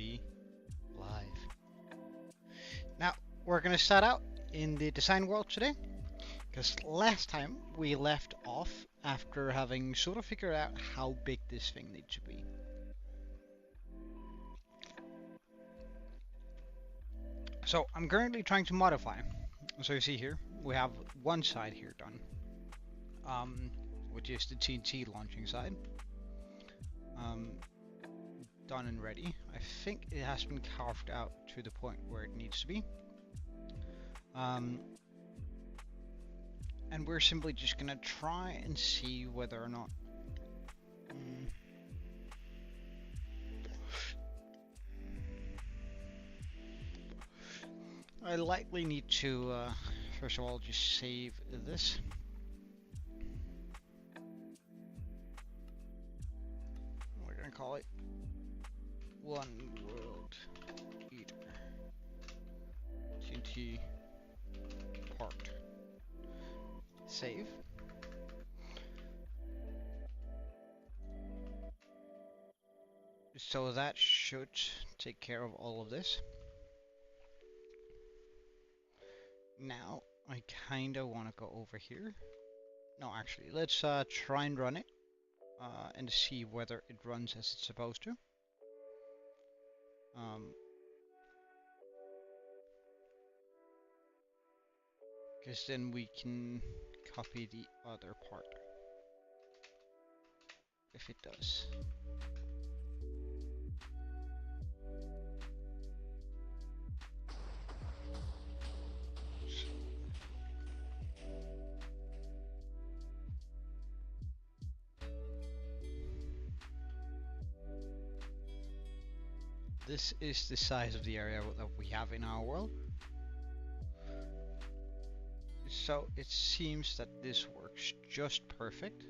3 live. Now we're gonna start out in the design world today, because last time we left off after having sort of figured out how big this thing needs to be. So I'm currently trying to modify. So you see here, we have one side here done, which is the TNT launching side. Done and ready. I think it has been carved out to the point where it needs to be. And we're simply just gonna try and see whether or not I likely need to first of all just save this. We're gonna call it One World EATER TNT Part. Save. So that should take care of all of this. Now I kinda want to go over here. No, actually, let's try and run it and see whether it runs as it's supposed to. Because then we can copy the other part if it does. This is the size of the area that we have in our world. So it seems that this works just perfect.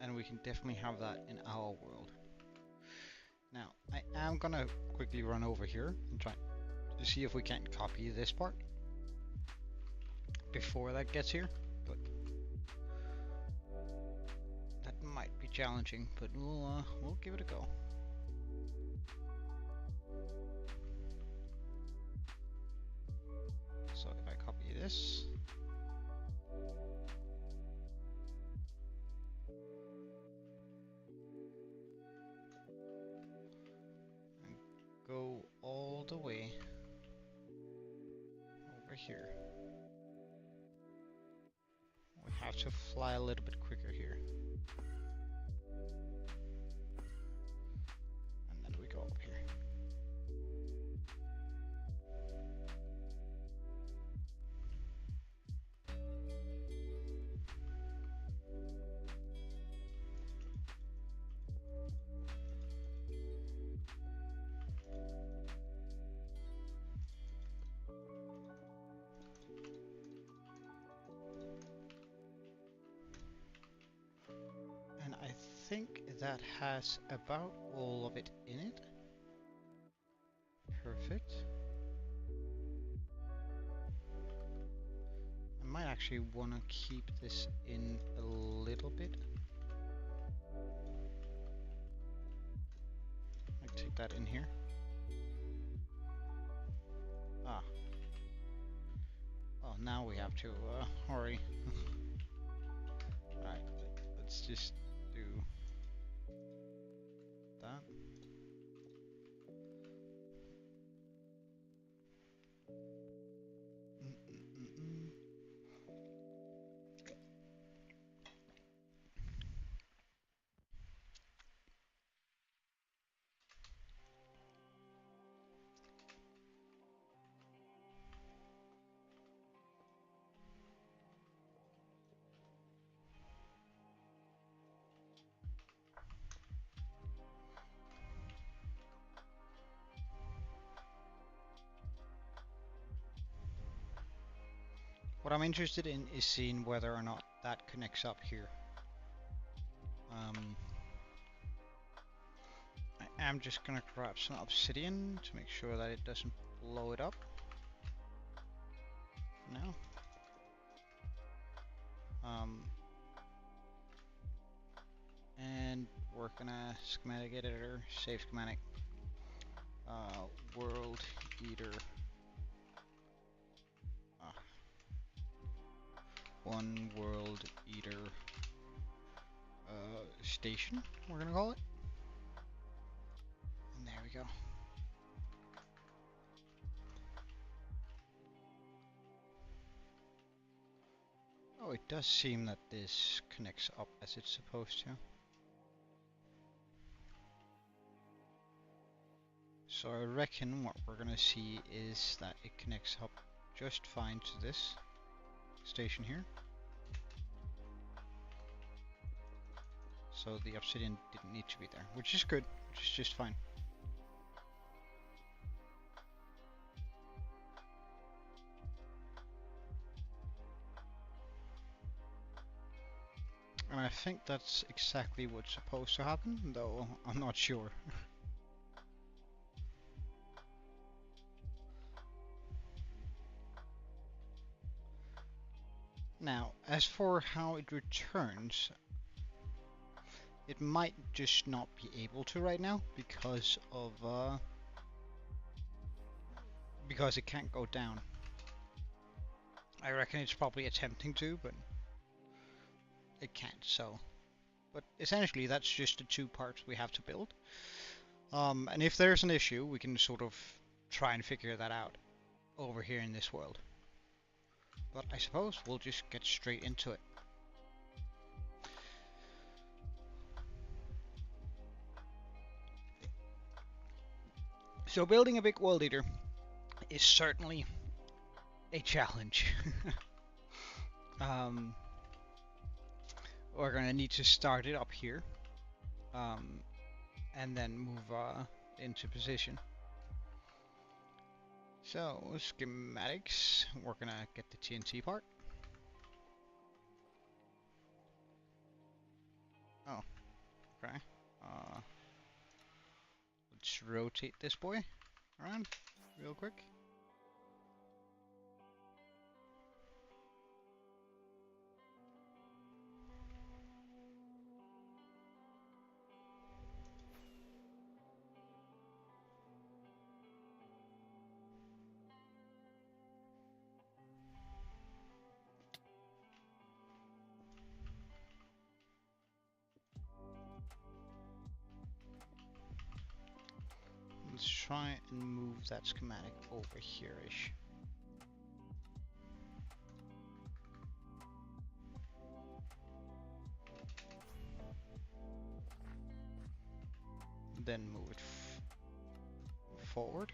And we can definitely have that in our world. Now, I am gonna quickly run over here and try to see if we can't copy this part before that gets here, but that might be challenging, but we'll give it a go. So if I copy this, and go all the way over here. We have to fly a little bit quicker here. And then we go up here. I think that has about all of it in it. Perfect. I might actually want to keep this in a little bit. I'll take that in here. Ah. Oh, now we have to hurry. Alright, let's just do that. What I'm interested in is seeing whether or not that connects up here. I am just gonna grab some obsidian to make sure that it doesn't blow it up. Now. gonna schematic editor, save schematic, world eater, one world eater station, we're gonna call it. And there we go. Oh, it does seem that this connects up as it's supposed to. So I reckon what we're gonna see is that it connects up just fine to this station here. So the obsidian didn't need to be there, which is good, which is just fine. And I think that's exactly what's supposed to happen, though I'm not sure. Now, as for how it returns, it might just not be able to right now because it can't go down. I reckon it's probably attempting to, but it can't, so. But essentially that's just the two parts we have to build. And if there's an issue, we can sort of try and figure that out over here in this world. But I suppose we'll just get straight into it. So building a big world eater is certainly a challenge. We're gonna need to start it up here, and then move into position. So schematics, we're gonna get the TNT part. Oh, okay. Let's rotate this boy around real quick. Let's try and move that schematic over here-ish. Then move it forward.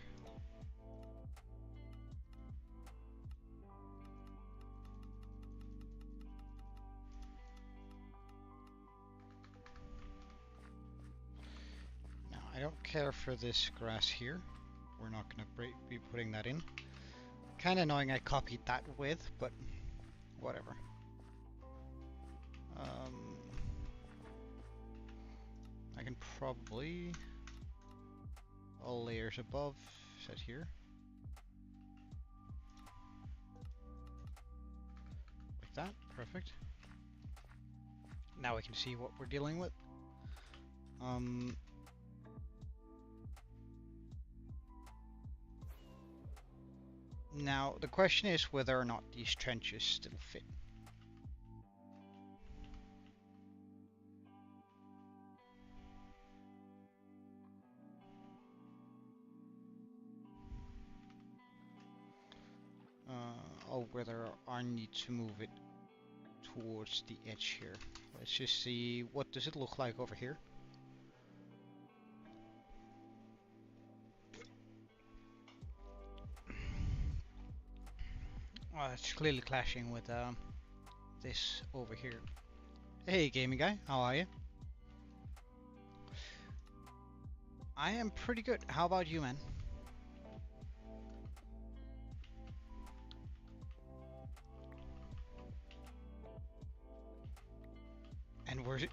Now, I don't care for this grass here. We're not going to be putting that in. Kind of annoying I copied that width, but whatever. I can probably all layers above set here. Like that, perfect. Now we can see what we're dealing with. Now the question is whether or not these trenches still fit. Or whether I need to move it towards the edge here. Let's just see, what does it look like over here? Well, it's clearly clashing with this over here. Hey gaming guy, how are you? I am pretty good. How about you, man?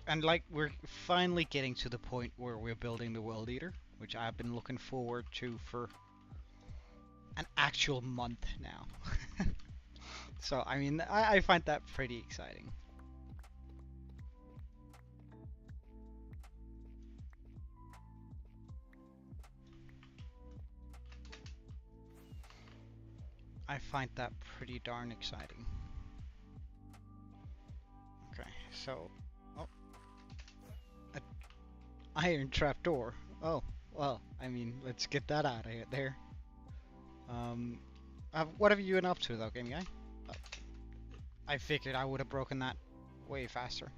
And we're finally getting to the point where we're building the World Eater, which I've been looking forward to for an actual month now. So I mean, I find that pretty exciting. I find that pretty darn exciting. Okay, so... Oh. An iron trapdoor. Oh, well, I mean, let's get that out of there. What have you been up to, though, game guy? I figured I would have broken that way faster.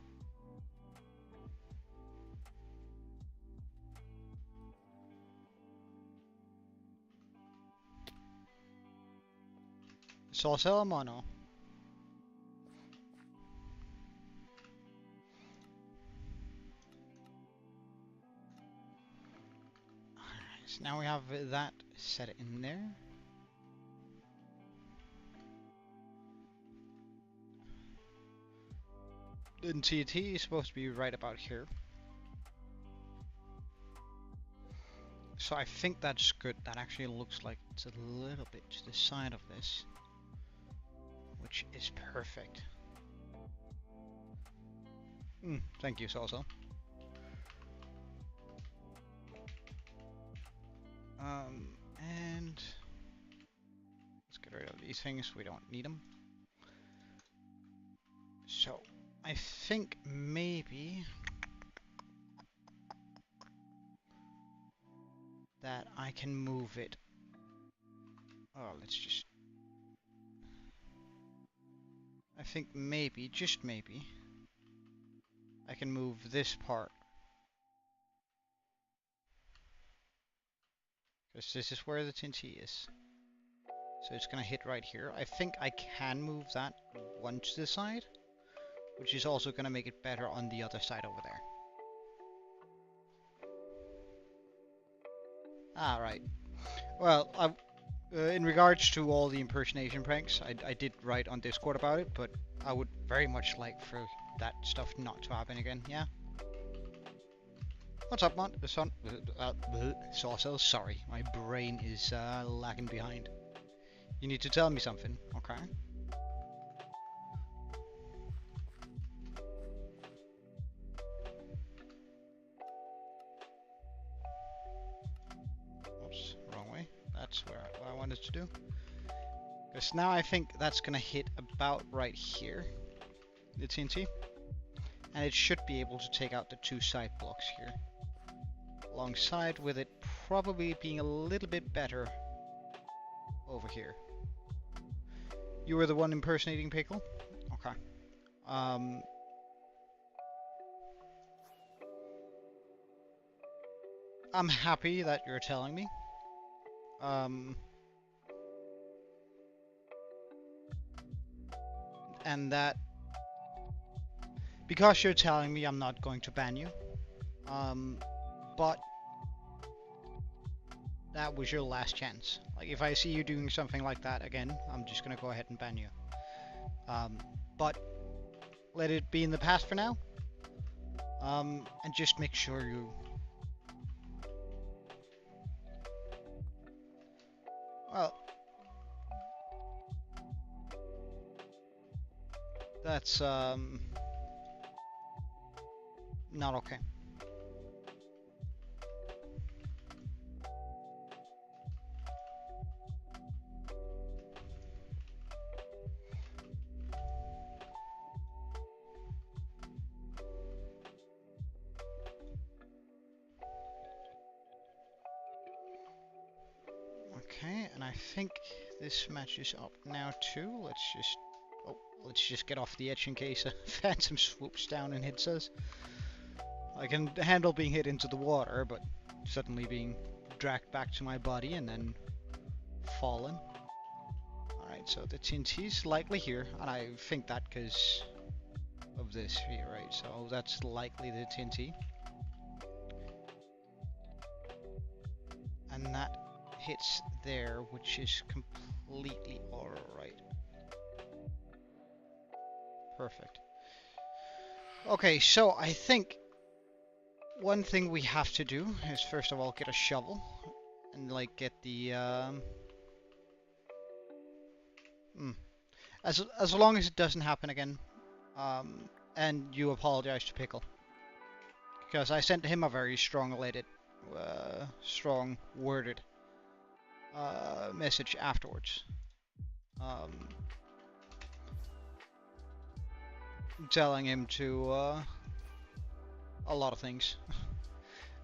Salsa o mono? Alright, so now we have that set in there. The TNT is supposed to be right about here. So I think that's good. That actually looks like it's a little bit to the side of this, which is perfect. Thank you, Salsa. And let's get rid of these things. We don't need them. So I think maybe that I can move it. Oh, let's just... I think maybe, just maybe, I can move this part. Because this is where the TNT is. So it's gonna hit right here. I think I can move that one to the side, which is also gonna make it better on the other side over there. Alright. Well, in regards to all the impersonation pranks, I did write on Discord about it, but I would very much like for that stuff not to happen again, yeah? What's up, man? The sun... Saucel, sorry, my brain is lagging behind. You need to tell me something, okay? Oops, wrong way. That's what I wanted to do. Because now I think that's gonna hit about right here, the TNT. And it should be able to take out the two side blocks here. Alongside with it probably being a little bit better over here. You were the one impersonating Pickle? Okay. I'm happy that you're telling me. And that because you're telling me, I'm not going to ban you. But that was your last chance. Like, if I see you doing something like that again, I'm just gonna go ahead and ban you. But let it be in the past for now. And just make sure you... Well... That's, not okay. Okay, and I think this matches up now too. Let's just get off the edge in case a phantom swoops down and hits us. I can handle being hit into the water, but suddenly being dragged back to my body and then fallen. Alright, so the TNT's likely here, and I think that because of this here, right? So that's likely the TNT. And that hits there, which is completely alright. Perfect. Okay, so I think one thing we have to do is first of all get a shovel and like get the as long as it doesn't happen again, and you apologize to Pickle because I sent him a very strong-worded message afterwards. telling him to a lot of things.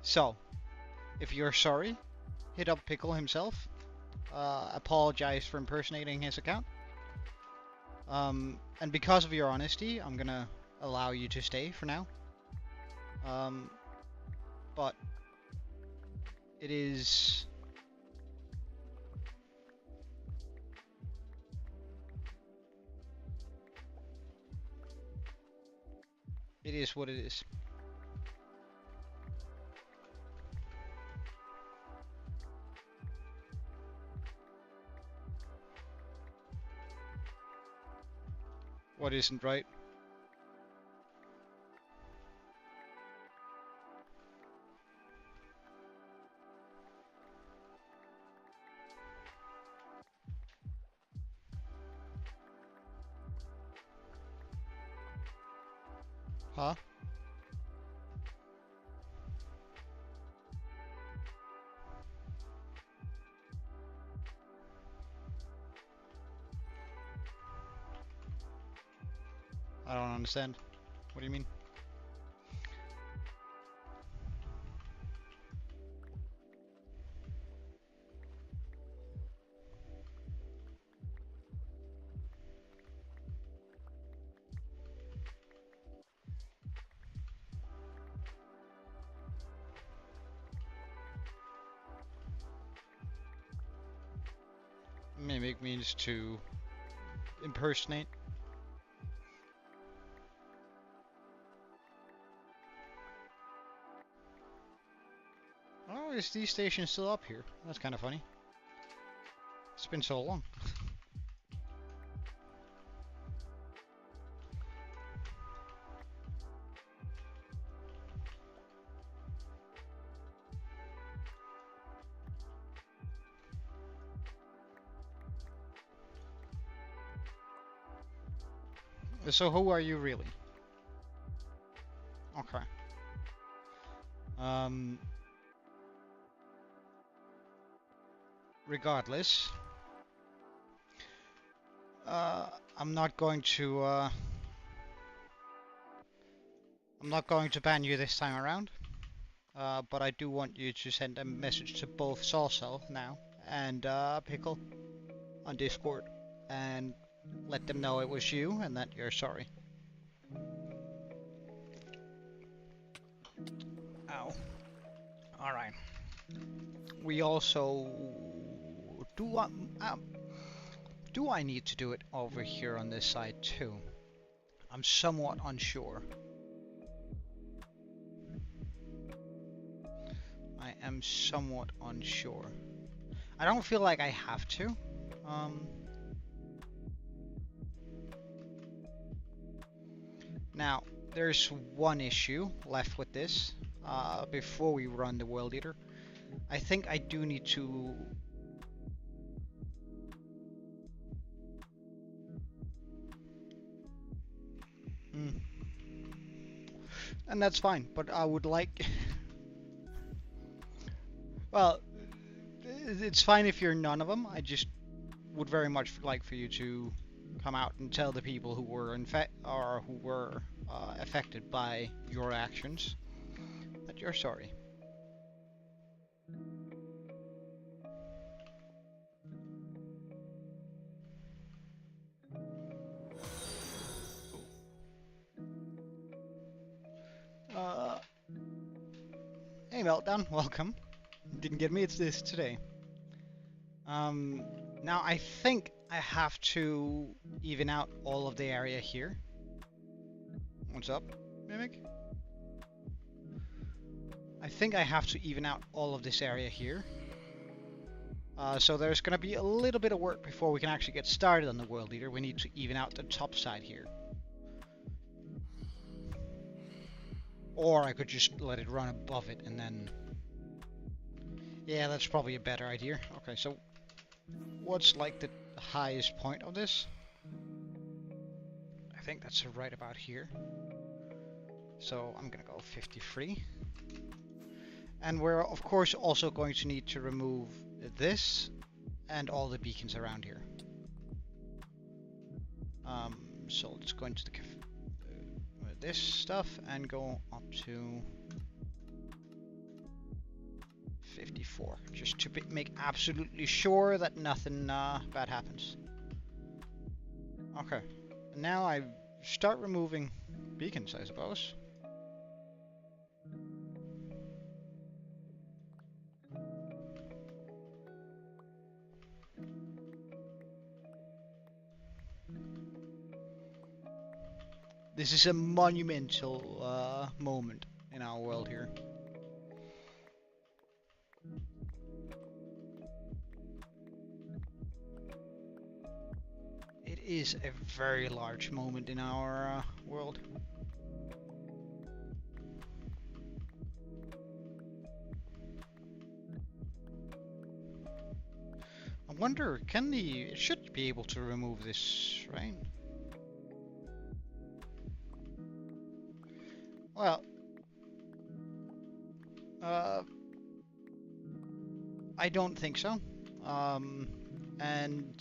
So, if you're sorry, hit up Pickle himself. Apologize for impersonating his account. And because of your honesty, I'm gonna allow you to stay for now. But it is what it is. What isn't right? Huh? I don't understand. What do you mean? Mimic means to impersonate. Oh, is the station still up here? That's kind of funny. It's been so long. So who are you really? Okay. Regardless, I'm not going to ban you this time around. But I do want you to send a message to both Salsel now and Pickle on Discord and let them know it was you and that you're sorry. Ow. Alright. We also... Do I need to do it over here on this side too? I'm somewhat unsure. I am somewhat unsure. I don't feel like I have to. Now, there's one issue left with this. Before we run the World Eater, I think I do need to... And that's fine, but I would like... Well, it's fine if you're none of them. I just would very much like for you to come out and tell the people who were affected by your actions that you're sorry. Hey Meltdown, welcome. Didn't get me, it's this today. Now I think I have to even out all of the area here. What's up, Mimic? I think I have to even out all of this area here. So there's going to be a little bit of work before we can actually get started on the World Eater. We need to even out the top side here. Or I could just let it run above it and then... Yeah, that's probably a better idea. Okay, so what's like the highest point of this? I think that's right about here. So I'm gonna go 53. And we're of course also going to need to remove this and all the beacons around here. So let's go into the this stuff and go up to 54, just to make absolutely sure that nothing bad happens. Okay, now I start removing beacons, I suppose. This is a monumental moment in our world here. It is a very large moment in our world. I wonder, it should be able to remove this, right? Well, I don't think so. And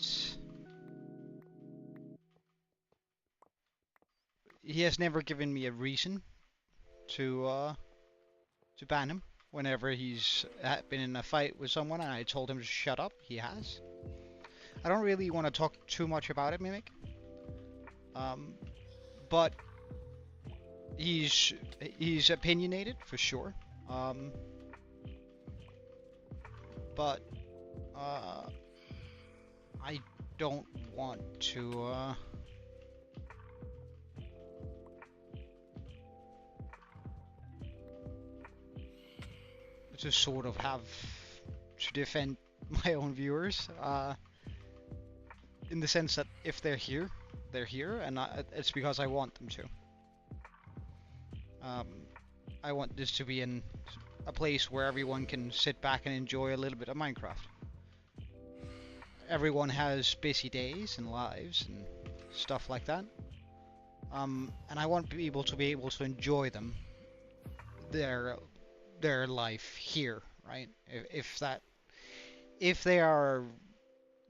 he has never given me a reason to ban him. Whenever he's been in a fight with someone and I told him to shut up, he has. I don't really want to talk too much about it, Mimic. But he's opinionated for sure. But I don't want to sort of have to defend my own viewers, in the sense that if they're here, and it's because I want them to. I want this to be in a place where everyone can sit back and enjoy a little bit of Minecraft. Everyone has busy days and lives and stuff like that. And I want people to be able to enjoy their life here, right? If they are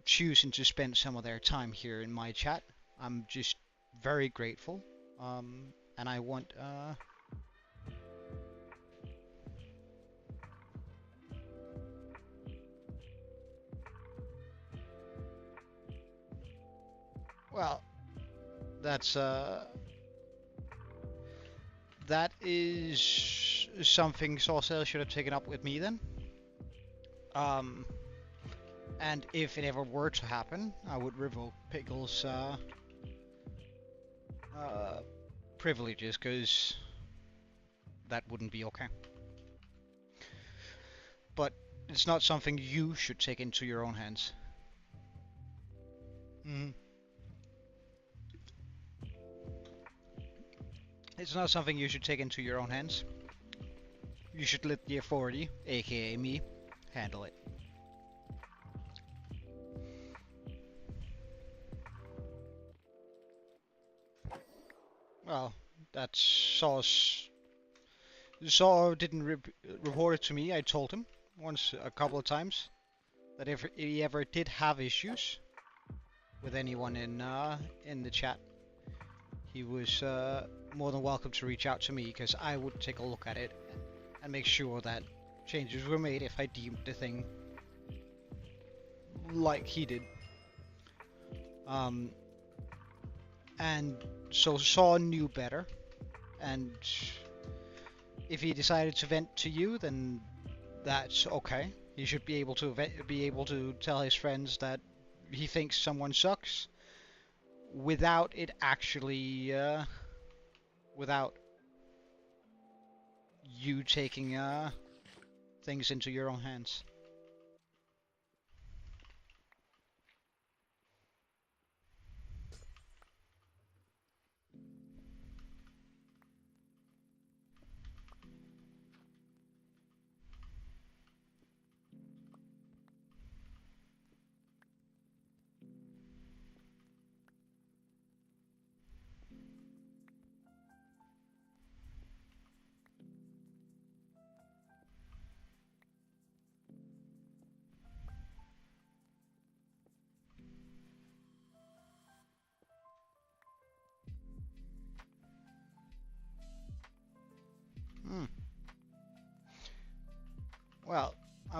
choosing to spend some of their time here in my chat, I'm just very grateful. And I want well, that is something Saucel should have taken up with me then. And if it ever were to happen, I would revoke Pickle's privileges, because that wouldn't be okay. But it's not something you should take into your own hands. It's not something you should take into your own hands. You should let the authority, aka me, handle it. Well, that's Saw didn't report it to me. I told him a couple of times, that if he ever did have issues with anyone in the chat, he was more than welcome to reach out to me, because I would take a look at it and make sure that changes were made if I deemed the thing like he did. And so Saw knew better, and if he decided to vent to you, then that's okay. He should be able to tell his friends that he thinks someone sucks, without it actually without you taking things into your own hands.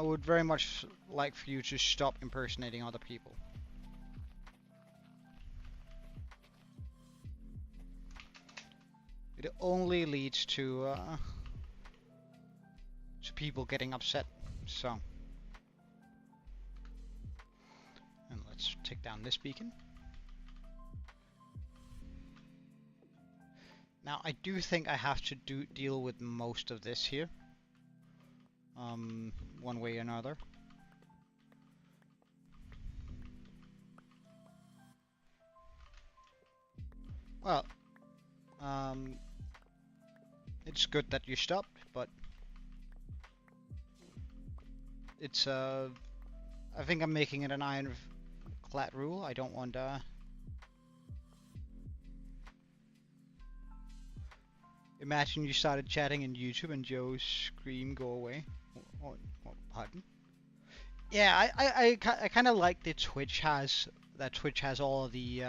would very much like for you to stop impersonating other people. It only leads to people getting upset. So, and let's take down this beacon. Now, I do think I have to deal with most of this here, one way or another. Well, it's good that you stopped, but it's I think I'm making it an ironclad rule. I don't want imagine you started chatting in YouTube and Joe's scream go away. Oh, pardon? Yeah, I kind of like that Twitch has all of the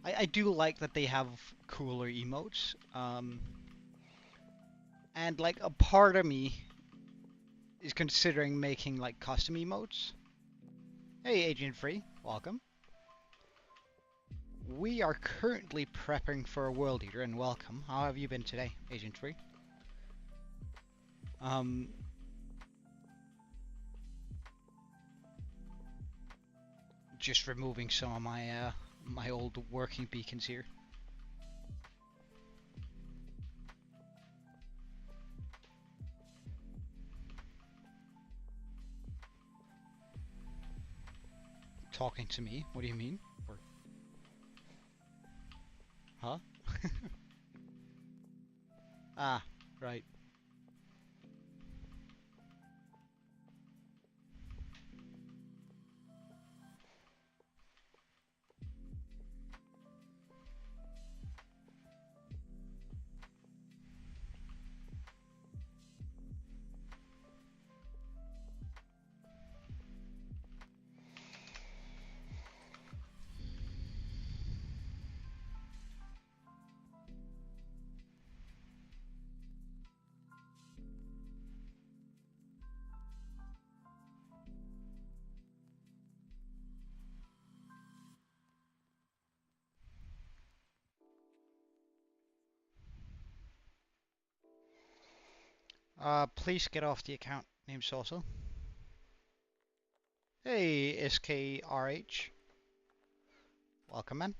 I do like that they have cooler emotes. And like a part of me is considering making like custom emotes. Hey, Agent Free, welcome. We are currently prepping for a World Eater, and welcome. How have you been today, Agent Free? Just removing some of my my old working beacons here. Talking to me? What do you mean? Or... Huh? Ah, right. Please get off the account. Name's also. Hey, SKRH. Welcome, man.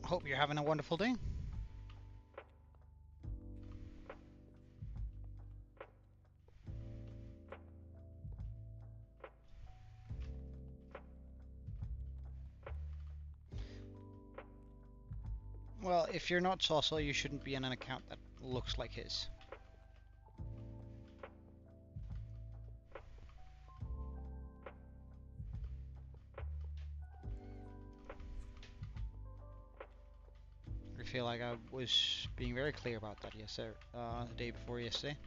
Hope you're having a wonderful day. Well, if you're not Saucer, you shouldn't be in an account that looks like his. I feel like I was being very clear about that yesterday, the day before yesterday.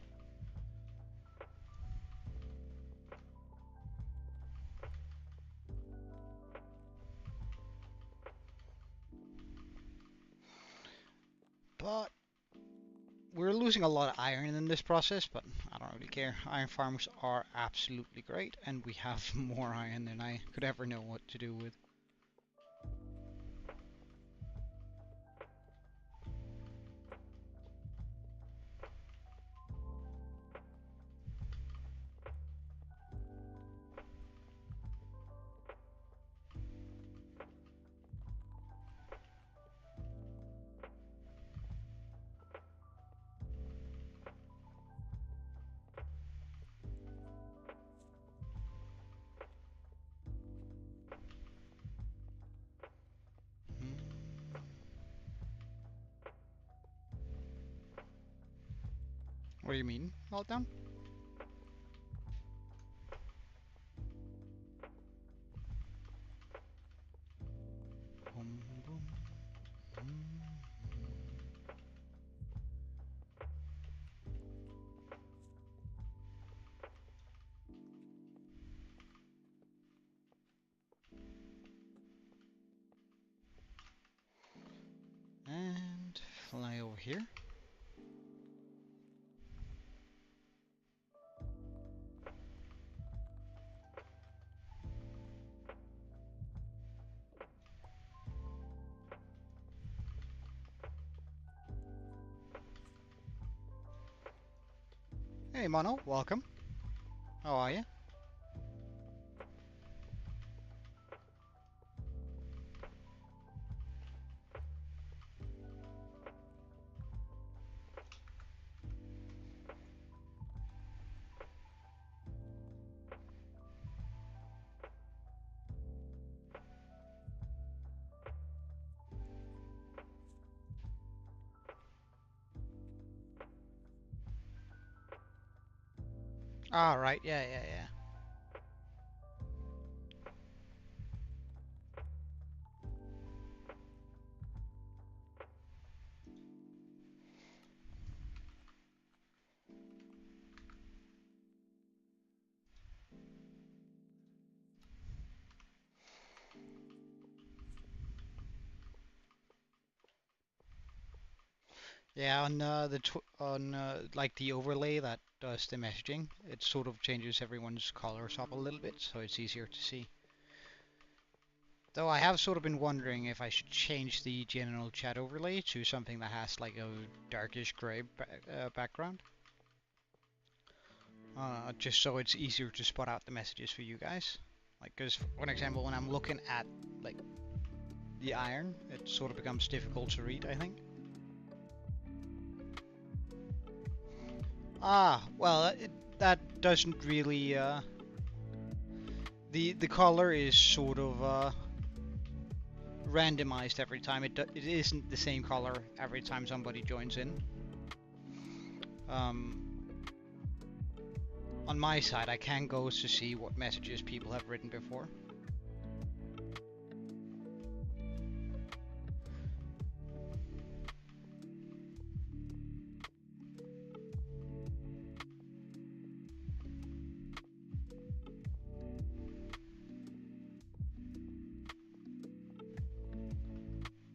But we're losing a lot of iron in this process, but I don't really care. Iron farms are absolutely great, and we have more iron than I could ever know what to do with. What do you mean, meltdown? here. Hey Mono, welcome. How are you? Ah, right, yeah. Yeah, on like the overlay that does the messaging, it sort of changes everyone's colors up a little bit, so it's easier to see. Though I have sort of been wondering if I should change the general chat overlay to something that has like a darkish gray background. Just so it's easier to spot out the messages for you guys. Like, because for an example, when I'm looking at like the iron, it sort of becomes difficult to read, I think. Ah, well, that doesn't really, the color is sort of randomized every time. It isn't the same color every time somebody joins in. On my side, I can go to see what messages people have written before.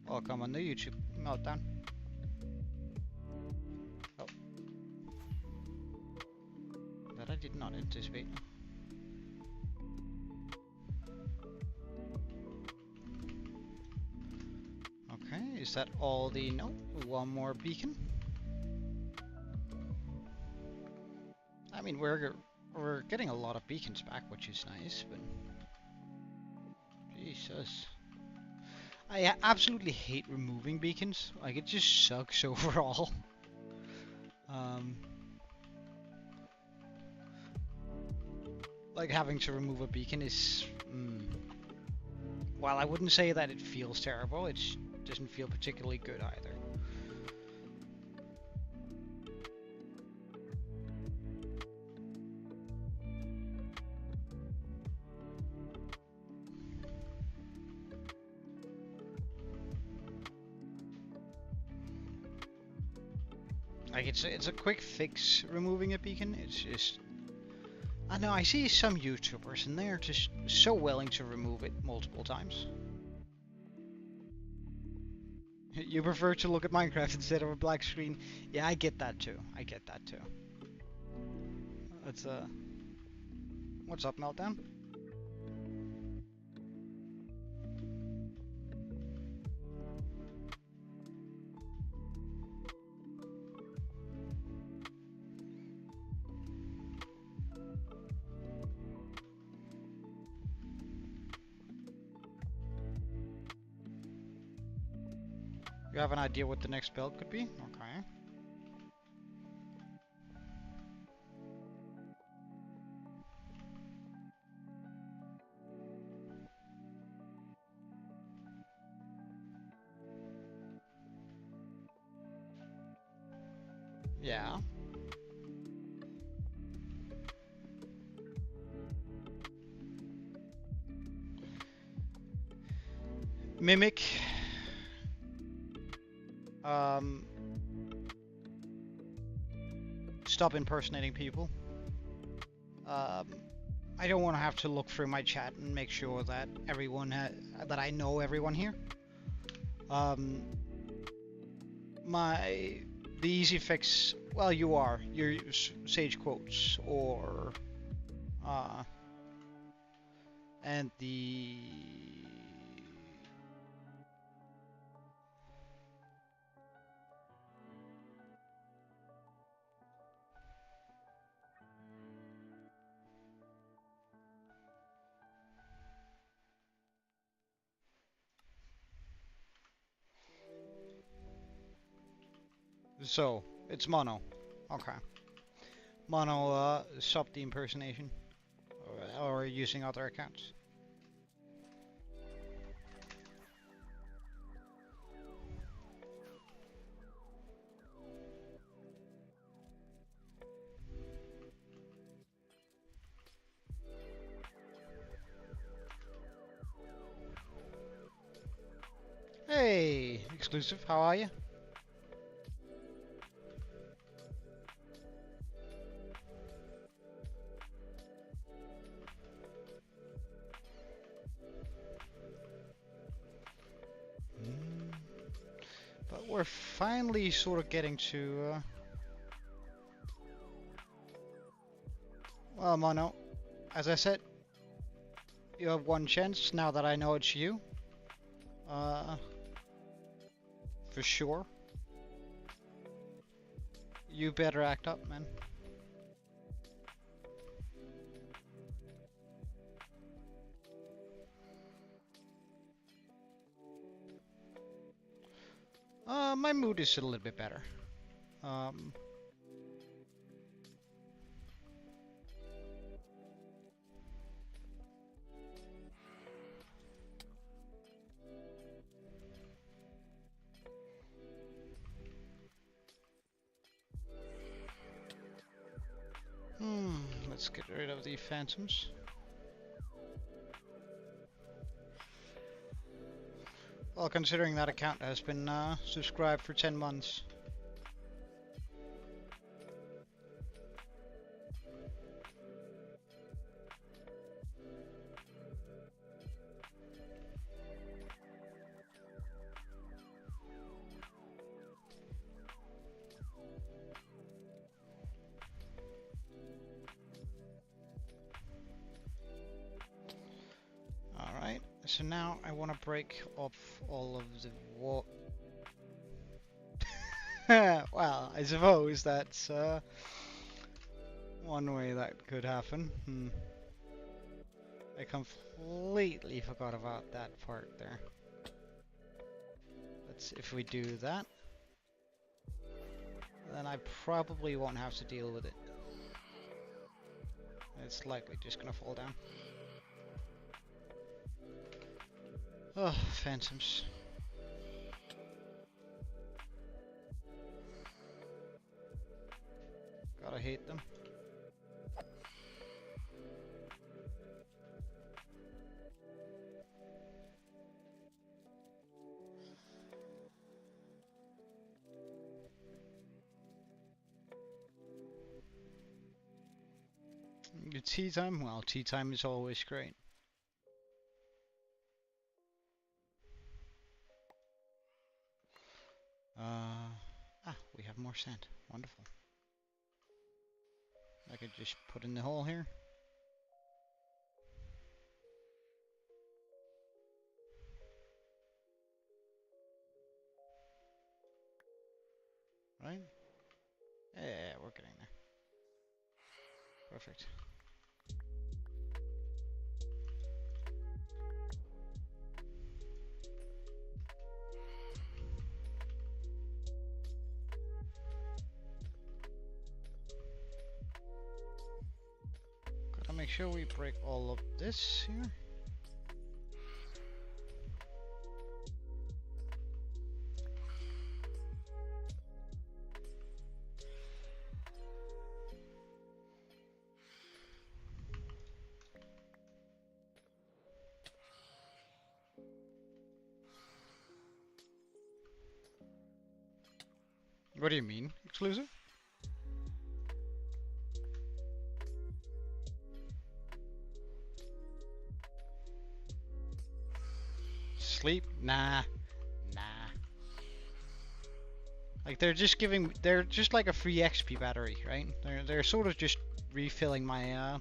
Welcome on the YouTube meltdown. Oh. That I did not anticipate. Okay, is that all the... No, one more beacon. I mean, we're getting a lot of beacons back, which is nice, but... Jesus. I absolutely hate removing beacons. Like, it just sucks overall. Like, having to remove a beacon is... Well, I wouldn't say that it feels terrible. It doesn't feel particularly good either. Like, it's a quick fix removing a beacon. It's just... I know, I see some YouTubers and they're just so willing to remove it multiple times. You prefer to look at Minecraft instead of a black screen? Yeah, I get that too. I get that too. That's what's up, Meltdown? You have an idea what the next build could be? Okay. Yeah. Mimic. Stop impersonating people. I don't want to have to look through my chat and make sure that everyone that I know everyone here. the easy fix. Well, you use Sage quotes or and the so it's mono. Okay. Mono stop the impersonation or using other accounts. Hey, exclusive, how are you? But we're finally sort of getting to well, Mono, as I said, you have one chance now that I know it's you. For sure. You better act up, man. My mood is a little bit better. Let's get rid of the phantoms. Well, considering that account has been subscribed for 10 months. Alright, so now I want to break off all of the wall. Well, I suppose that's one way that could happen. I completely forgot about that part there. If we do that, then I probably won't have to deal with it. It's likely just gonna fall down. Oh, phantoms. Gotta hate them. Your tea time? Well, tea time is always great. We have more sand. Wonderful. I could just put in the hole here. Right? Yeah, we're getting there. Perfect. Gotta make sure we break all of this here. What do you mean, exclusive? Sleep? Nah. Like they're just like a free XP battery, right? They're sort of just refilling my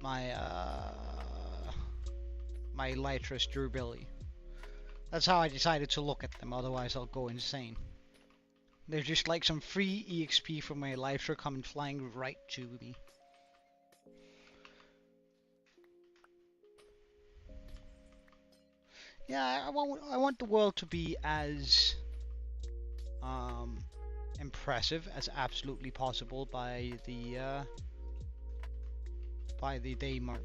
my Elytra's durability. That's how I decided to look at them, otherwise I'll go insane. They're just like some free EXP from my Elytra coming flying right to me. Yeah, I want the world to be as impressive as absolutely possible by the day mark.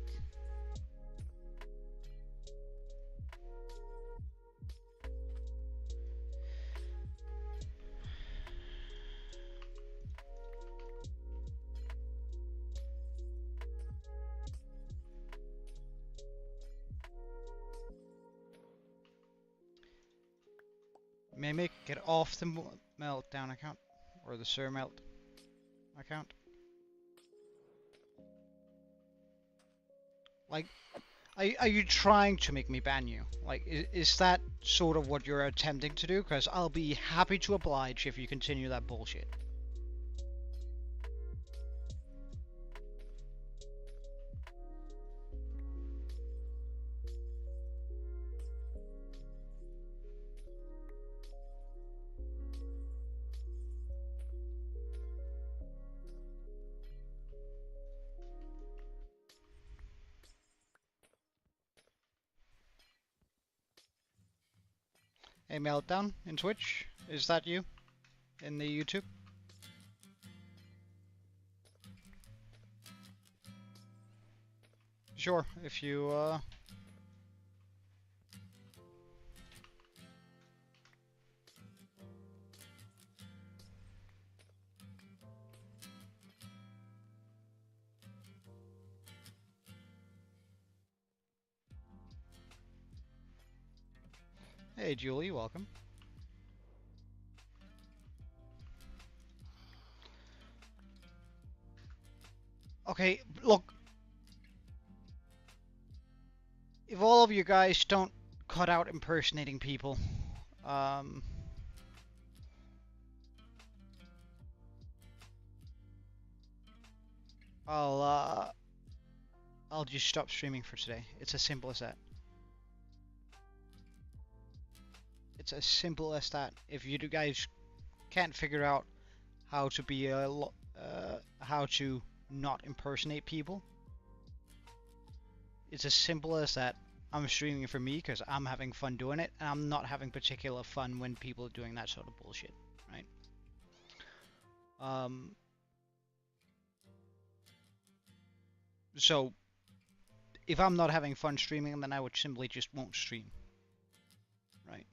Mimic, get off the meltdown account or the Sir Melt account. Like, are you trying to make me ban you? Like, is that sort of what you're attempting to do? Because I'll be happy to oblige if you continue that bullshit. Hey, Meltdown in Twitch, is that you in the YouTube? Sure, if you Hey Julie, welcome. Okay, look. If all of you guys don't cut out impersonating people, I'll just stop streaming for today. It's as simple as that. It's as simple as that. If you guys can't figure out how to be how to not impersonate people, it's as simple as that. I'm streaming for me because I'm having fun doing it, and I'm not having particular fun when people are doing that sort of bullshit, right? So if I'm not having fun streaming, then I would simply just won't stream, right?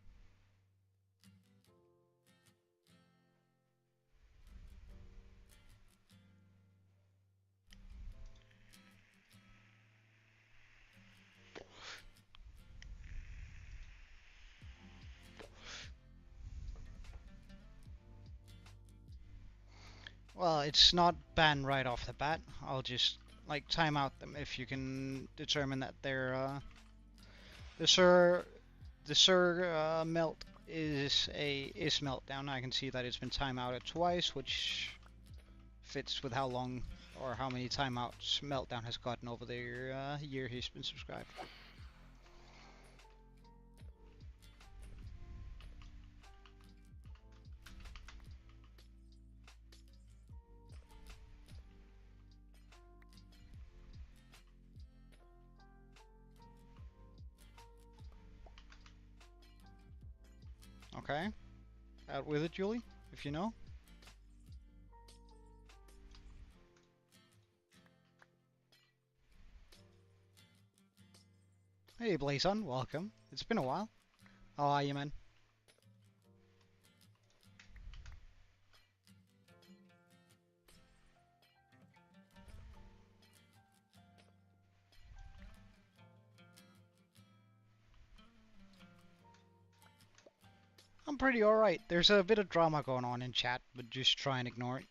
Well, it's not banned right off the bat. I'll just like time out them if you can determine that they're the Sir Melt is meltdown. I can see that it's been timeouted twice, which fits with how long or how many timeouts Meltdown has gotten over the year he's been subscribed. Okay. Out with it, Julie, if you know. Hey, Blazon, welcome. It's been a while. How are you, man? I'm pretty alright. There's a bit of drama going on in chat, but just try and ignore it.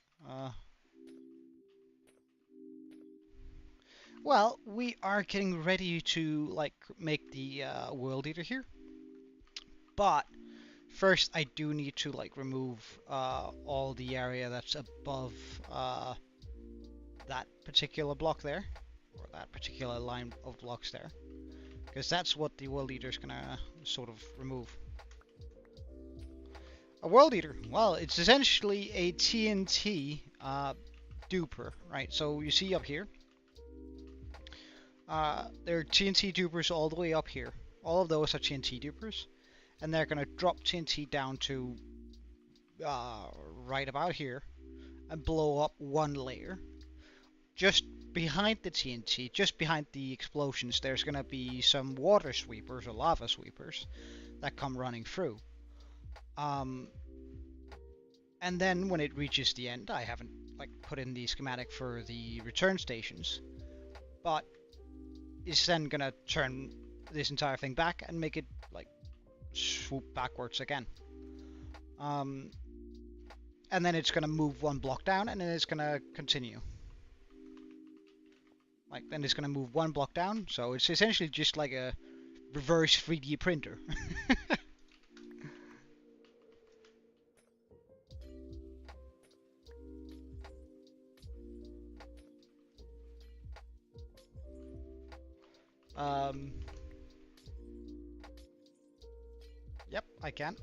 Well, we are getting ready to like make the World Eater here, but first I do need to like remove all the area that's above that particular block there, or that particular line of blocks there, because that's what the World Eater is gonna sort of remove. A World Eater, well, it's essentially a TNT duper, right? So you see up here, there are TNT dupers all the way up here. All of those are TNT dupers, and they're gonna drop TNT down to right about here and blow up one layer. Just behind the TNT, just behind the explosions, there's gonna be some water sweepers or lava sweepers that come running through. And then when it reaches the end, I haven't like put in the schematic for the return stations, but it's then gonna turn this entire thing back and make it like swoop backwards again. And then it's gonna move one block down, and then it's gonna continue. Like, then it's gonna move one block down, so it's essentially just like a reverse 3D printer. Yep, I can.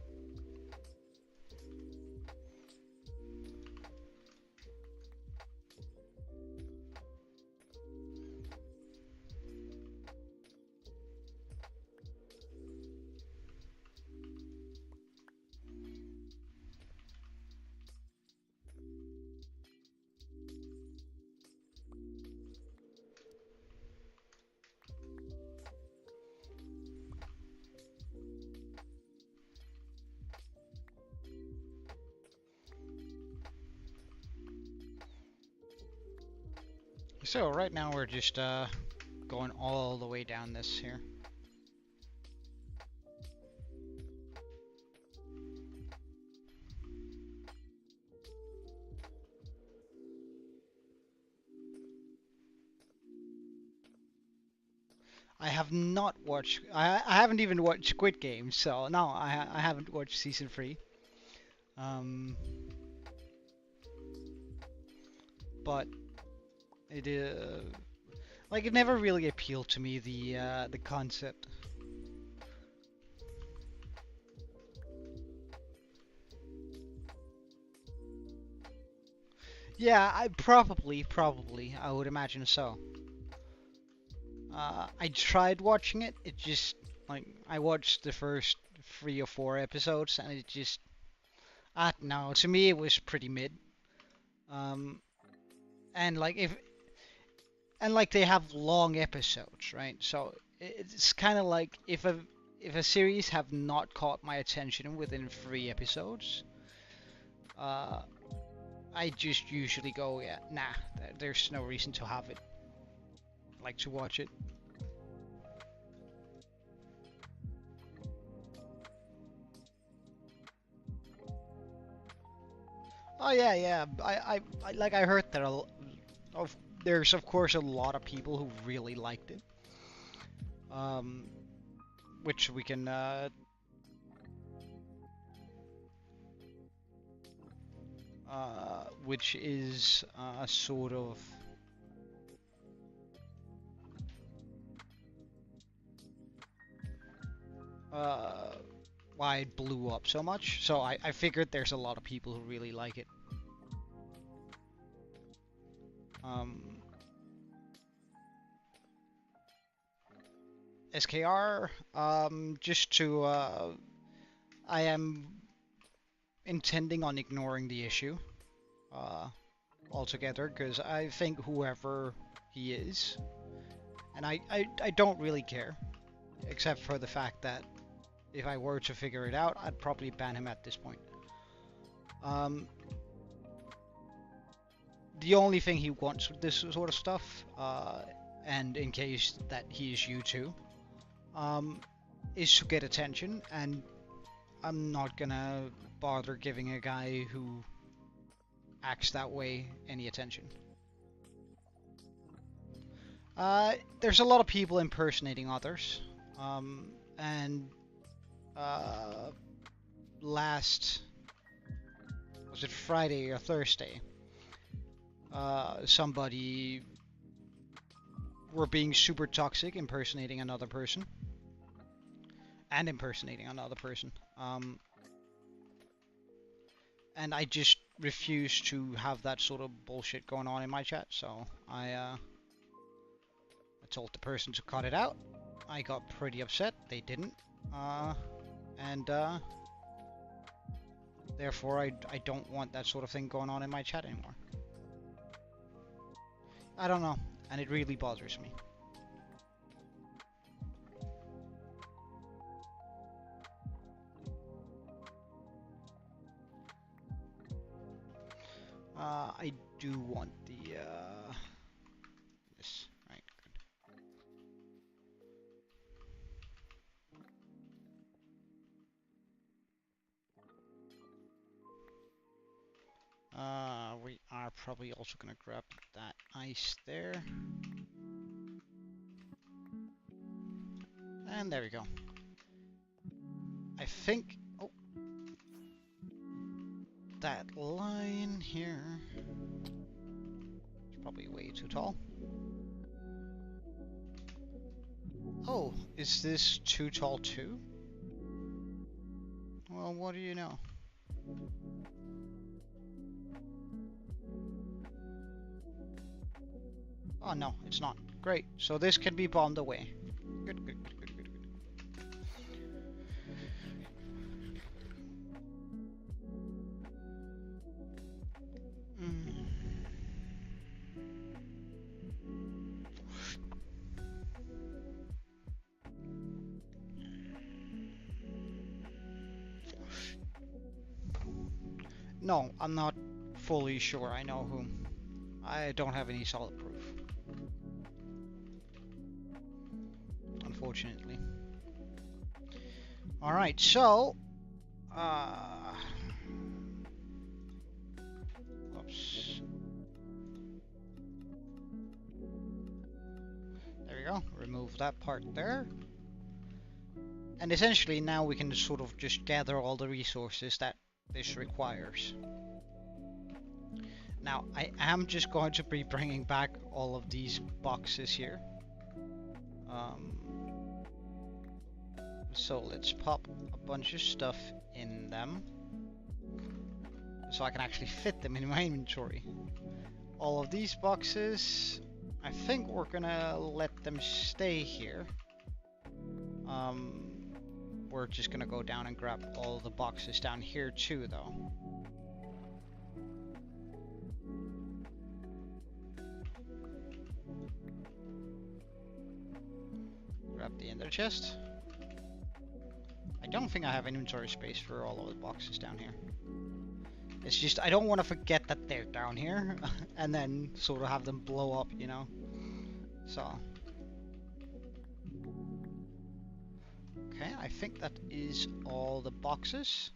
So right now we're just going all the way down this here. I have not watched. I haven't even watched Squid Game, so no, I haven't watched season 3. But it like it never really appealed to me, the concept. Yeah, I probably I would imagine so. I tried watching it. It just like I watched the first 3 or 4 episodes, and it just I don't know. To me, it was pretty mid. And like they have long episodes, right? So it's kind of like if a series have not caught my attention within 3 episodes, I just usually go, yeah, nah, there's no reason to have it, like to watch it. Oh yeah, yeah. I like I heard that there's of course a lot of people who really liked it. Which we can which is sort of why it blew up so much. So I figured there's a lot of people who really like it. SKR, just to, I am intending on ignoring the issue altogether, because I think whoever he is, and I don't really care, except for the fact that if I were to figure it out, I'd probably ban him at this point. The only thing he wants with this sort of stuff, and in case that he is you too, is to get attention, and I'm not gonna bother giving a guy who acts that way any attention. There's a lot of people impersonating others, and last, was it Friday or Thursday? Somebody were being super toxic, impersonating another person. And impersonating another person. And I just refuse to have that sort of bullshit going on in my chat, so I told the person to cut it out. I got pretty upset. They didn't. And therefore I don't want that sort of thing going on in my chat anymore. I don't know, and it really bothers me. I do want the this, right? Good. We are probably also gonna grab that ice there. And there we go. I think, oh, that line here is probably way too tall. Oh, is this too tall too? Well, what do you know? Oh no, it's not. Great, so this can be bombed away. Good, good, good, good, good, good. No, I'm not fully sure I know whom. I don't have any solid proof. Unfortunately. Alright, so... Oops. There we go. Remove that part there. And essentially now we can sort of just gather all the resources that this requires. Now, I am just going to be bringing back all of these boxes here. So let's pop a bunch of stuff in them so I can actually fit them in my inventory. All of these boxes, I think we're gonna let them stay here. We're just gonna go down and grab all the boxes down here too, though. Grab the ender chest. I don't think I have inventory space for all of the boxes down here. It's just, I don't want to forget that they're down here and then sort of have them blow up, you know? So. Okay, I think that is all the boxes.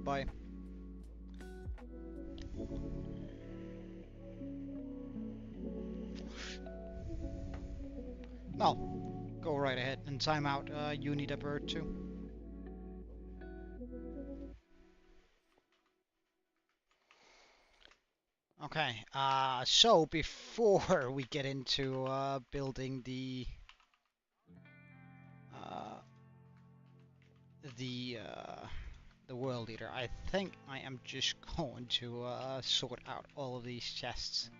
Bye. No, go right ahead and time out. You need a bird too. Okay, so before we get into building the world eater, I think I am just going to sort out all of these chests.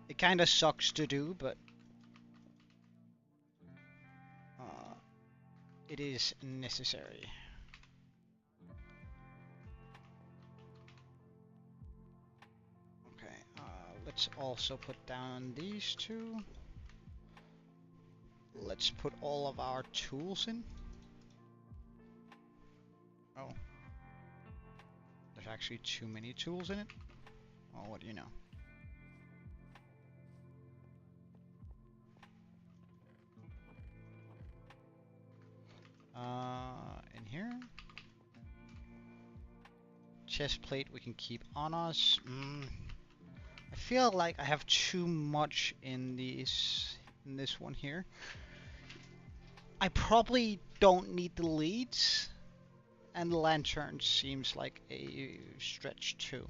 It kind of sucks to do, but it is necessary. Okay, let's also put down these two. Let's put all of our tools in. Oh. There's actually too many tools in it? Oh, what do you know? In here. Chest plate we can keep on us. I feel like I have too much in this one here. I probably don't need the leads, and the lantern seems like a stretch too.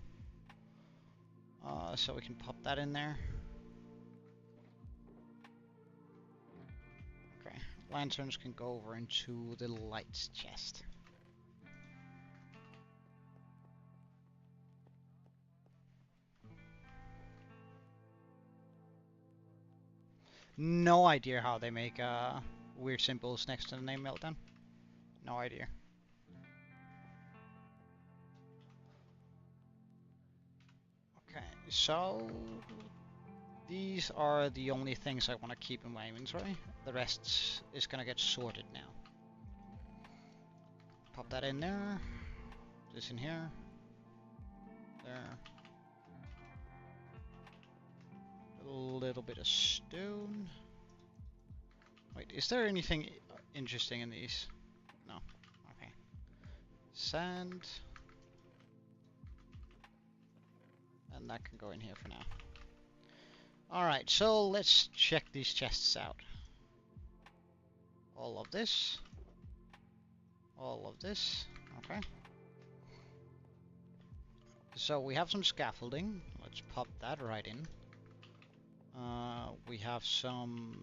So we can pop that in there. Okay, lanterns can go over into the lights chest. No idea how they make weird symbols next to the name Meltdown. No idea. Okay, so these are the only things I want to keep in my inventory. The rest is gonna get sorted now. Pop that in there. This in here. There. A little bit of stone. Wait, is there anything interesting in these? No. Okay. Sand. And that can go in here for now. Alright, so let's check these chests out. All of this. All of this. Okay. So we have some scaffolding. Let's pop that right in. We have some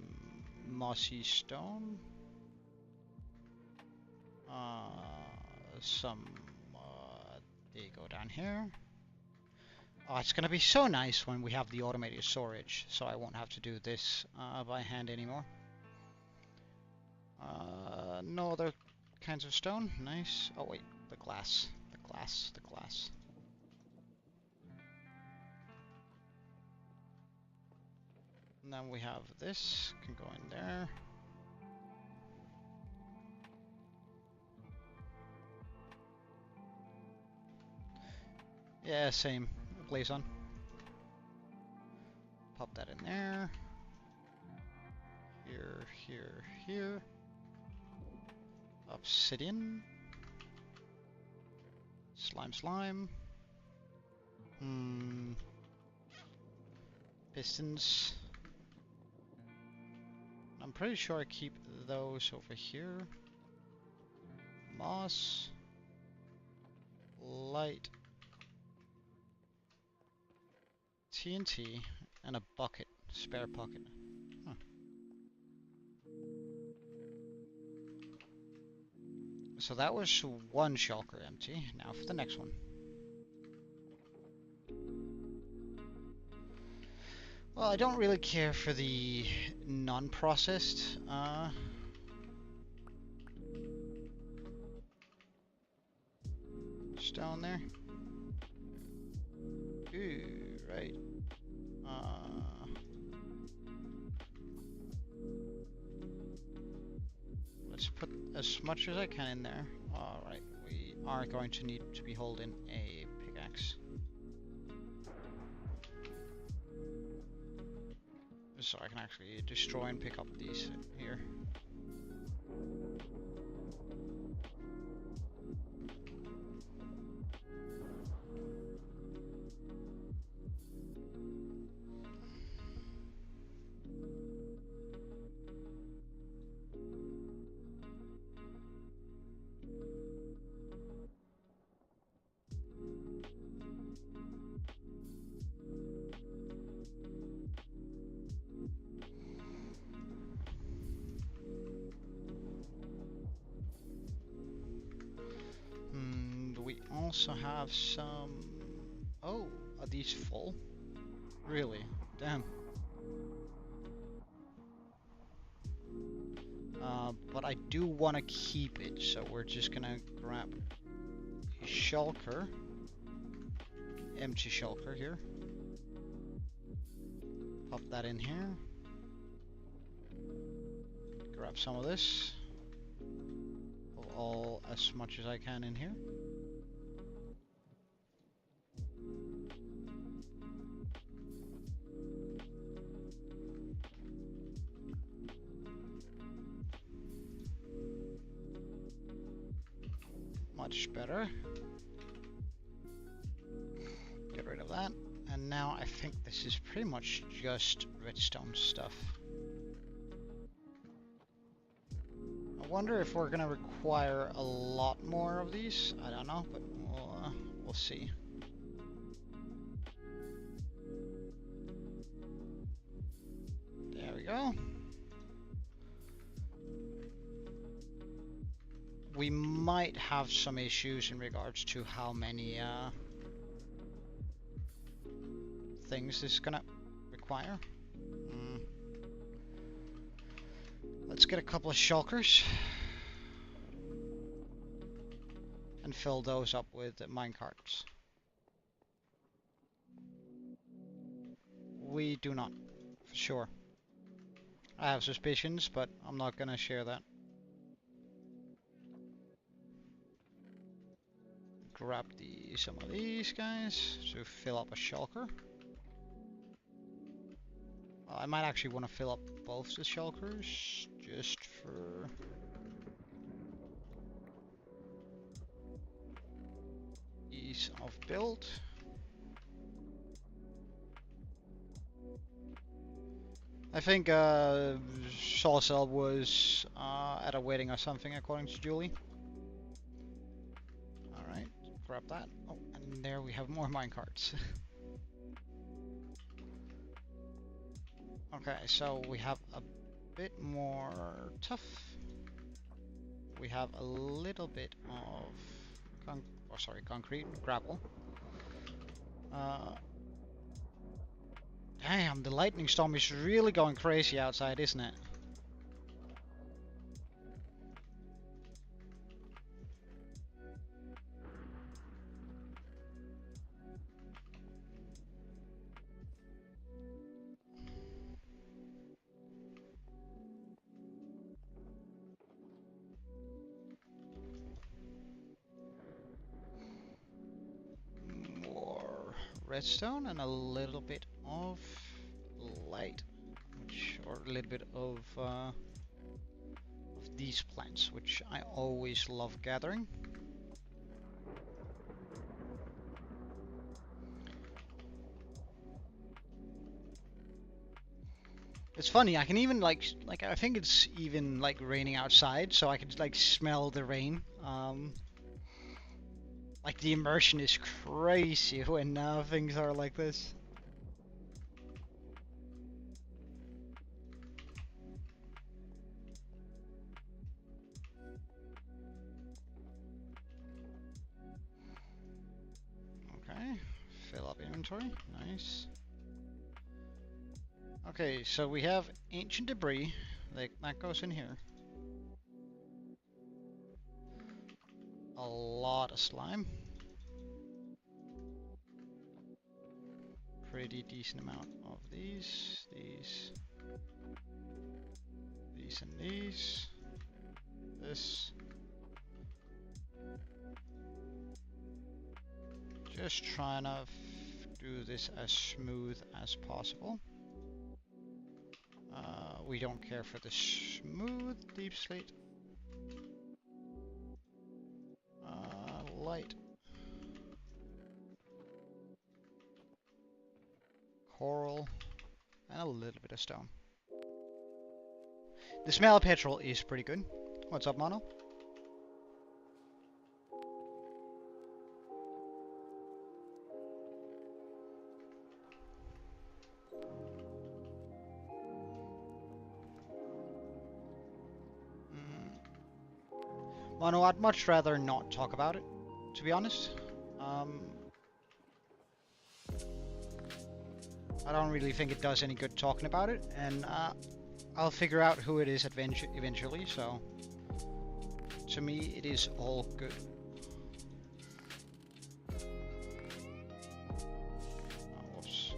mossy stone. They go down here. Oh, it's gonna be so nice when we have the automated storage, so I won't have to do this by hand anymore. No other kinds of stone. Nice. Oh wait, the glass. The glass. The glass. And then we have this. Can go in there. Yeah, same. Blaze on. Pop that in there. Here, here, here. Obsidian. Slime, slime. Pistons. I'm pretty sure I keep those over here. Moss. Light. TNT. And a bucket. Spare bucket. Huh. So that was one shulker empty. Now for the next one. Well, I don't really care for the non-processed stone there. Ooh, right. Let's put as much as I can in there. Alright, we are going to need to be holding a pickaxe. So I can actually destroy and pick up these here. We also have some... Oh, are these full? Really? Damn. But I do want to keep it, so we're just gonna grab a shulker. Empty shulker here. Pop that in here. Grab some of this. Put all as much as I can in here. Much better. Get rid of that. And now I think this is pretty much just redstone stuff. I wonder if we're gonna require a lot more of these. I don't know, but we'll see. There we go. We might have some issues in regards to how many things this is gonna require. Let's get a couple of shulkers and fill those up with minecarts. We do not, for sure. I have suspicions, but I'm not gonna share that. Grab some of these guys to fill up a shulker. I might actually want to fill up both the shulkers just for ease of build. I think Salsel was at a wedding or something, according to Julie. Alright, grab that. Oh, and there we have more minecarts. Okay, so we have a bit more tuff. We have a little bit of concrete, gravel. Damn, the lightning storm is really going crazy outside, isn't it? Redstone and a little bit of light, or a little bit of these plants, which I always love gathering. It's funny, I can even like I think it's even like raining outside, so I can like smell the rain. Like the immersion is crazy when things are like this. Okay, fill up inventory, nice. Okay, so we have ancient debris, like that goes in here. A lot of slime. Pretty decent amount of these and these. This. Just trying to do this as smooth as possible. We don't care for the smooth deep slate. Light. Coral. And a little bit of stone. The smell of petrol is pretty good. What's up, Mono? Mono, I'd much rather not talk about it, to be honest. I don't really think it does any good talking about it, and I'll figure out who it is eventually, so to me it is all good. Whoops.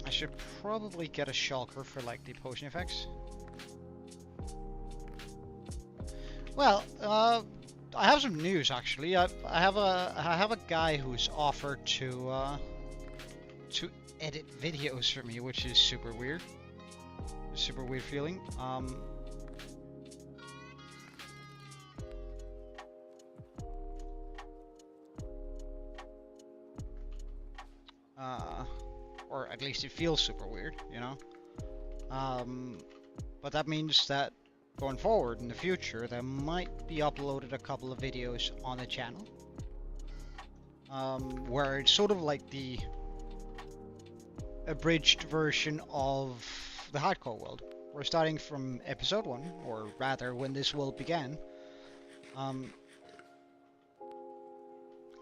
I should probably get a shulker for like the potion effects. Well, I have some news actually. I have a guy who's offered to edit videos for me, which is super weird. A super weird feeling. Or at least it feels super weird, you know. But that means that going forward in the future, there might be uploaded a couple of videos on the channel, where it's sort of like the abridged version of the hardcore world. We're starting from episode 1, or rather when this world began, and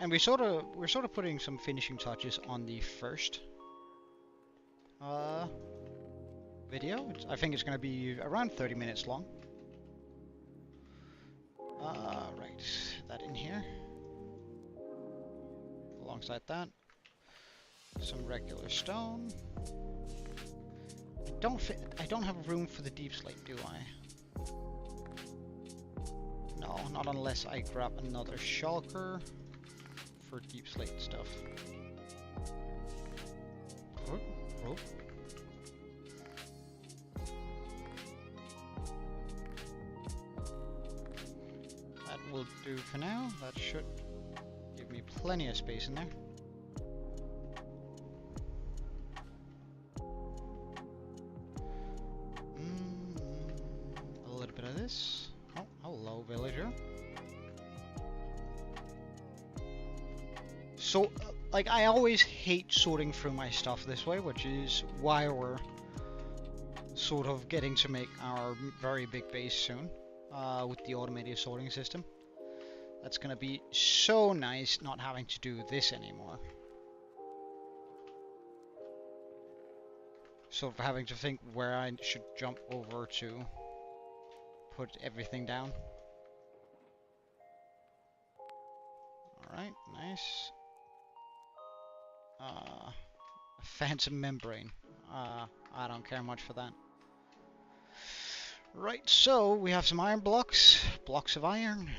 we're sort of putting some finishing touches on the first video. I think it's going to be around 30 minutes long. Right, that in here. Alongside that, some regular stone. I don't have room for the deep slate, do I? No, not unless I grab another shulker for deep slate stuff. Oh. That will do for now. That should give me plenty of space in there. A little bit of this. Oh, hello, villager. So, like, I always hate sorting through my stuff this way, which is why we're sort of getting to make our very big base soon, with the automated sorting system. That's gonna be so nice not having to do this anymore. Sort of having to think where I should jump over to put everything down. Alright, nice. Phantom membrane. I don't care much for that. Right, so we have some iron blocks. Blocks of iron.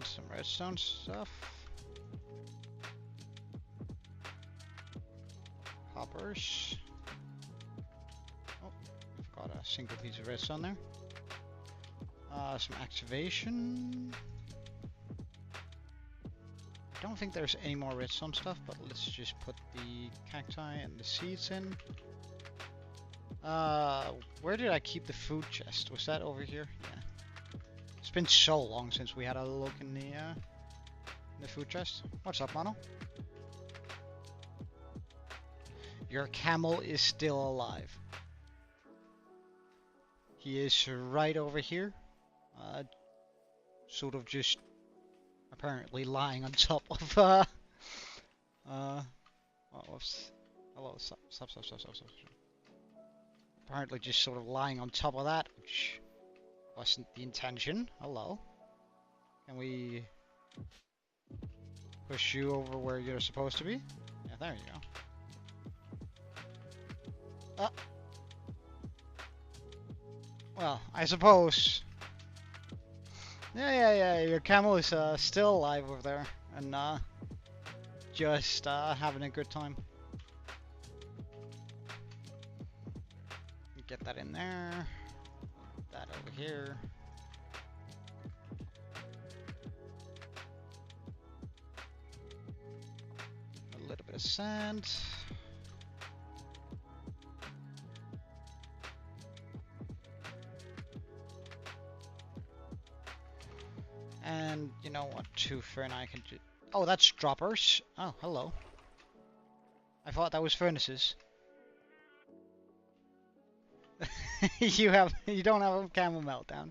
Some redstone stuff. Hoppers. Oh, we've got a single piece of redstone there. Some activation. I don't think there's any more redstone stuff, but let's just put the cacti and the seeds in. Where did I keep the food chest? Was that over here? Yeah. It's been so long since we had a look in the food chest. What's up, Mono? Your camel is still alive. He is right over here. Sort of just apparently lying on top of hello, stop. Apparently just sort of lying on top of that, which wasn't the intention. Hello. Can we push you over where you're supposed to be? Yeah, there you go. Well, I suppose. Yeah, your camel is still alive over there, and just having a good time. Get that in there. That over here. A little bit of sand. And you know what, too, Fern, I can do. Oh, that's droppers. Oh, hello. I thought that was furnaces. You don't have a camel meltdown.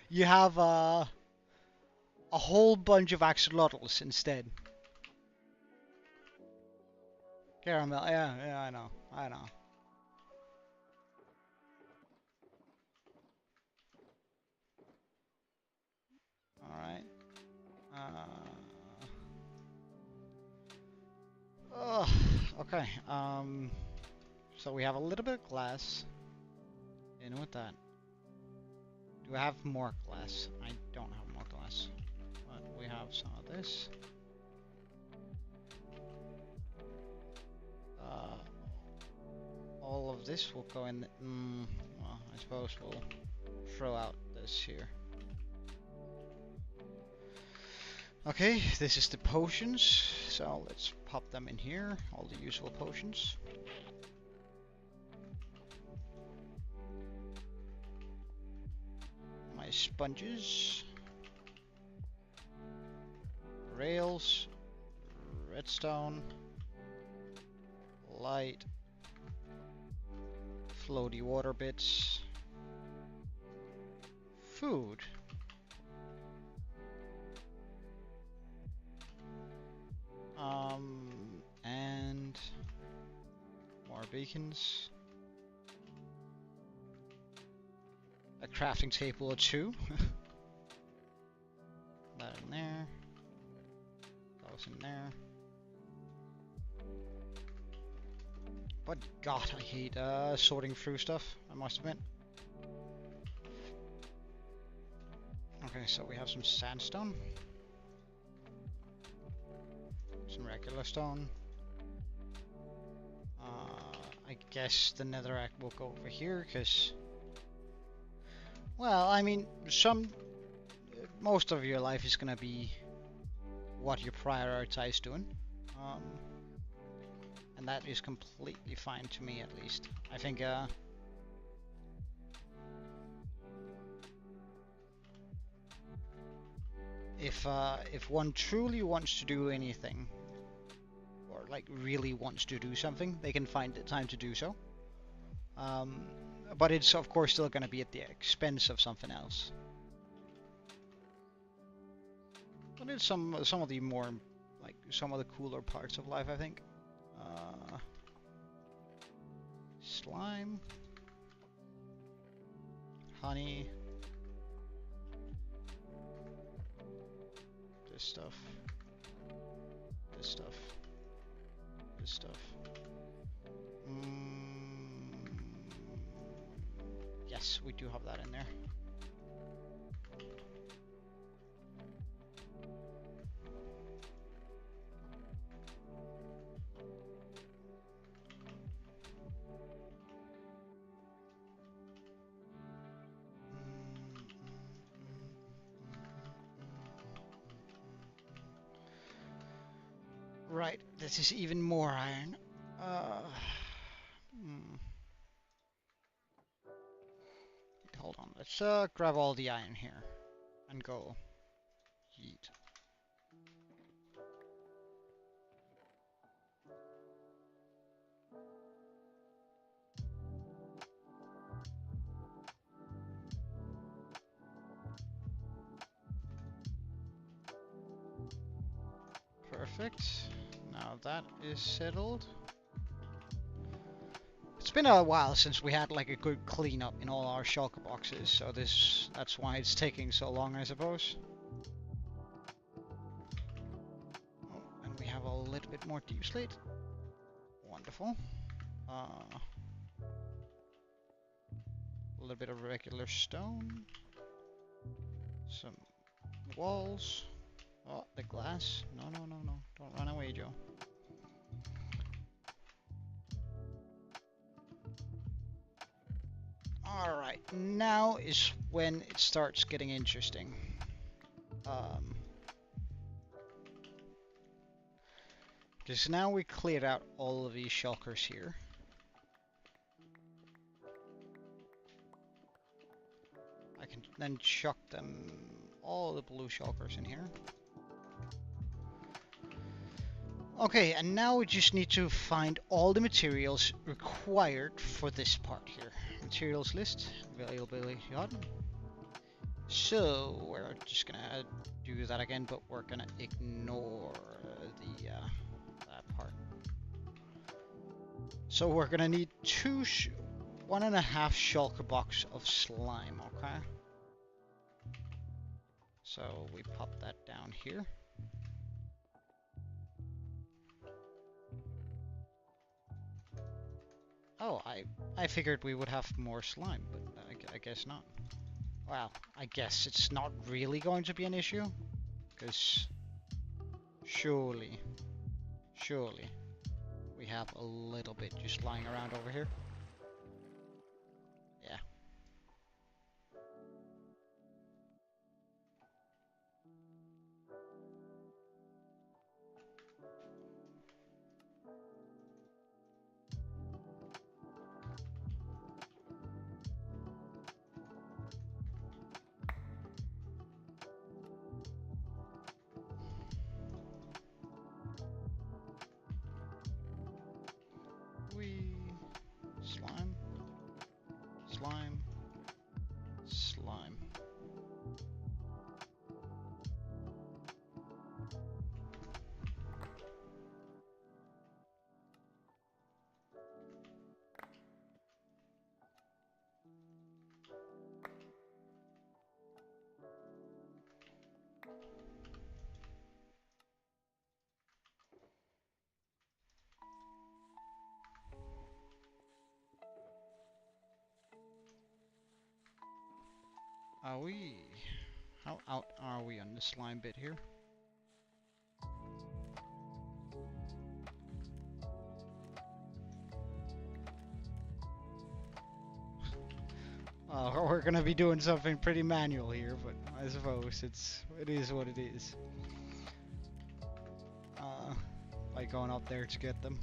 You have a whole bunch of axolotls instead. Caramel, yeah, I know. Alright. Oh, okay. So we have a little bit of glass. In with that. Do I have more glass? I don't have more glass. But we have some of this. All of this will go in the, well, I suppose we'll throw out this here. Okay, this is the potions, so let's pop them in here, all the useful potions. My sponges. Rails. Redstone. Light. Floaty water bits. Food. And more beacons. A crafting table or two. That in there. Those in there. But God, I hate sorting through stuff, I must admit. Okay, so we have some sandstone. Some regular stone. I guess the netherrack will go over here, because... Well, I mean, most of your life is gonna be what you prioritize doing. And that is completely fine to me, at least. I think, if one truly wants to do anything, or like really wants to do something, they can find the time to do so. But it's of course still going to be at the expense of something else. But it's some of the more, like, some of the cooler parts of life, I think. Slime. Honey. This stuff. This stuff. This stuff. Yes, we do have that in there. Right, this is even more iron. Hold on, let's grab all the iron here and go yeet. Perfect. Now that is settled. It's been a while since we had like a good cleanup in all our shulker boxes, so that's why it's taking so long, I suppose. Oh, and we have a little bit more deep slate. Wonderful. A little bit of regular stone. Some walls. Oh, the glass. No, no, no, no. Don't run away, Joe. Alright, now is when it starts getting interesting. Because now we cleared out all of these shulkers here. I can then chuck them, all the blue shulkers in here. Okay, and now we just need to find all the materials required for this part here. Materials list, availability on. So we're just gonna do that again, but we're gonna ignore the that part. So we're gonna need 1.5 shulker box of slime, okay? So we pop that down here. Oh, I figured we would have more slime, but I guess not. Well, I guess it's not really going to be an issue, because surely we have a little bit just lying around over here. Yeah. Slime, slime, slime. How out are we on the slime bit here? We're gonna be doing something pretty manual here, but I suppose it is what it is. Like going up there to get them.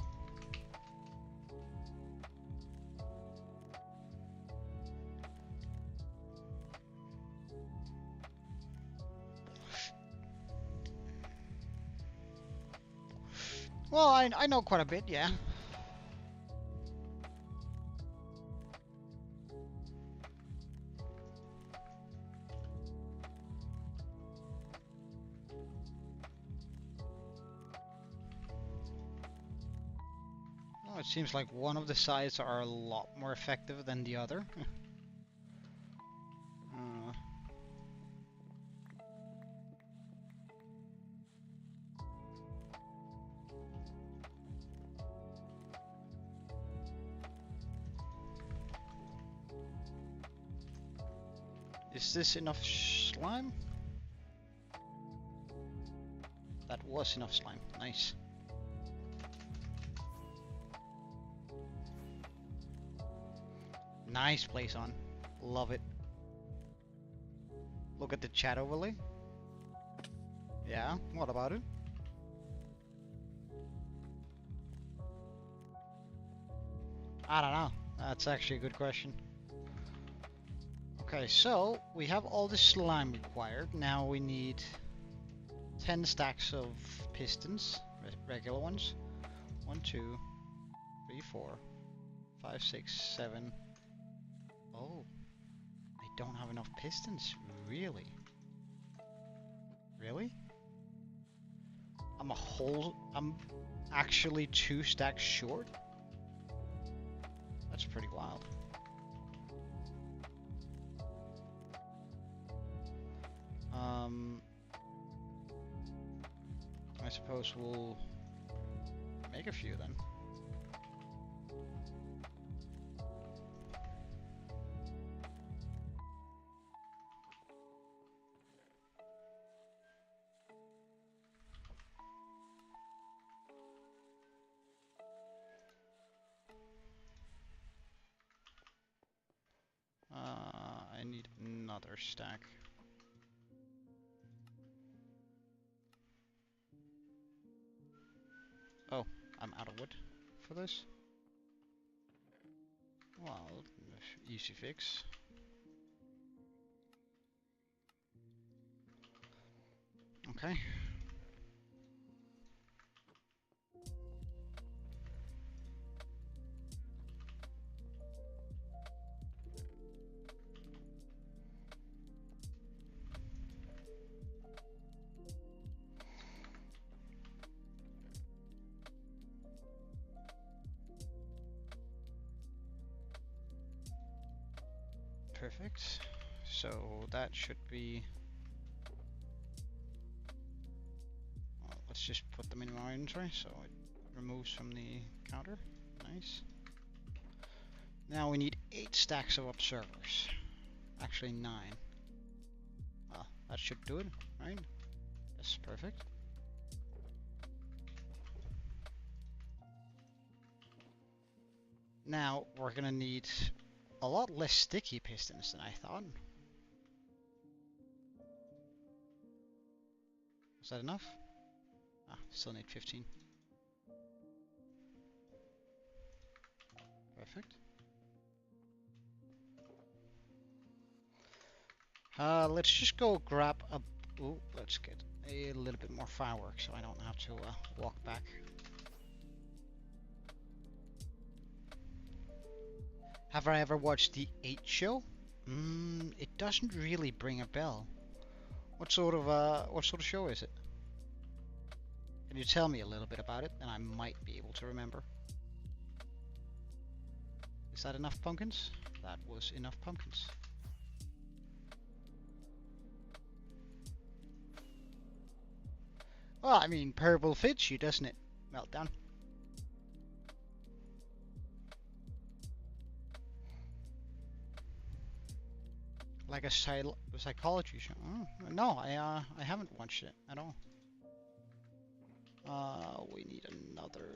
Well, I know quite a bit, yeah. Well, it seems like one of the sides are a lot more effective than the other. Is this enough slime? That was enough slime. Nice. Nice place on. Love it. Look at the chat overlay. Yeah, what about it? I don't know. That's actually a good question. Okay, so we have all the slime required. Now we need 10 stacks of pistons, regular ones. 1, 2, 3, 4, 5, 6, 7. Oh, I don't have enough pistons. Really? Really? I'm actually 2 stacks short? That's pretty wild. I suppose we'll make a few then. I need another stack. Oh, I'm out of wood for this. Well, easy fix. Okay. Perfect. So that should be just put them in my inventory so it removes from the counter. Nice. Now we need 8 stacks of observers. Actually 9. Well, that should do it, right? That's perfect. Now we're gonna need a lot less sticky pistons than I thought. Is that enough? Ah, still need 15. Perfect. Let's just go grab a... Ooh, let's get a little bit more fireworks so I don't have to walk back. Have I ever watched the 8 show? It doesn't really ring a bell. What sort of show is it? Can you tell me a little bit about it, and I might be able to remember. Is that enough pumpkins? That was enough pumpkins. Well, I mean, purple fits you, doesn't it? Meltdown. Like a psychology show. Oh, no, I haven't watched it at all. We need another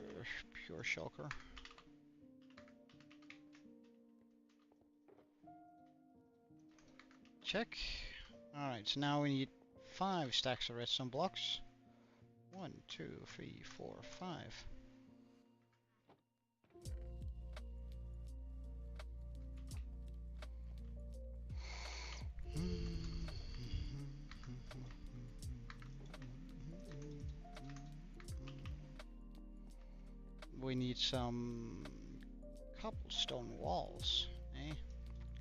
pure shulker. Check. Alright, so now we need 5 stacks of redstone blocks. 1, 2, 3, 4, 5. We need some cobblestone walls, eh?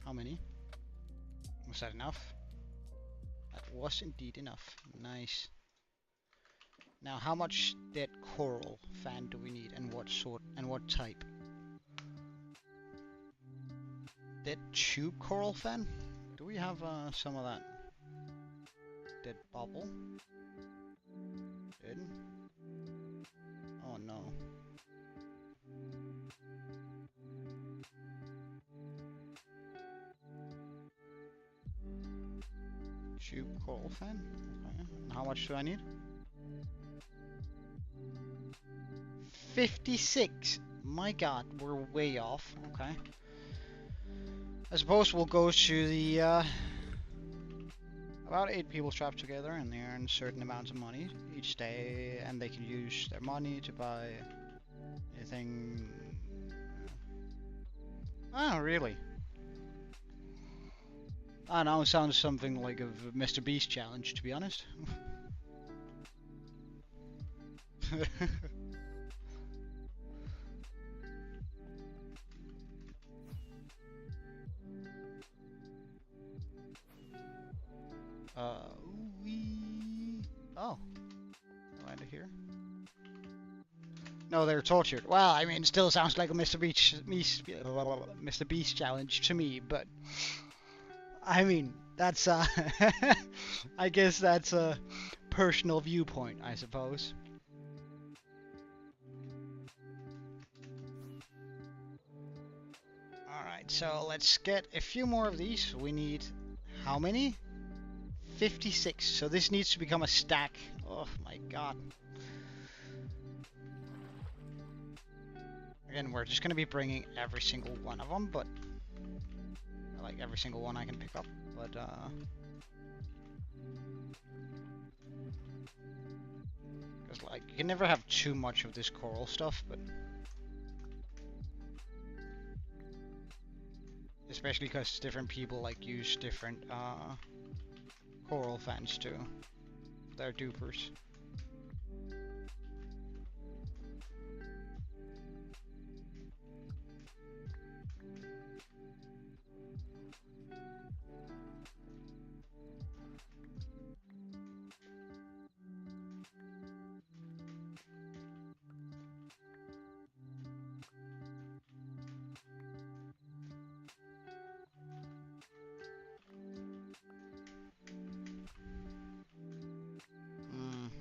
How many? Was that enough? That was indeed enough. Nice. Now, how much dead coral fan do we need, and what sort, and what type? Dead tube coral fan? Do we have some of that? Dead bubble? Dead? Oh no. Tube coral fan? Okay. And how much do I need? 56! My god, we're way off. Okay. I suppose we'll go to the, about 8 people trapped together and they earn certain amounts of money each day, and they can use their money to buy anything. Oh, really? I don't know, it sounds something like a Mr. Beast challenge, to be honest. Oh. Right here. No, they're tortured. Well, I mean, it still sounds like a Mr. Beast challenge to me, but I mean, that's I guess that's a personal viewpoint, I suppose. Alright, so let's get a few more of these. We need how many? 56. So this needs to become a stack. Oh my god. Again, we're just going to be bringing every single one of them, but like every single one I can pick up, but because like you can never have too much of this coral stuff, but especially because different people like use different coral fans too. They're dupers.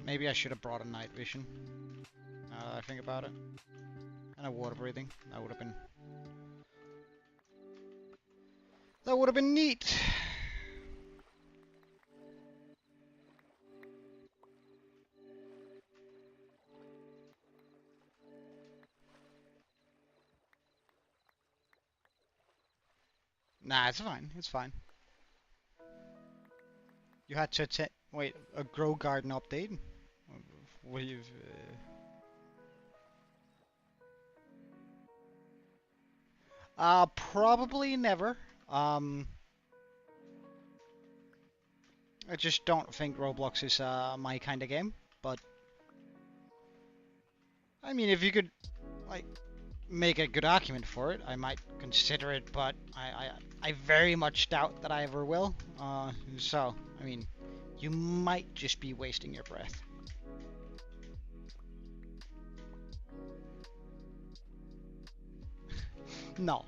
Maybe I should have brought a night vision. Now that I think about it. And a water breathing. That would have been... That would have been neat! Nah, it's fine. It's fine. You had to wait, a grow garden update? What do you... probably never. I just don't think Roblox is my kind of game. But I mean, if you could like make a good argument for it, I might consider it. But I very much doubt that I ever will. So I mean, you might just be wasting your breath. No.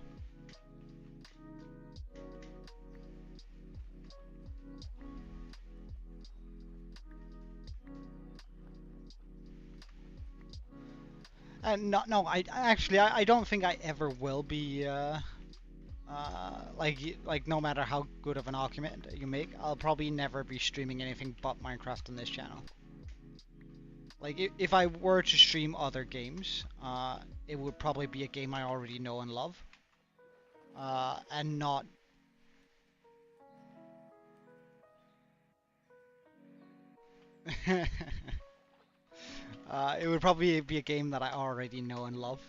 No, I don't think I ever will be, like no matter how good of an argument you make, I'll probably never be streaming anything but Minecraft on this channel. Like, if I were to stream other games, it would probably be a game I already know and love, and not... it would probably be a game that I already know and love,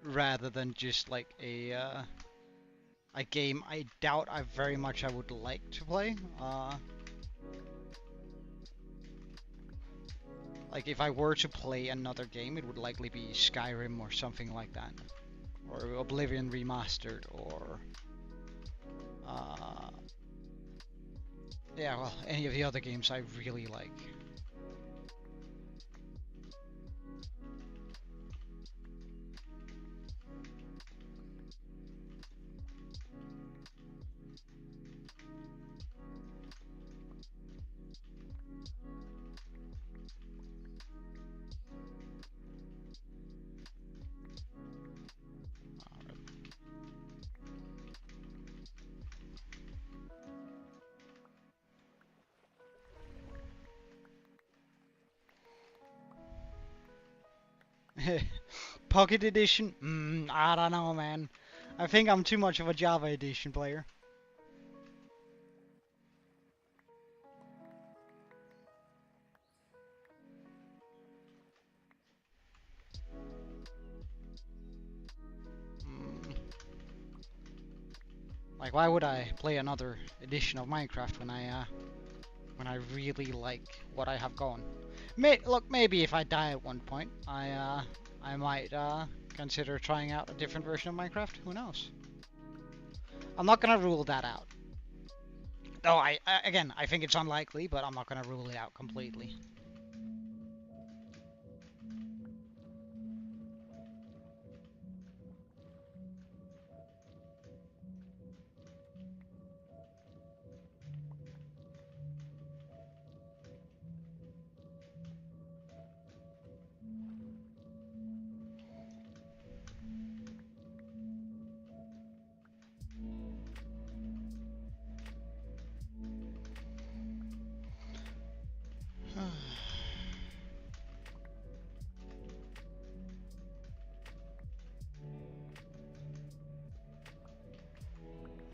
rather than just like a game I doubt I very much I would like to play. Like if I were to play another game, it would likely be Skyrim or something like that, or Oblivion Remastered, or yeah, well, any of the other games I really like. Pocket Edition? I don't know, man. I think I'm too much of a Java Edition player. Like, why would I play another edition of Minecraft when I really like what I have going? Look, maybe if I die at one point, I might consider trying out a different version of Minecraft. Who knows? I'm not gonna rule that out. Though again, I think it's unlikely, but I'm not gonna rule it out completely.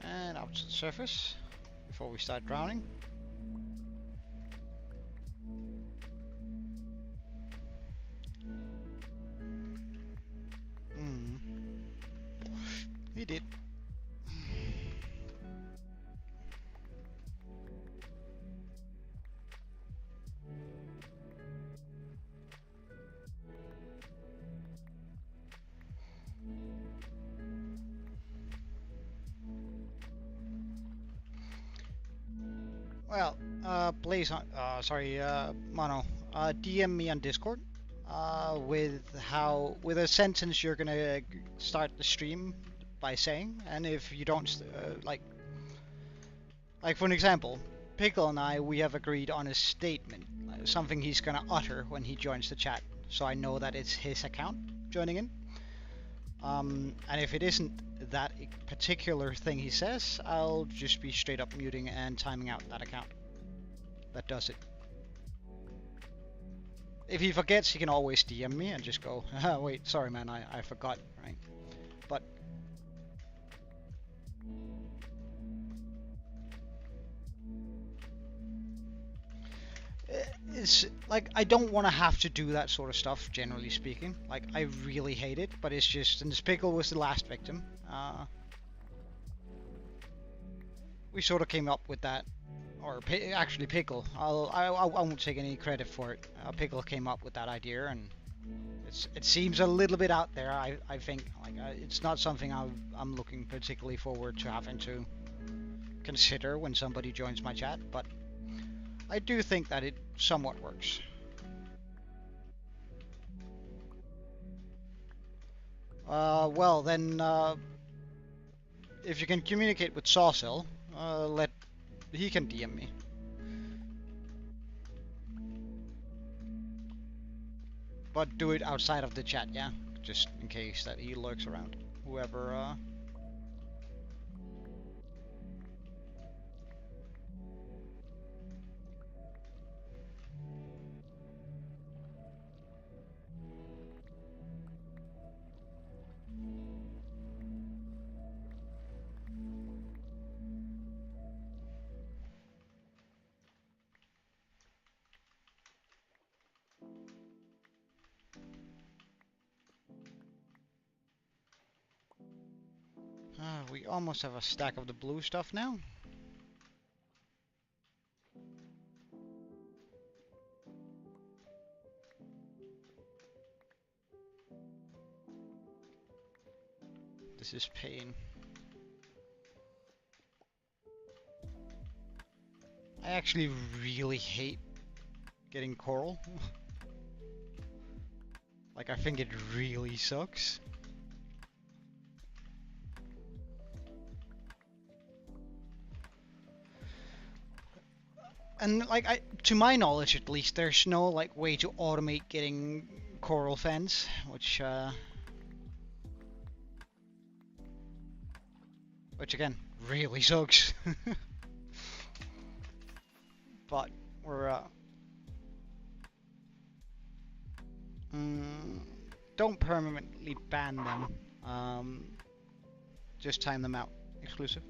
And up to the surface before we start drowning. He did. Well, please, Mono, DM me on Discord, with a sentence you're gonna start the stream by saying, and if you don't, like for an example, Pickle and I, we have agreed on a statement, something he's gonna utter when he joins the chat, so I know that it's his account joining in. And if it isn't that particular thing he says, I'll just be straight up muting and timing out that account. That does it. If he forgets, he can always DM me and just go, wait, sorry man, I forgot, right? But it's like, I don't want to have to do that sort of stuff, generally speaking. Like, I really hate it, but it's just, and this Pickle was the last victim. We sort of came up with that, or actually Pickle. I won't take any credit for it. Pickle came up with that idea, and it seems a little bit out there. I think like it's not something I'm looking particularly forward to having to consider when somebody joins my chat, but I do think that it somewhat works. Well then, if you can communicate with Sawcell, he can DM me. But do it outside of the chat, yeah? Just in case that he lurks around. Whoever, we almost have a stack of the blue stuff now. This is pain. I actually really hate getting coral. Like, I think it really sucks. And like, to my knowledge at least, there's no like way to automate getting coral fence, which again really sucks. But we're don't permanently ban them. Just time them out. Exclusive.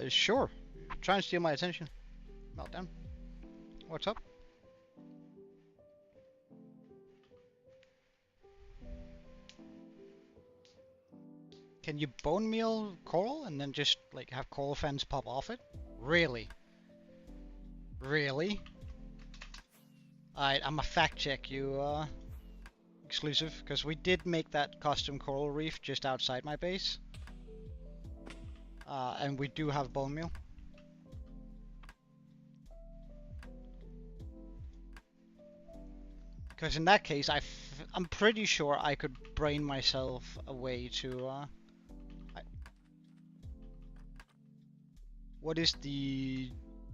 Sure. Try and steal my attention. Meltdown. What's up? Can you bone meal coral and then just like have coral fence pop off it? Really? Really? Alright, I'm a fact check you, exclusive, because we did make that custom coral reef just outside my base. And we do have bone meal. Because in that case, I'm pretty sure I could brain myself a way to, what is the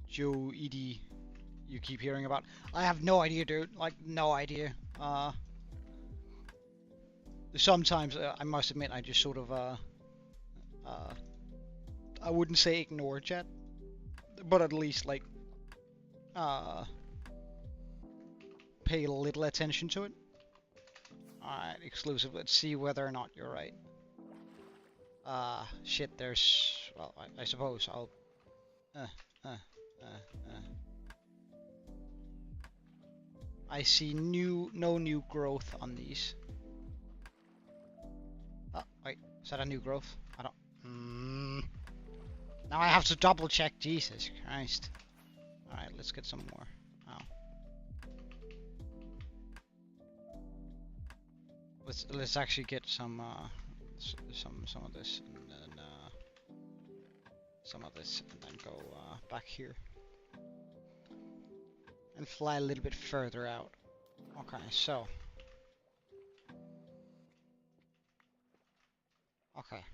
Joe ED you keep hearing about? I have no idea, dude. Like, no idea. Sometimes, I must admit, I just sort of, I wouldn't say ignore chat, but at least, like, pay a little attention to it. Alright, exclusive. Let's see whether or not you're right. Shit, there's... Well, I suppose I'll... I see no new growth on these. Oh, wait. Is that a new growth? I don't... Now I have to double check. Jesus Christ. Alright, let's get some more. Oh. Let's actually get some of this, and then some of this, and then go back here and fly a little bit further out. Okay, so okay.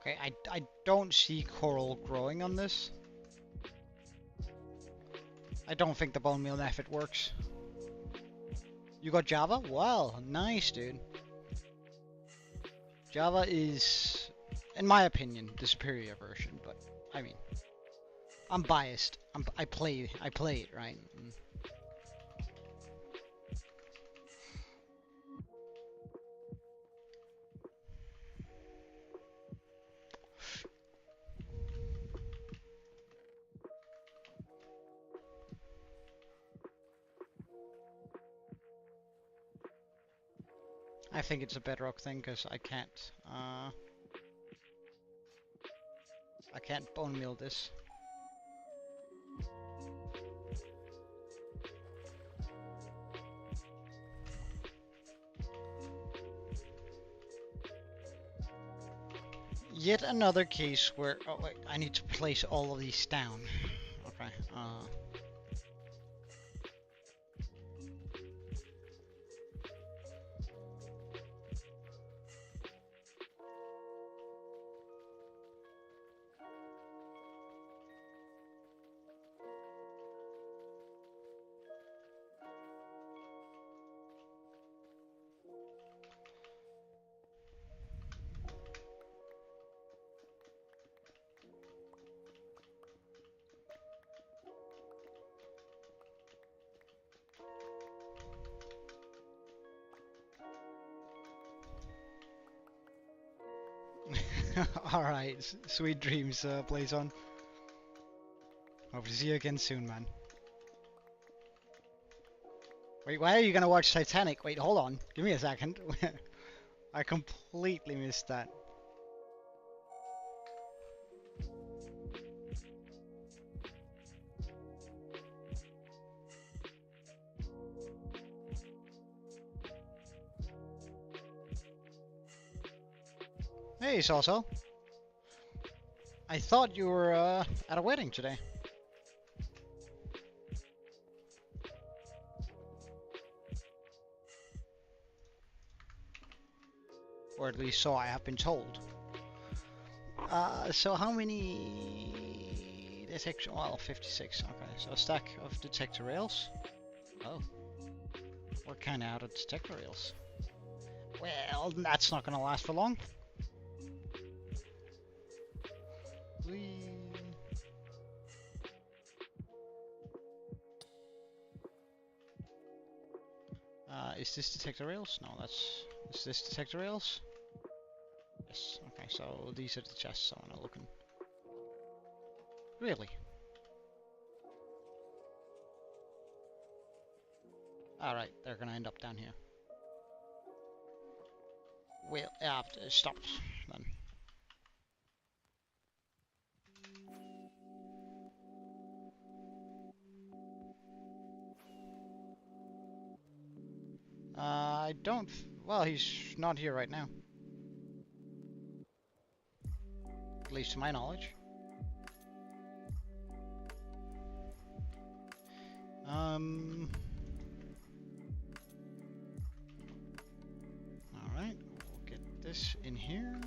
Okay, I don't see coral growing on this. I don't think the bone meal method works. You got Java? Well, nice, dude. Java is, in my opinion, the superior version, but I mean, I'm biased. I play it, right? I think it's a Bedrock thing because I can't bone meal this. Yet another case where, oh wait, I need to place all of these down. Okay. Alright, sweet dreams, Blazon. Hope to see you again soon, man. Wait, why are you gonna watch Titanic? Wait, hold on. Give me a second. I completely missed that. Hey, Salso. I thought you were at a wedding today. Or at least so I have been told. So how many detection? Well, 56. Okay, so a stack of detector rails. Oh, we're kind of out of detector rails. Well, that's not gonna last for long. Is this detector rails? No, is this detector rails? Yes, okay, so these are the chests I wanna look in. Really? Alright, they're gonna end up down here. Well, yeah, stop then. I don't. Well, he's not here right now. At least to my knowledge. Alright, we'll get this in here.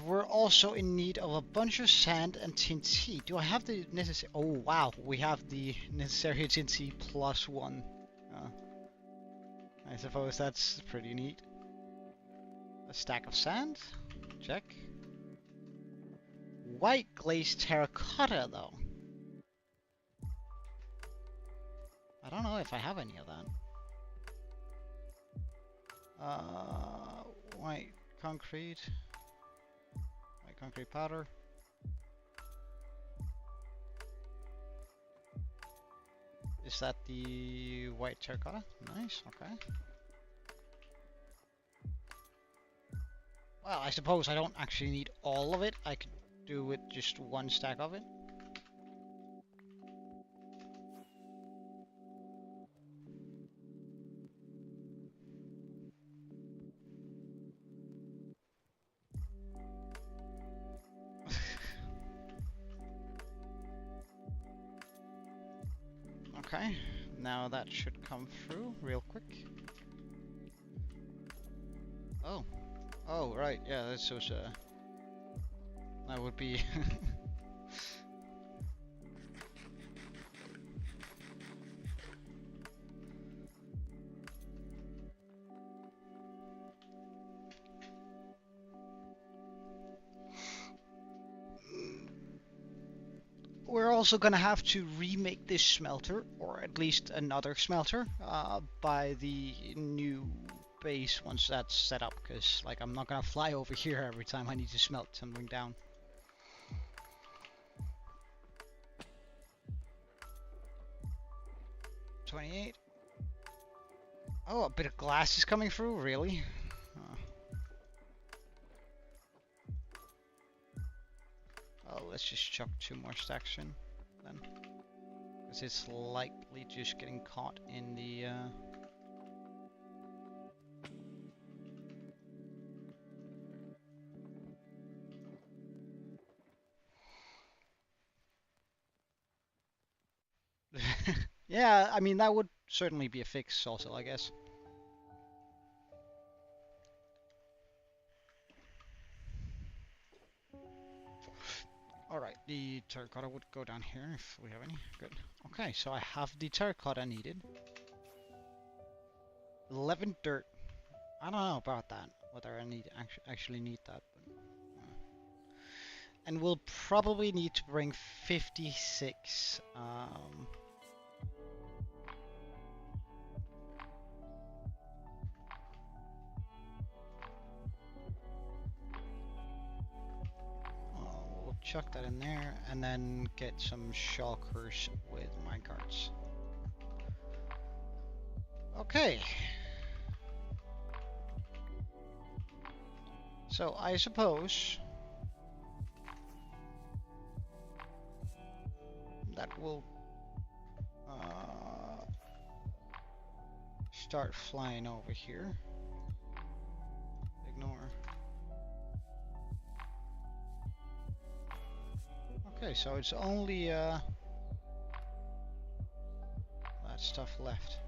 We're also in need of a bunch of sand and TNT. Do I have the necessary? Oh wow, we have the necessary TNT plus one. I suppose that's pretty neat. A stack of sand, check. White glazed terracotta though. I don't know if I have any of that. White concrete. White concrete powder. Is that the white terracotta? Nice, okay. Well, I suppose I don't actually need all of it. I could do with just one stack of it. Okay, now that should come through real quick. Oh. Oh, right. Yeah, that's so that would be We're also gonna have to remake this smelter, or at least another smelter, by the new base once that's set up, because like I'm not gonna fly over here every time I need to smelt something down. $28. Oh, a bit of glass is coming through, really? Oh, let's just chuck 2 more stacks in, then. Because it's likely just getting caught in the, Yeah, I mean, that would certainly be a fix also, I guess. Alright, the terracotta would go down here if we have any. Good. Okay, so I have the terracotta needed. 11 dirt. I don't know about that, whether I need actually need that. But, and we'll probably need to bring 56. We'll chuck that in there, and then get some shulkers with minecarts. Okay. So I suppose that will start flying over here. Ignore. Okay, so it's only that stuff left.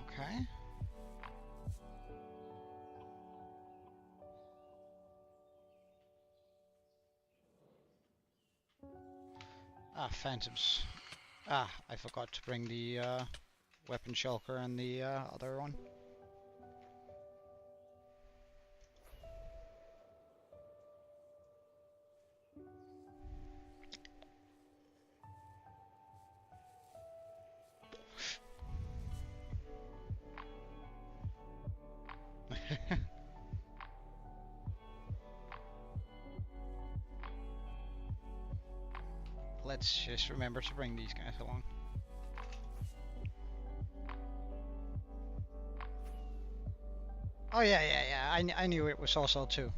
Okay. Ah, phantoms. Ah, I forgot to bring the weapon shulker and the other one. Let's just remember to bring these guys along. Oh yeah, I knew it was also 2.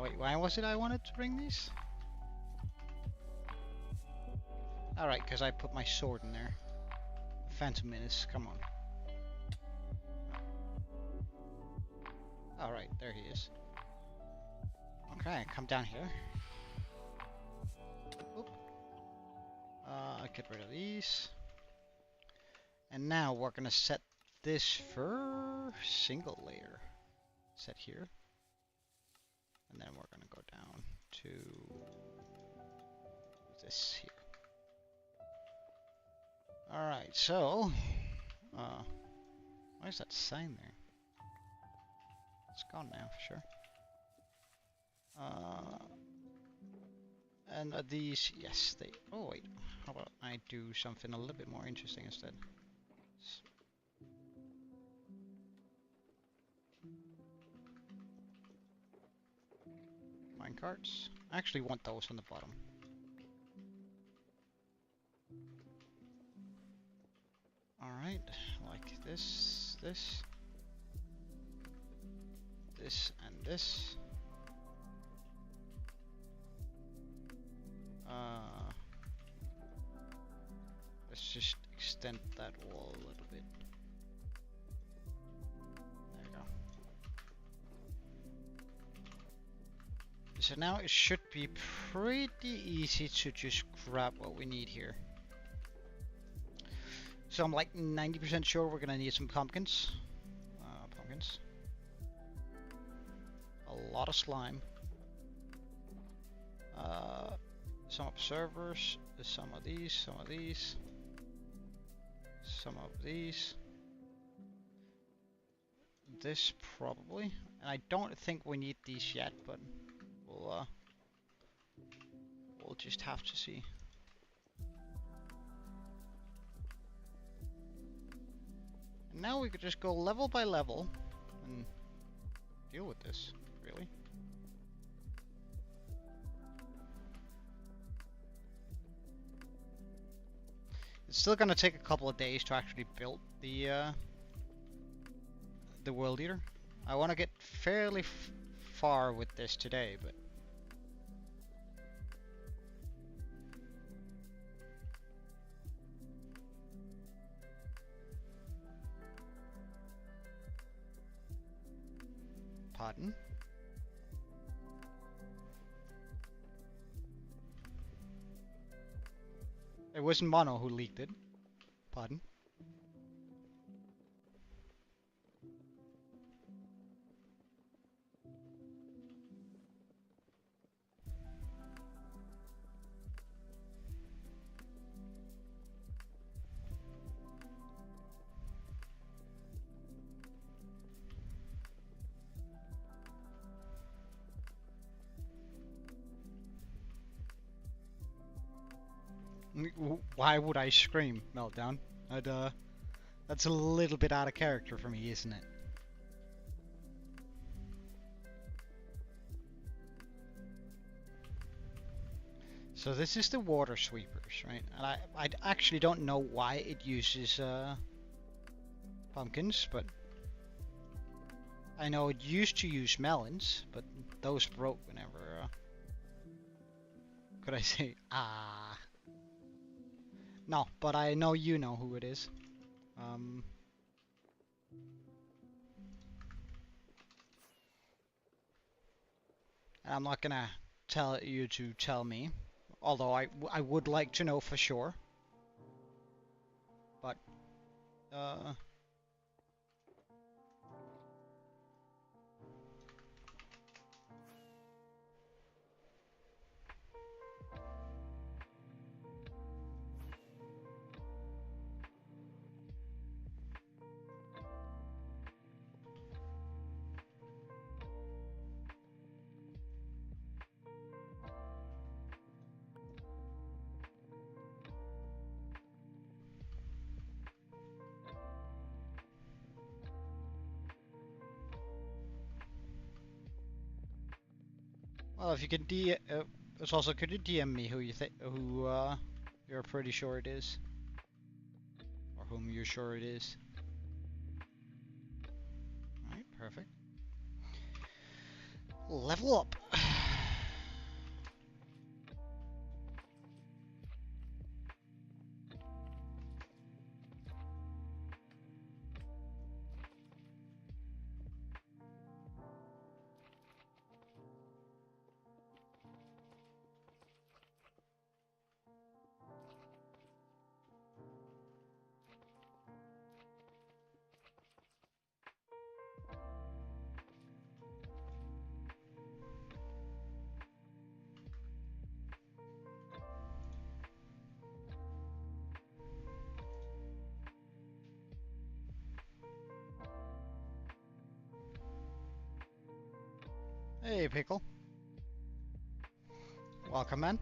Wait, why was it I wanted to bring these? Alright, because I put my sword in there. Phantom Menace, come on. Alright, there he is. Okay, come down here. Oop. Get rid of these. And now we're gonna set this for single layer. Set here. And then we're gonna go down to this here. Alright, so why is that sign there? It's gone now for sure. And these, yes, they. Oh wait, how about I do something a little bit more interesting instead? Minecarts. I actually want those on the bottom. Alright, like this, this, and this. Let's just extend that wall a little bit. There you go. So now it should be pretty easy to just grab what we need here. So I'm like 90% sure we're gonna need some pumpkins. Pumpkins. A lot of slime. Some observers, some of these, some of these, some of these. This probably, and I don't think we need these yet, but we'll just have to see. And now we could just go level by level and deal with this, really. It's still gonna take a couple of days to actually build the World Eater. I want to get fairly far with this today, but pardon? It wasn't Mono who leaked it. Pardon? Why would I scream, Meltdown? That's a little bit out of character for me, isn't it? So this is the water sweepers, right? And I actually don't know why it uses pumpkins, but I know it used to use melons, but those broke whenever. Could I say ah? No, but I know you know who it is. And I'm not gonna tell you to tell me, although I would like to know for sure. But well, if you can it's also, could you DM me who you think, who you're pretty sure it is, or whom you're sure it is? All right, perfect. Level up. Hey, Pickle. Welcome, man.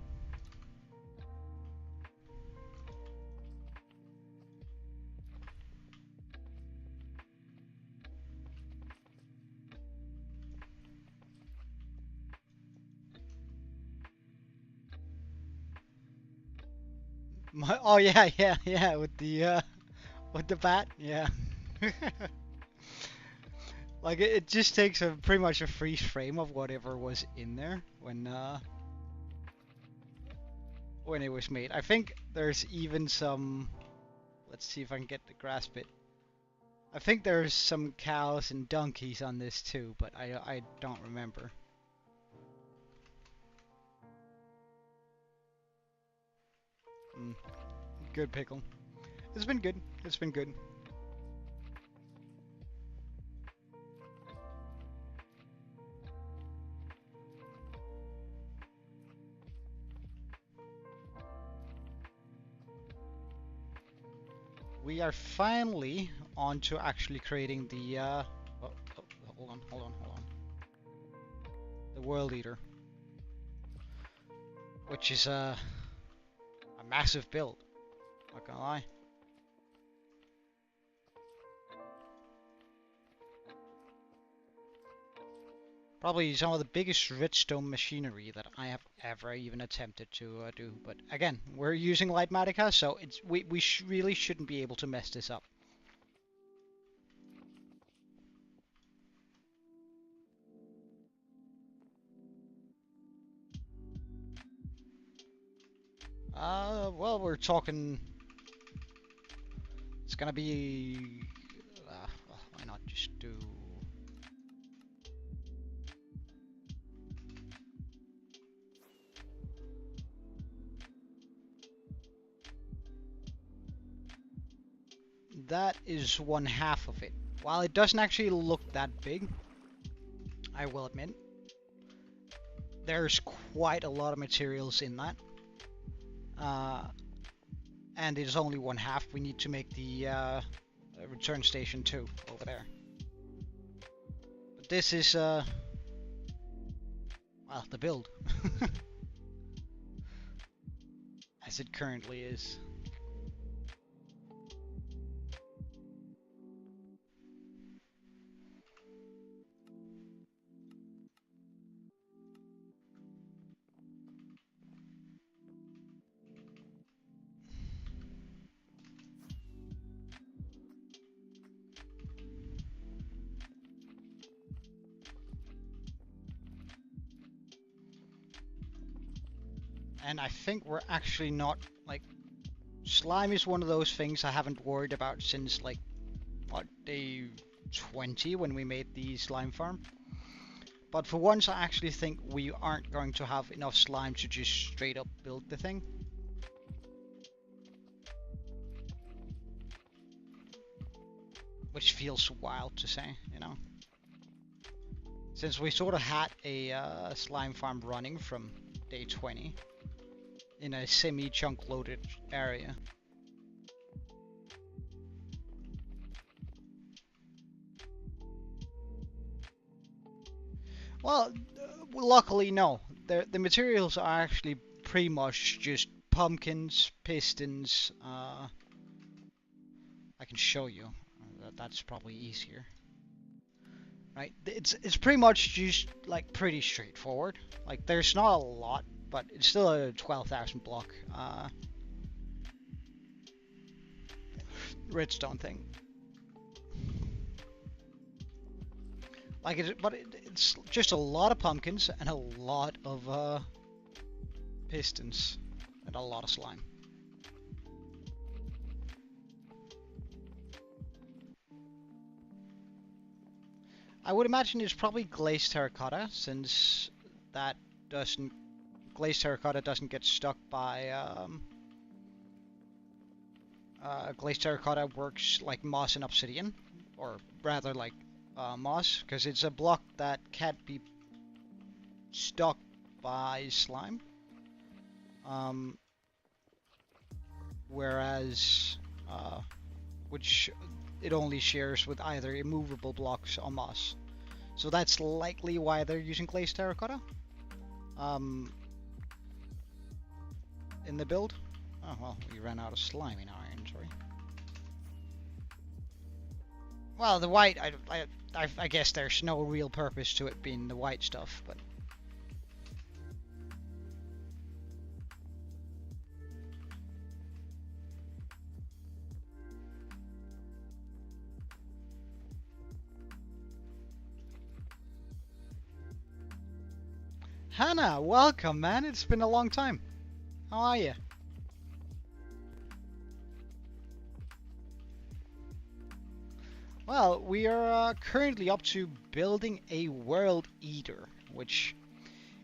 Oh yeah, with the bat, yeah. Like it just takes a pretty much a freeze frame of whatever was in there when it was made. I think there's even some, let's Let's see if I can get the grasp it. I think there's some cows and donkeys on this too, but I don't remember. Good pickle. It's been good. It's been good. We are finally on to actually creating the hold on. The World Eater, which is a massive build. Not gonna lie. Probably some of the biggest redstone machinery that I have ever even attempted to do. But again, we're using Lightmatica, so we really shouldn't be able to mess this up. Well, we're talking. It's gonna be. Well, why not just do. That is 1/2 of it. While it doesn't actually look that big, I will admit, there's quite a lot of materials in that. And it is only 1/2. We need to make the return station too over there. But this is, well, the build. As it currently is. And I think we're actually not, like, slime is one of those things I haven't worried about since, like, what, day 20 when we made the slime farm. But for once I actually think we aren't going to have enough slime to just straight up build the thing. Which feels wild to say, you know. Since we sort of had a slime farm running from day 20. In a semi-chunk loaded area. Well, luckily no. The materials are actually pretty much just pumpkins, pistons. I can show you. That's probably easier. Right? It's pretty much just like pretty straightforward. Like there's not a lot. But it's still a 12,000 block redstone thing. Like it's just a lot of pumpkins and a lot of pistons and a lot of slime. I would imagine it's probably glazed terracotta, since that doesn't. Glazed terracotta doesn't get stuck by glazed terracotta works like moss and obsidian, or rather like moss, because it's a block that can't be stuck by slime. Whereas which it only shares with either immovable blocks or moss. So that's likely why they're using glazed terracotta. In the build. Oh well, we ran out of slime in our inventory. Well, the white, I guess there's no real purpose to it being the white stuff, but. Hannah, welcome, man. It's been a long time. How are you? Well, we are currently up to building a world eater, which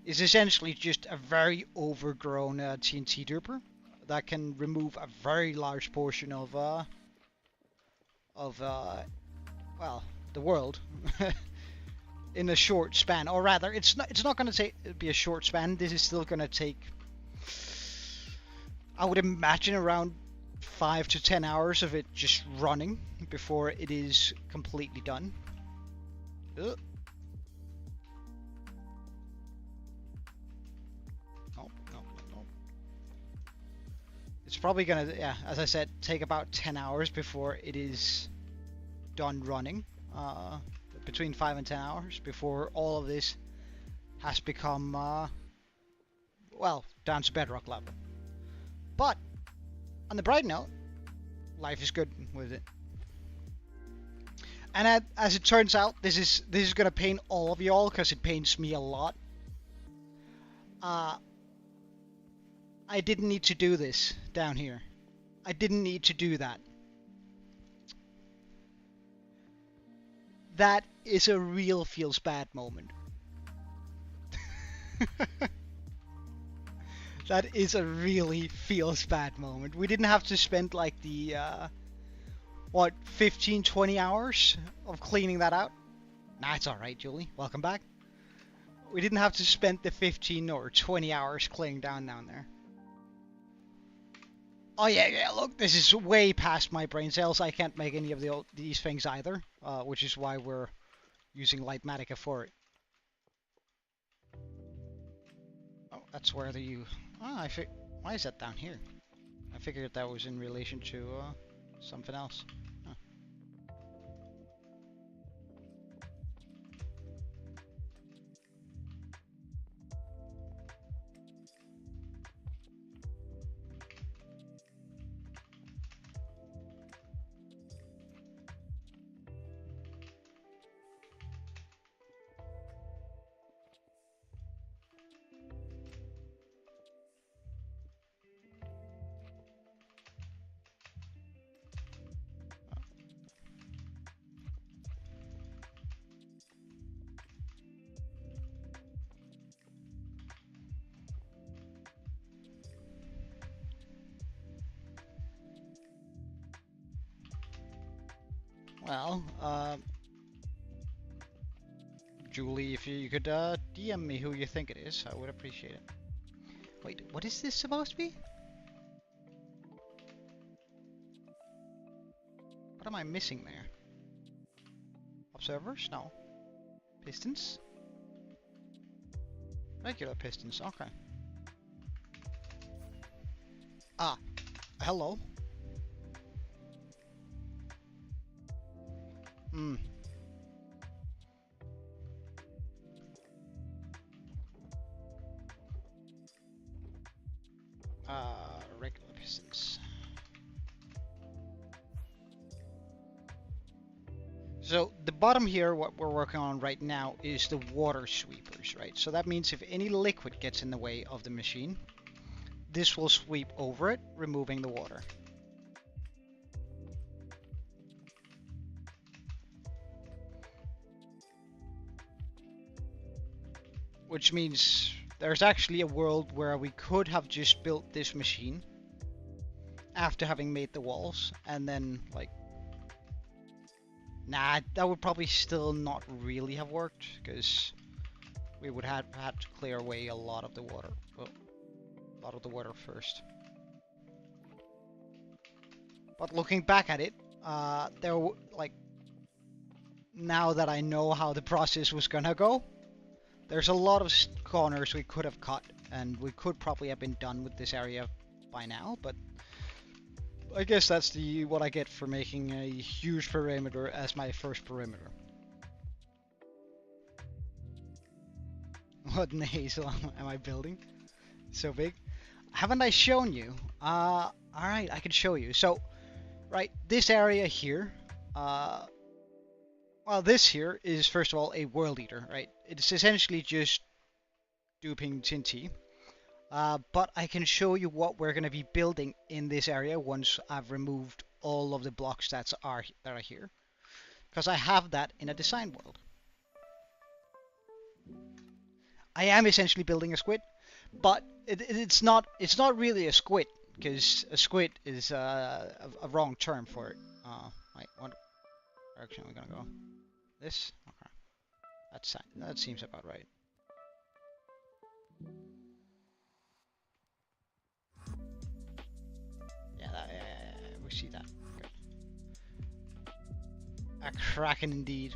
is essentially just a very overgrown TNT duper that can remove a very large portion of well, the world in a short span. Or rather, it's not going to be a short span. This is still going to take, I would imagine, around 5 to 10 hours of it just running before it is completely done. Ugh. No. It's probably gonna, yeah, as I said, take about 10 hours before it is done running. Between 5 and 10 hours before all of this has become, well, down to bedrock level. But on the bright note, life is good with it. And as it turns out, this is gonna pain all of y'all because it pains me a lot. I didn't need to do this down here. I didn't need to do that. That is a real feels bad moment. That is a really feels bad moment. We didn't have to spend like the, what, 15, 20 hours of cleaning that out? Nah, it's alright, Julie. Welcome back. We didn't have to spend the 15 or 20 hours cleaning down there. Oh yeah, look, this is way past my brain cells. I can't make any of these things either, which is why we're using Lightmatica for it. Oh, that's where the... Oh, why is that down here? I figured that was in relation to something else. Huh. Well, Julie, if you could DM me who you think it is, I would appreciate it. Wait, what is this supposed to be? What am I missing there? Observers? No. Pistons? Regular pistons, okay. Ah, hello. Regular pistons. So the bottom here, what we're working on right now is the water sweepers, right? So that means if any liquid gets in the way of the machine, this will sweep over it, removing the water. Which means there's actually a world where we could have just built this machine after having made the walls, and then, like... Nah, that would probably still not really have worked, because we would have had to clear away a lot of the water. Well, a lot of the water first. But looking back at it, like... Now that I know how the process was gonna go, there's a lot of corners we could have cut, and we could probably have been done with this area by now, but I guess that's what I get for making a huge perimeter as my first perimeter. What nasal am I building? So big? Haven't I shown you? Alright, I can show you. So, right, this area here, well, this here is, first of all, a world eater, right? It's essentially just duping TNT. But I can show you what we're going to be building in this area once I've removed all of the blocks that are here. because I have that in a design world. I am essentially building a squid, but it's not really a squid, because a squid is a wrong term for it. Wait, what direction are we gonna go? This? Okay, that seems about right. Yeah, we see that. Good. A kraken indeed.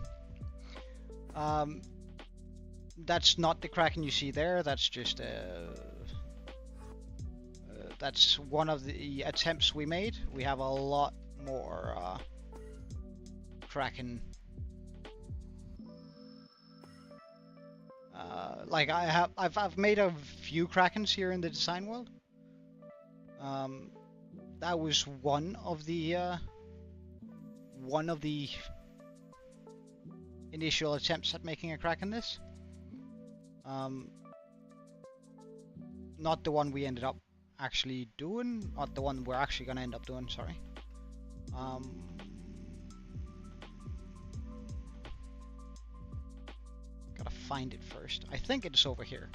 That's not the kraken you see there. That's just that's one of the attempts we made. We have a lot more kraken. Like I've made a few krakens here in the design world. That was one of the initial attempts at making a kraken this. Not the one we ended up actually doing, not the one we're actually gonna end up doing, sorry. Gotta find it first. I think it's over here.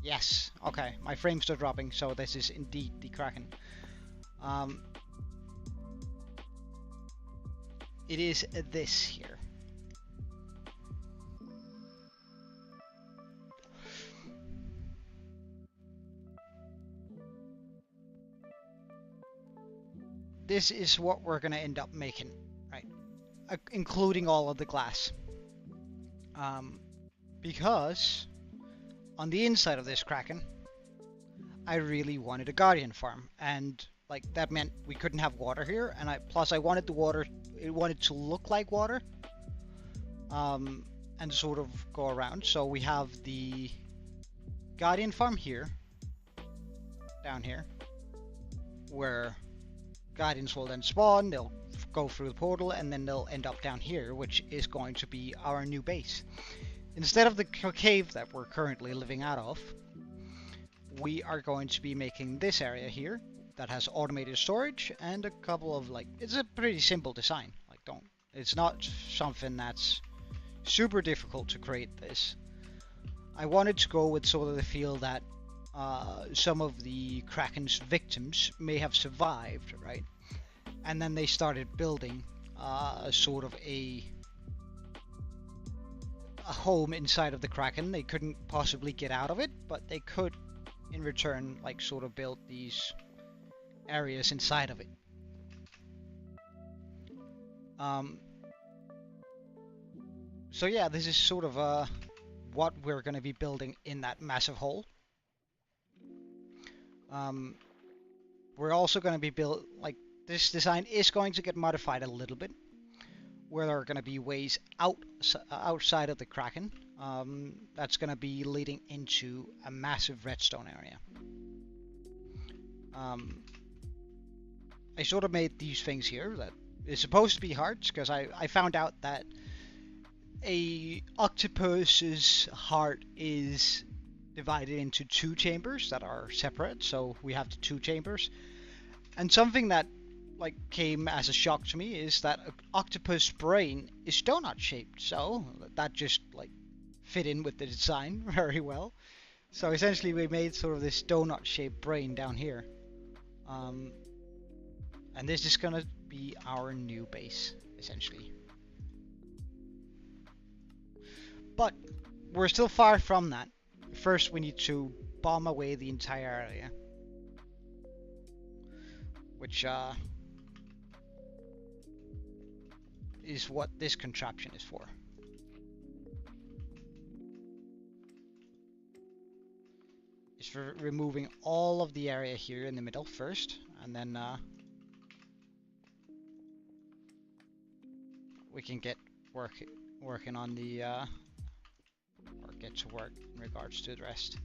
Yes, okay, my frames are dropping, so this is indeed the kraken. It is this here. This is what we're gonna end up making, right? Including all of the glass. Because on the inside of this kraken, I really wanted a guardian farm, and like that meant we couldn't have water here, and I wanted the water, it wanted to look like water, and sort of go around. So we have the guardian farm here, down here, where guardians will then spawn, they'll go through the portal, and then they'll end up down here, which is going to be our new base. Instead of the cave that we're currently living out of, we are going to be making this area here that has automated storage and a couple of, like, it's a pretty simple design. Like, it's not something that's super difficult to create this. I wanted to go with sort of the feel that some of the Kraken's victims may have survived, right? And then they started building sort of a home inside of the Kraken. They couldn't possibly get out of it, but they could in return like sort of build these areas inside of it. So yeah, this is sort of what we're going to be building in that massive hole. We're also going to be this design is going to get modified a little bit, where there are going to be ways outside of the Kraken. That's going to be leading into a massive redstone area. I sort of made these things here that is supposed to be hearts, because I found out that a octopus's heart is divided into two chambers that are separate, so we have the two chambers. And something that like came as a shock to me is that an octopus brain is donut shaped, so that just like fit in with the design very well. So essentially we made sort of this donut shaped brain down here, and this is gonna be our new base essentially. But we're still far from that. First we need to bomb away the entire area, which is what this contraption is for. It's for removing all of the area here in the middle first, and then we can get working on the or get to work in regards to the rest.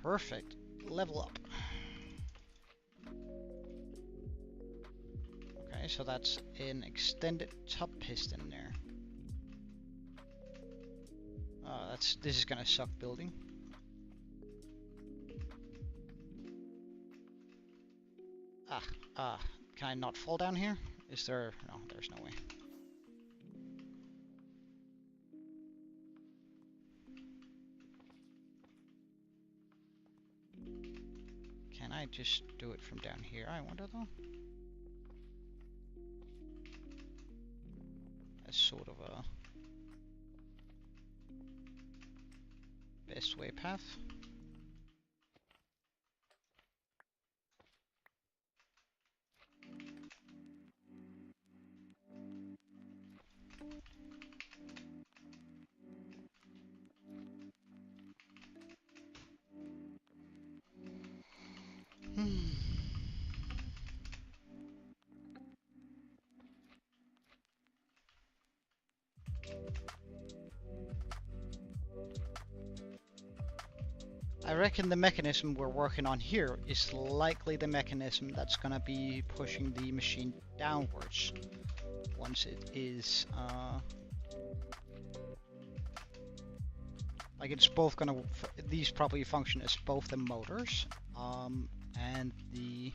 Perfect. Level up. Okay, so that's an extended top piston there. Oh, this is gonna suck building. Can I not fall down here? Is there? No, there's no way. Can I just do it from down here? I wonder though. As sort of a best way path. I reckon the mechanism we're working on here is likely the mechanism that's gonna be pushing the machine downwards once it is like it's both gonna these probably function as both the motors and the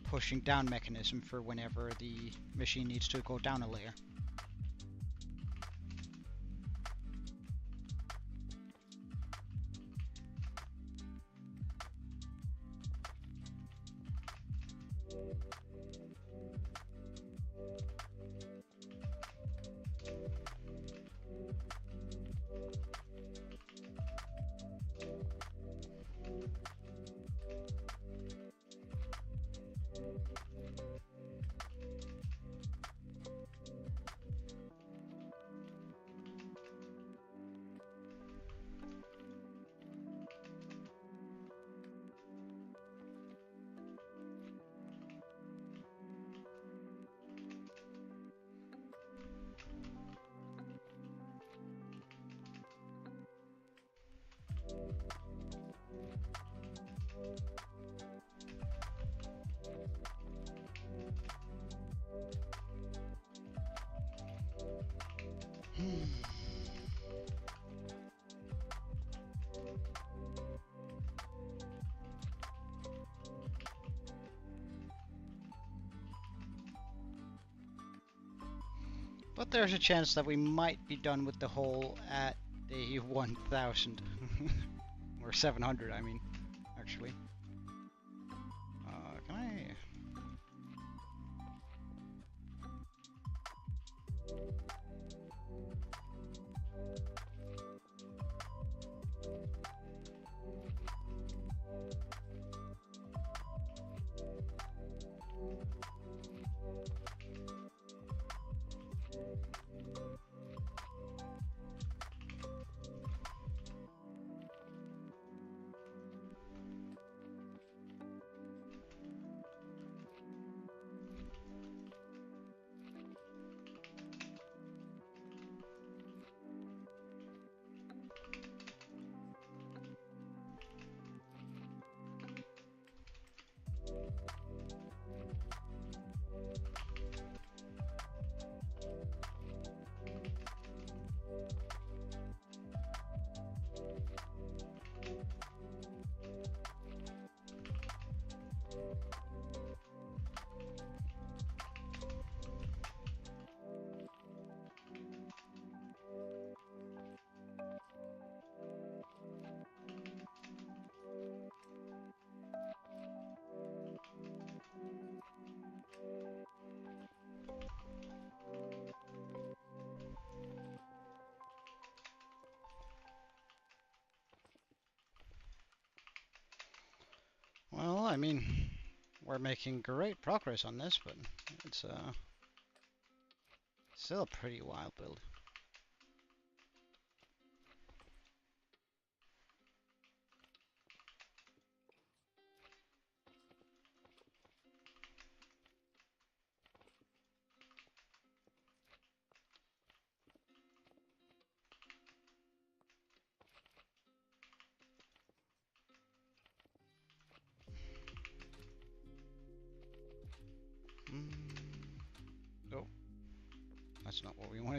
pushing down mechanism for whenever the machine needs to go down a layer. But there's a chance that we might be done with the hole at day 1000. Or 700, I mean, actually. Can I... Well, I mean, we're making great progress on this, but it's still a pretty wild build.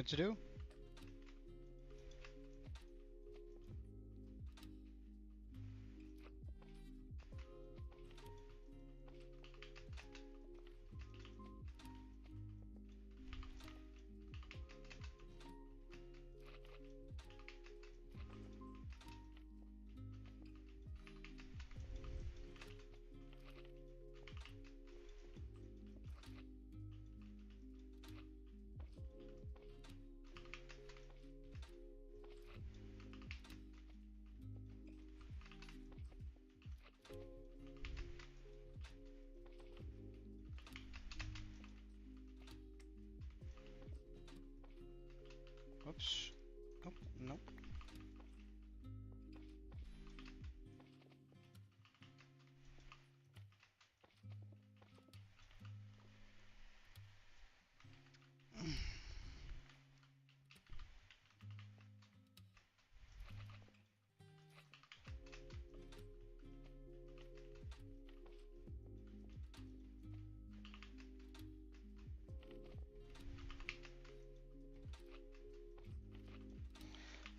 wanted to do. Oops. Oh, nope.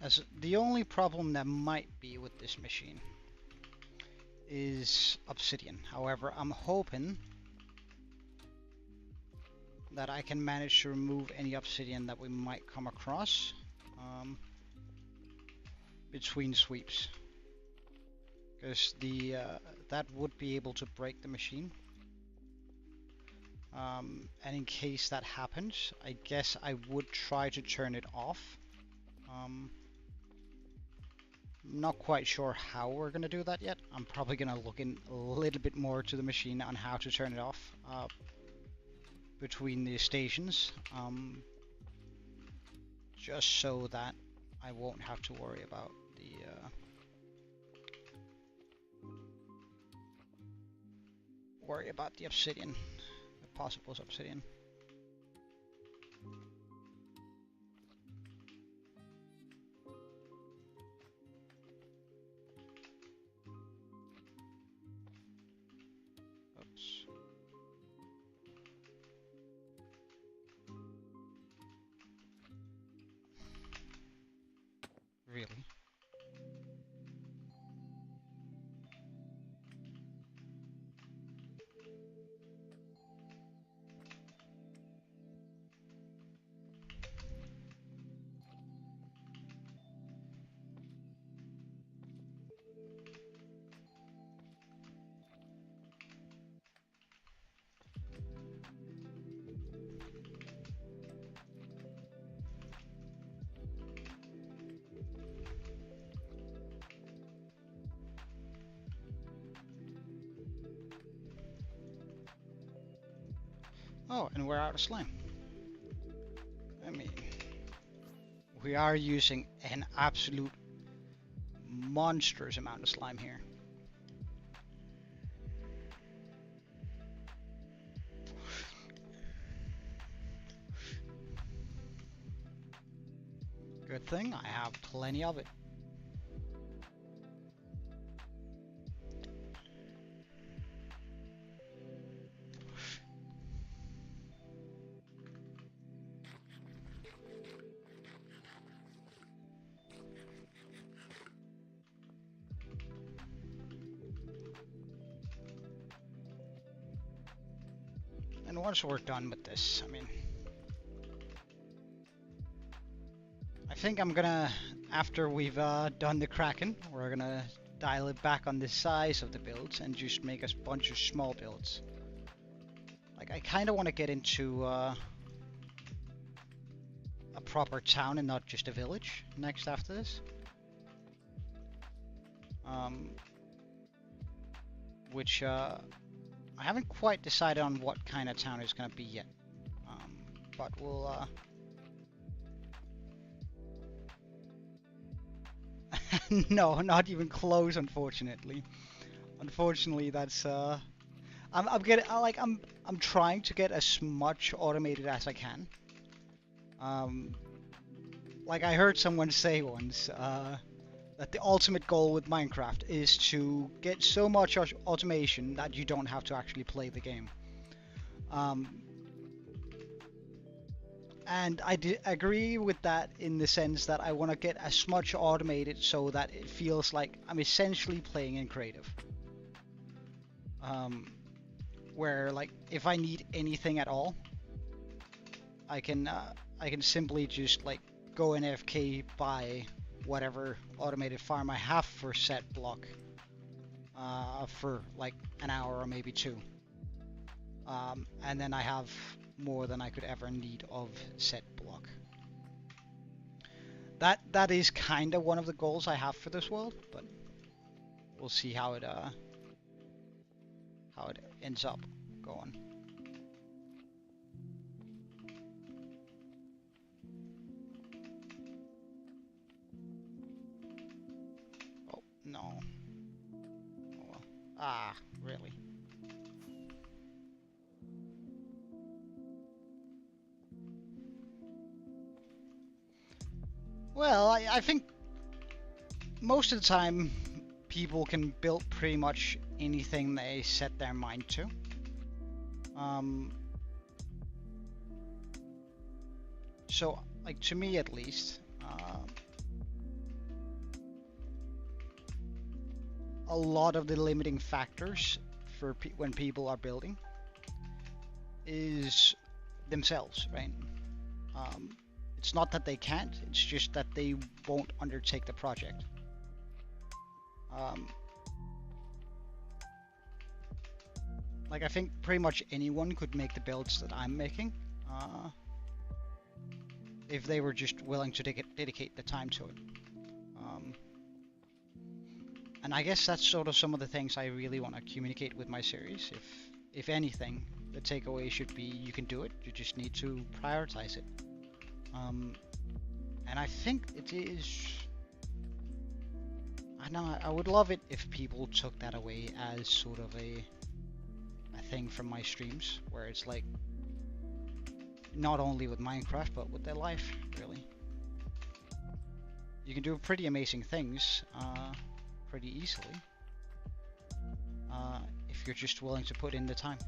As the only problem that might be with this machine is obsidian. However, I'm hoping that I can manage to remove any obsidian that we might come across between sweeps, because the that would be able to break the machine. And in case that happens, I guess I would try to turn it off. Not quite sure how we're gonna do that yet. I'm probably gonna look in a little bit more to the machine on how to turn it off between the stations, just so that I won't have to worry about the obsidian, the possible obsidian. Oops. Really? Oh, and we're out of slime. I mean, we are using an absolute monstrous amount of slime here. Good thing I have plenty of it. And once we're done with this, I mean, I think I'm gonna, after we've done the Kraken, we're gonna dial it back on the size of the builds and just make a bunch of small builds. Like, I kind of want to get into a proper town and not just a village next after this. Which I haven't quite decided on what kind of town it's going to be yet. But we'll... No, not even close, unfortunately. Unfortunately, that's... I'm trying to get as much automated as I can. Like I heard someone say once, that the ultimate goal with Minecraft is to get so much automation that you don't have to actually play the game. And I agree with that in the sense that I want to get as much automated so that it feels like I'm essentially playing in creative. Where like if I need anything at all, I can simply just like go in AFK, buy whatever automated farm I have for set block for like an hour or maybe two. And then I have more than I could ever need of set block. That is kind of one of the goals I have for this world, but we'll see how it ends up going. Oh no. Oh, well. Ah, really? Well, I think most of the time people can build pretty much anything they set their mind to. So, like to me at least, a lot of the limiting factors for when people are building is themselves, right? It's not that they can't, it's just that they won't undertake the project. Like I think pretty much anyone could make the builds that I'm making, if they were just willing to dedicate the time to it. And I guess that's sort of some of the things I really want to communicate with my series. If anything, the takeaway should be you can do it, you just need to prioritize it. And I think it is... I know, I would love it if people took that away as sort of a thing from my streams, where it's like, not only with Minecraft, but with their life, really. You can do pretty amazing things, pretty easily, if you're just willing to put in the time.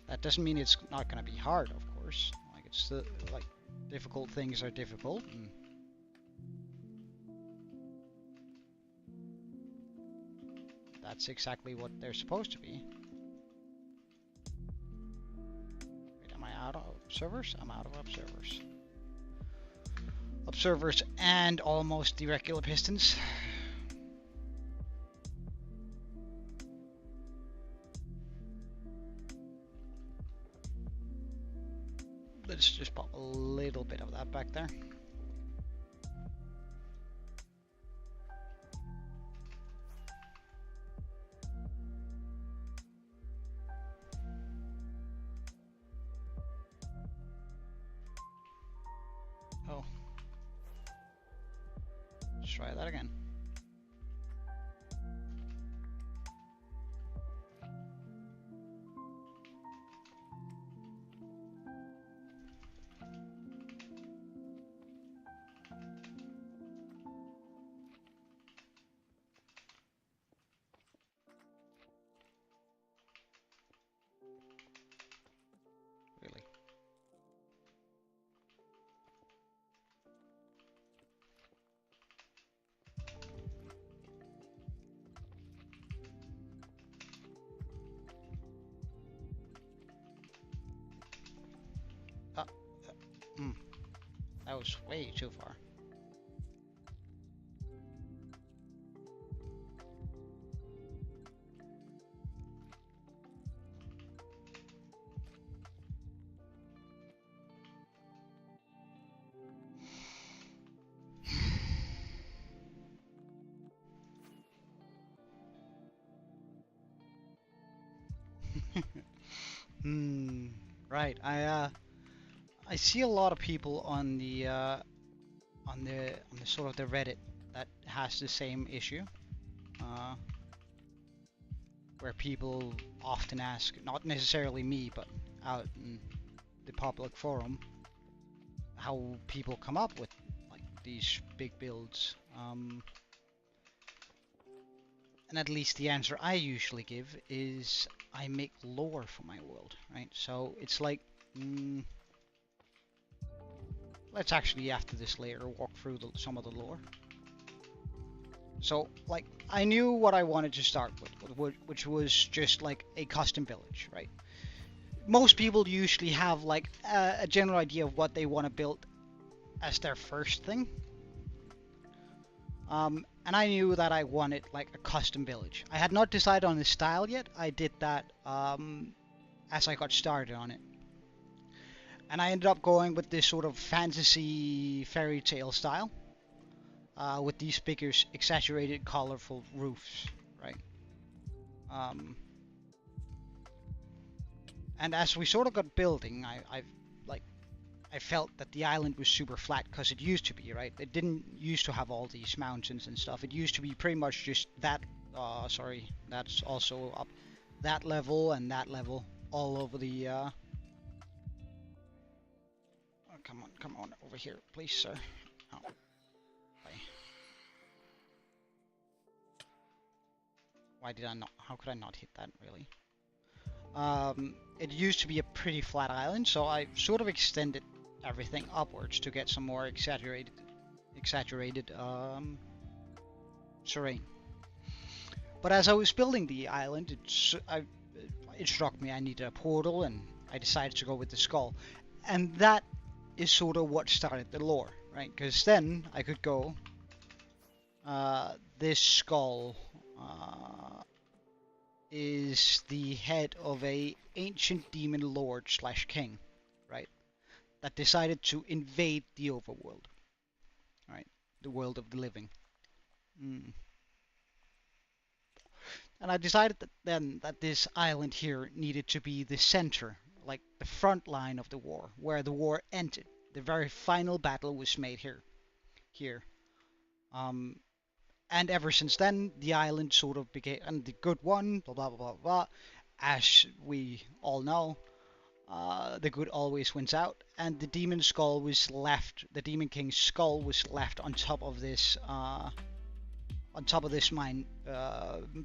That doesn't mean it's not going to be hard, of course. Like it's the like difficult things are difficult, and that's exactly what they're supposed to be. Wait, am I out of observers? I'm out of observers. Observers and almost the regular pistons. Let's just pop a little bit of that back there. Oh. Let's try that again. Really. That was way too far. Right. I see a lot of people on the sort of the Reddit that has the same issue, where people often ask, not necessarily me, but out in the public forum, how people come up with like these big builds. and at least the answer I usually give is I make lore for my world, right? So it's like, let's actually after this layer walk through some of the lore. So like I knew what I wanted to start with, which was just like a custom village, right? Most people usually have like a general idea of what they want to build as their first thing. And I knew that I wanted like a custom village. I had not decided on the style yet. I did that as I got started on it. And I ended up going with this sort of fantasy fairy tale style. With these bigger, exaggerated, colorful roofs, right? And as we sort of got building, I felt that the island was super flat because it used to be, right? It didn't used to have all these mountains and stuff. It used to be pretty much just that. Sorry, that's also up that level and that level all over the. Oh, come on, over here, please, sir. Oh. Why did I not? How could I not hit that, really? It used to be a pretty flat island, so I sort of extended everything upwards to get some more exaggerated terrain. But as I was building the island, it struck me I needed a portal, and I decided to go with the skull. And that is sort of what started the lore, right? Because then I could go, this skull is the head of a ancient demon lord / king, right? That decided to invade the overworld, right? The world of the living. And I decided that this island here needed to be the center, like the front line of the war, where the war ended. The very final battle was made here. And ever since then, the island sort of became, and the good one, blah blah blah blah blah. As we all know, the good always wins out, and the demon skull was left. The demon king's skull was left on top of this,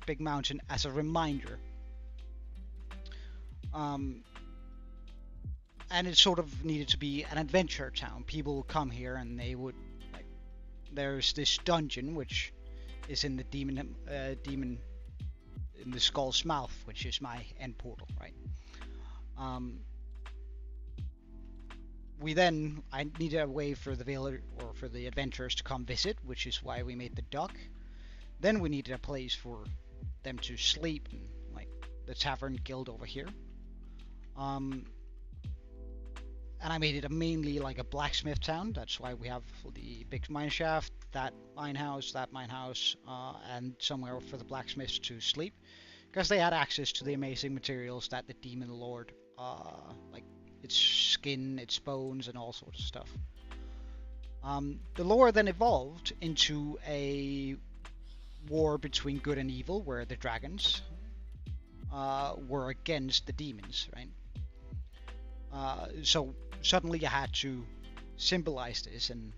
big mountain as a reminder. And it sort of needed to be an adventure town. People would come here, and they would like. There's this dungeon which is in the demon in the skull's mouth, which is my end portal, right? I needed a way for the village or for the adventurers to come visit, which is why we made the dock. Then we needed a place for them to sleep, and like the tavern guild over here. And I made it mainly like a blacksmith town. That's why we have the big mine shaft, that mine house, and somewhere for the blacksmiths to sleep, because they had access to the amazing materials that the demon lord, like its skin, its bones, and all sorts of stuff. The lore then evolved into a war between good and evil, where the dragons were against the demons, right? So suddenly you had to symbolize this, and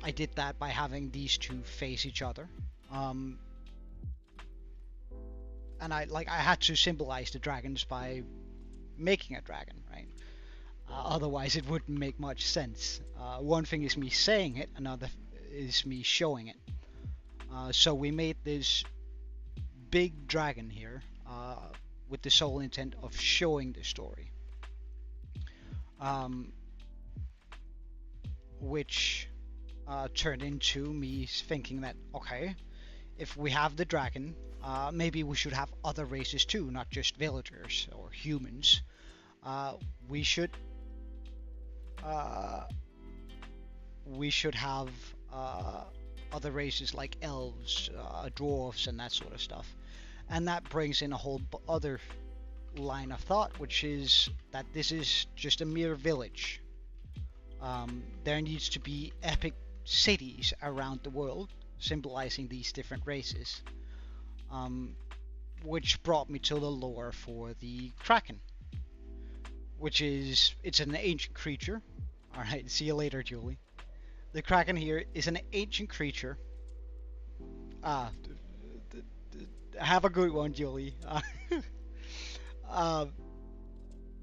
I did that by having these two face each other. And I had to symbolize the dragons by making a dragon, right? Otherwise it wouldn't make much sense. One thing is me saying it, another is me showing it. So we made this big dragon here with the sole intent of showing the story. Which turned into me thinking that, okay, if we have the dragon, maybe we should have other races too, not just villagers or humans. We should have other races like elves, dwarves, and that sort of stuff. And that brings in a whole other line of thought, which is that this is just a mere village. There needs to be epic cities around the world symbolizing these different races, which brought me to the lore for the Kraken, which is, it's an ancient creature. Alright, see you later, Julie. The Kraken here is an ancient creature. Have a good one, Julie. Uh,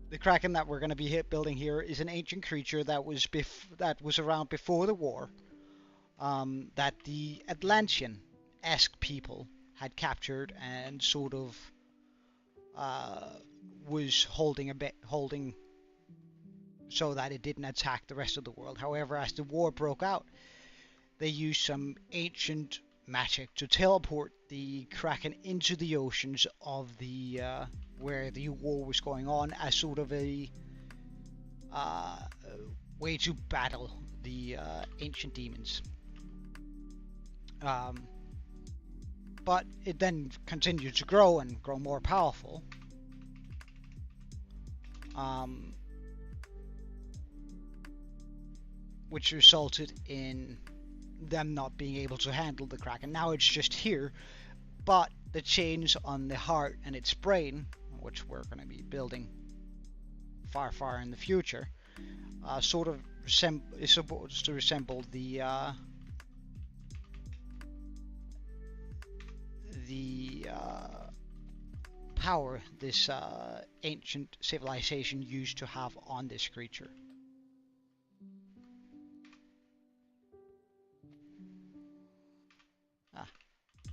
the Kraken that we're going to be building here is an ancient creature that was around before the war. That the Atlantean-esque people had captured and sort of was holding so that it didn't attack the rest of the world. However, as the war broke out, they used some ancient magic to teleport the Kraken into the oceans of the where the war was going on as sort of a way to battle the ancient demons. But it then continued to grow and grow more powerful. Which resulted in them not being able to handle the Kraken. Now it's just here, but the chains on the heart and its brain, which we're going to be building far, far in the future, sort of is supposed to resemble the power this ancient civilization used to have on this creature.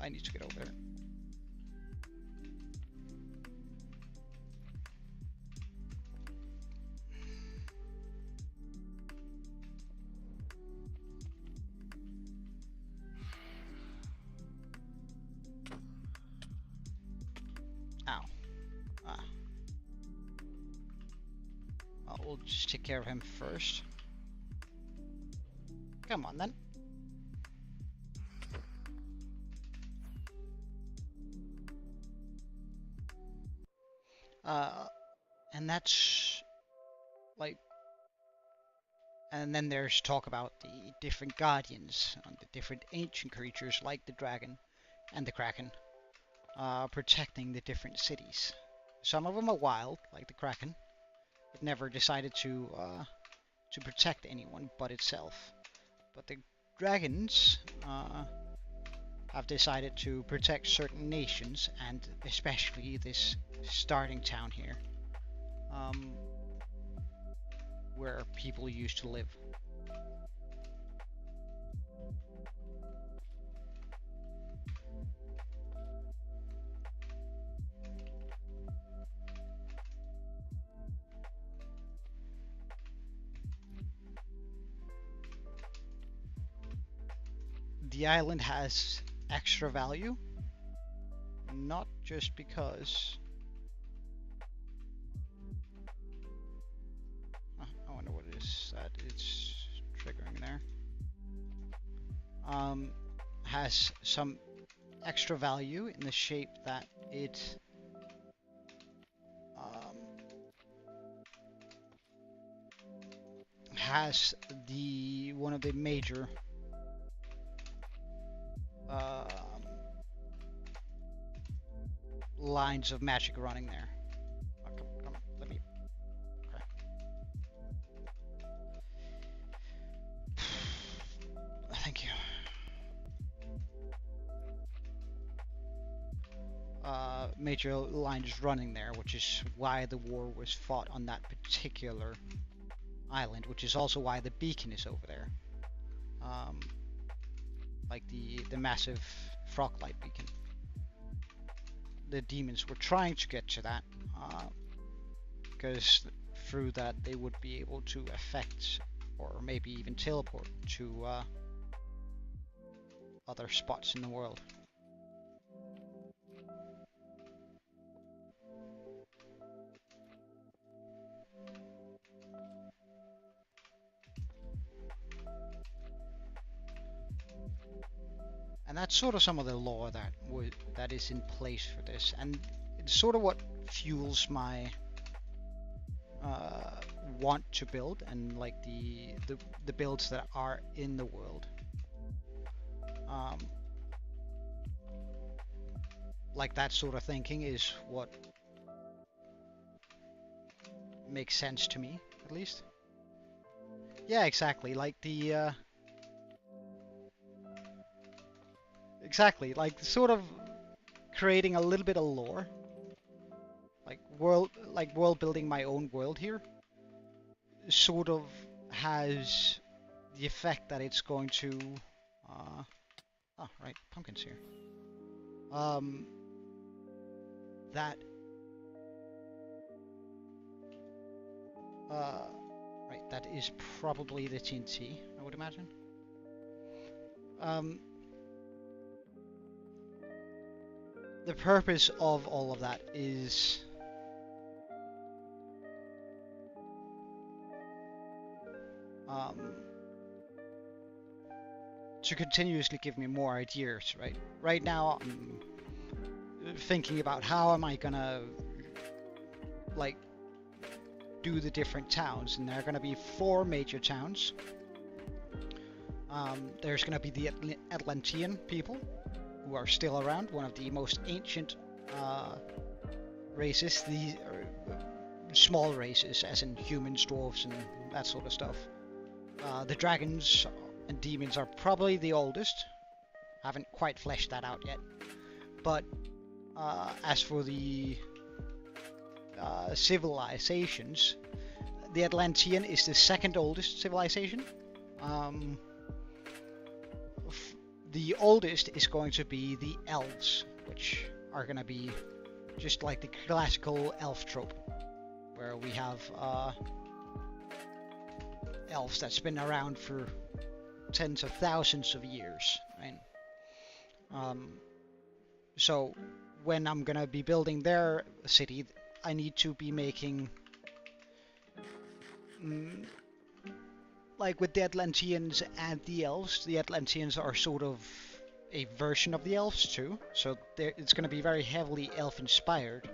I need to get over there. Ow. Well, we'll just take care of him first. Come on then. And that's like, and then there's talk about the different guardians and the different ancient creatures like the dragon and the Kraken protecting the different cities. Some of them are wild, like the Kraken. It never decided to protect anyone but itself. But the dragons have decided to protect certain nations, and especially this starting town here, where people used to live. The island has extra value, not just because I wonder what it is that it's triggering there. Has some extra value in the shape that it has one of the major lines of magic running there. Oh, come, let me. Okay. Thank you. Major lines running there, which is why the war was fought on that particular island, which is also why the beacon is over there. Like the massive frog-light beacon. The demons were trying to get to that, because through that they would be able to affect or maybe even teleport to other spots in the world. And that's sort of some of the lore that is in place for this, and it's sort of what fuels my want to build, and like the builds that are in the world. Like that sort of thinking is what makes sense to me, at least. Yeah, exactly. Like the exactly, like the sort of creating a little bit of lore, like world building my own world here, sort of has the effect that it's going to. Oh, right, pumpkins here. That. Right, that is probably the TNT, I would imagine. The purpose of all of that is to continuously give me more ideas, right? Right now, I'm thinking about how am I gonna, like, do the different towns, and there are gonna be 4 major towns. There's gonna be the Atlantean people, who are still around, one of the most ancient races, the small races, as in humans, dwarves, and that sort of stuff. The dragons and demons are probably the oldest. Haven't quite fleshed that out yet. But as for the civilizations, the Atlantean is the 2nd oldest civilization. The oldest is going to be the elves, which are going to be just like the classical elf trope, where we have elves that's been around for tens of thousands of years, right? So when I'm going to be building their city, I need to be making like with the Atlanteans and the elves. The Atlanteans are sort of a version of the elves too, so it's going to be very heavily elf inspired.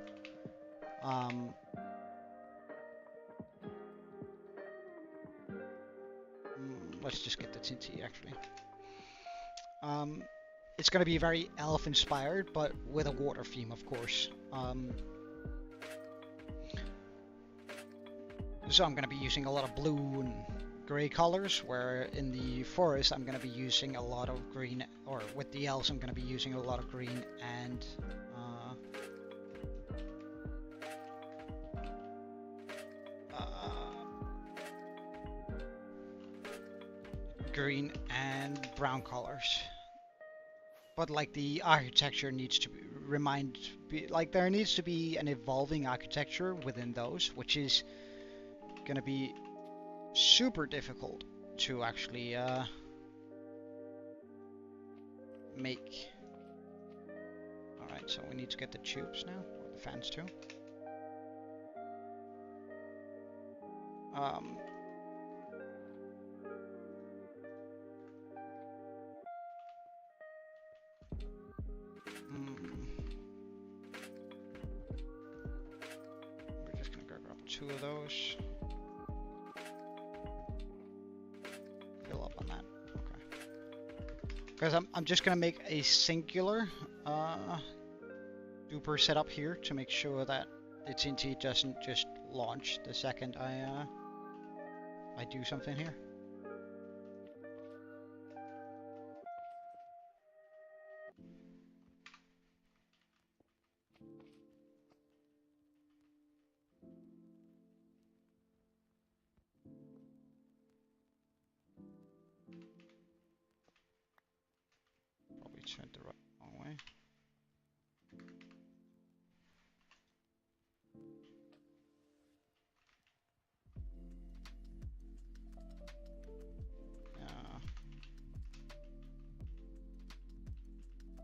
Let's just get the TNT actually. It's going to be very elf inspired, but with a water theme, of course. So I'm going to be using a lot of blue and grey colors, where in the forest I'm going to be using a lot of green, or with the elves I'm going to be using a lot of green and brown colors. But like the architecture needs to like there needs to be an evolving architecture within those, which is going to be super difficult to actually make. Alright, so we need to get the tubes now, or the fans too. We're just gonna go grab 2 of those. Fill up on that. Okay. Because I'm just gonna make a singular duper setup here to make sure that the TNT doesn't just launch the second I do something here. Probably turned the wrong way.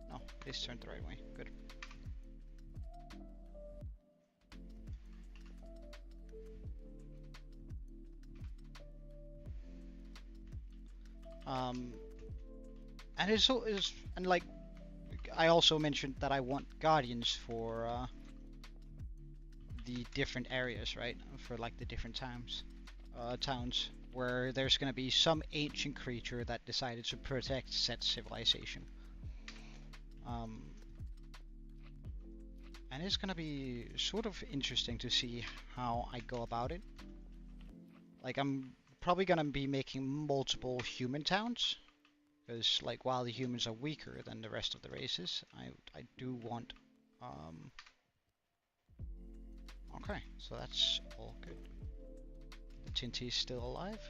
No, it's turned the right way. Good. And and like I also mentioned that I want guardians for the different areas, right? For like the different towns where there's gonna be some ancient creature that decided to protect said civilization. And it's gonna be sort of interesting to see how I go about it. Like I'm probably gonna be making multiple human towns, because like while the humans are weaker than the rest of the races, I do want Um, okay, so that's all good. The TNT is still alive.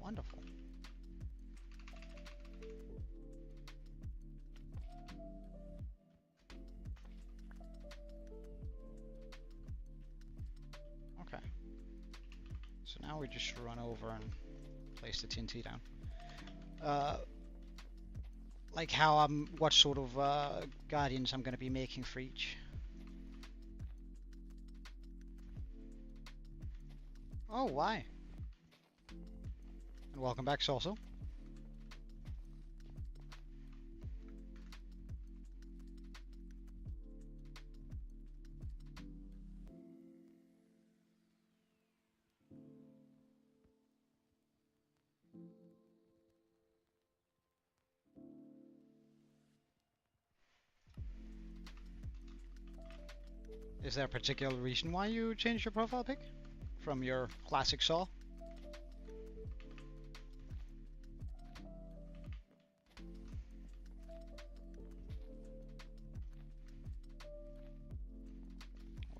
Wonderful. Okay. So now we just run over and place the TNT down. Like how what sort of guardians I'm going to be making for each. Oh, why? And welcome back, Salso. Is there a particular reason why you changed your profile pic from your classic Saw?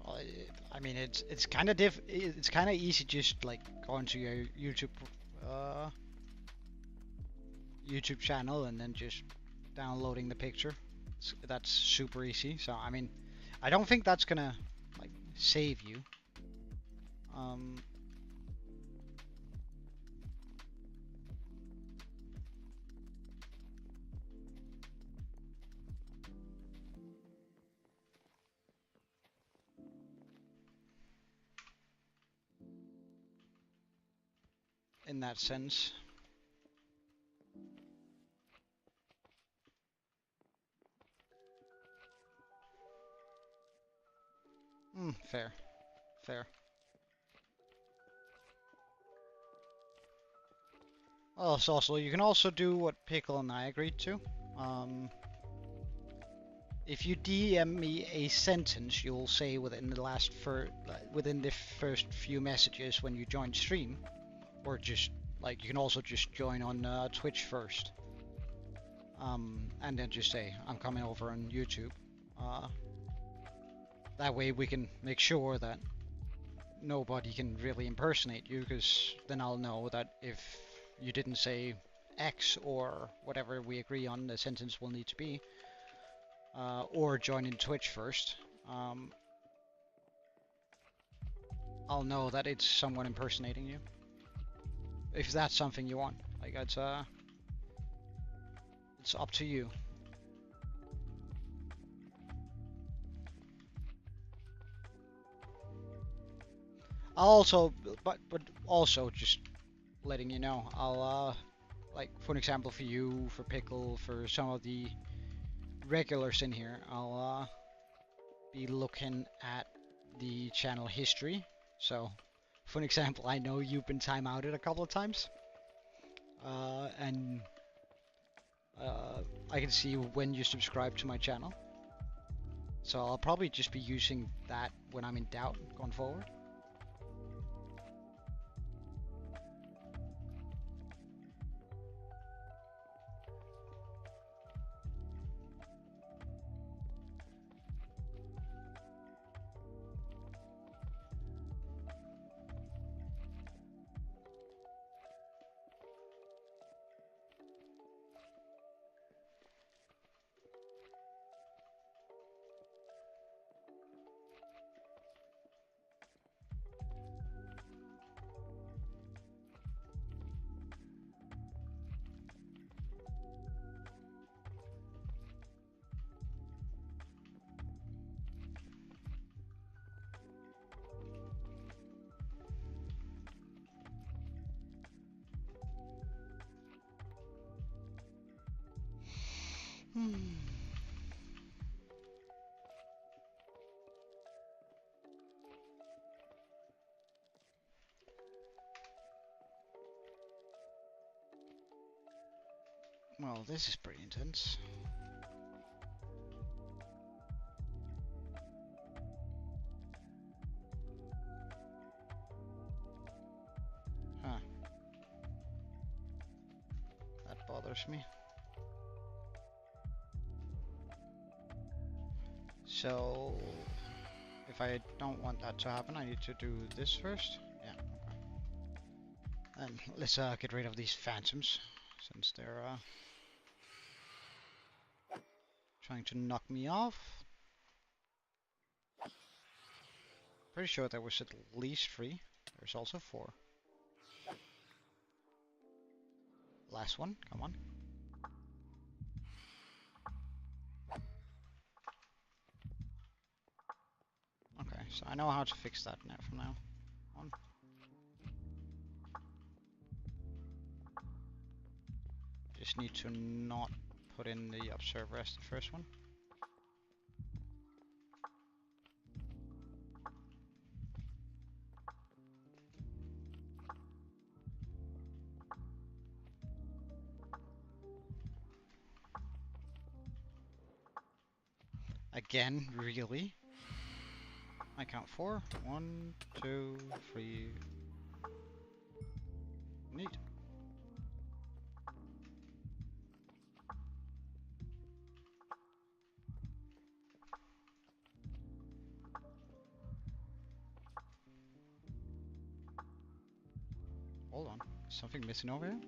Well, I mean, it's kind of it's kind of easy just like going to your YouTube channel and then just downloading the picture. That's super easy. So I mean, I don't think that's gonna like save you. In that sense. Fair. Fair. Well, so also you can also do what Pickle and I agreed to. If you DM me a sentence, you'll say within the first few messages when you join stream, or just like you can also just join on Twitch first, and then just say I'm coming over on YouTube. That way we can make sure that nobody can really impersonate you, because then I'll know that if you didn't say X or whatever we agree on, the sentence will need to be, or join in Twitch first, I'll know that it's someone impersonating you. If that's something you want, like it's up to you. I'll also, but also just letting you know, I'll like for an example for you, for Pickle, for some of the regulars in here, I'll be looking at the channel history. So, for an example, I know you've been timeouted a couple of times, and I can see when you subscribe to my channel. So I'll probably just be using that when I'm in doubt going forward. Well, this is pretty intense. Huh. That bothers me. So if I don't want that to happen, I need to do this first. Yeah. Okay. And let's get rid of these phantoms, since they're trying to knock me off. Pretty sure there was at least 3. There's also 4. Last one, come on. Okay, so I know how to fix that now from now on. Just need to not put in the observer as the first one. Again, really? I count 4. 1, 2, 3. Neat. Hold on. Is something missing over here?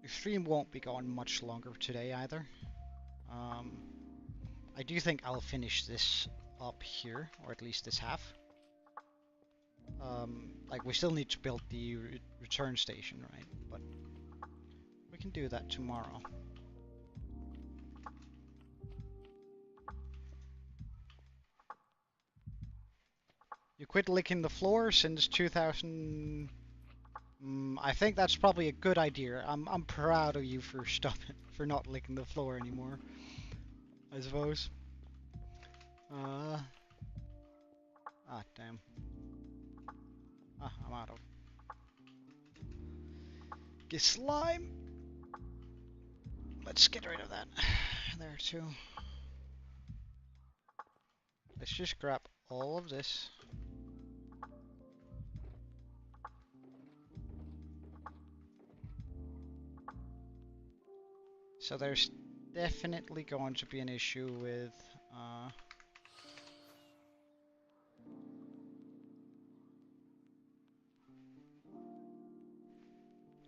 The stream won't be going much longer today either. I do think I'll finish this up here, or at least this half. Like, we still need to build the return station, right? But we can do that tomorrow. You quit licking the floor since 2000. I think that's probably a good idea. I'm proud of you for stopping, for not licking the floor anymore, I suppose. Ah, damn. I'm out of. Get slime. Let's get rid of that. There too. Let's just grab all of this. So there's definitely going to be an issue with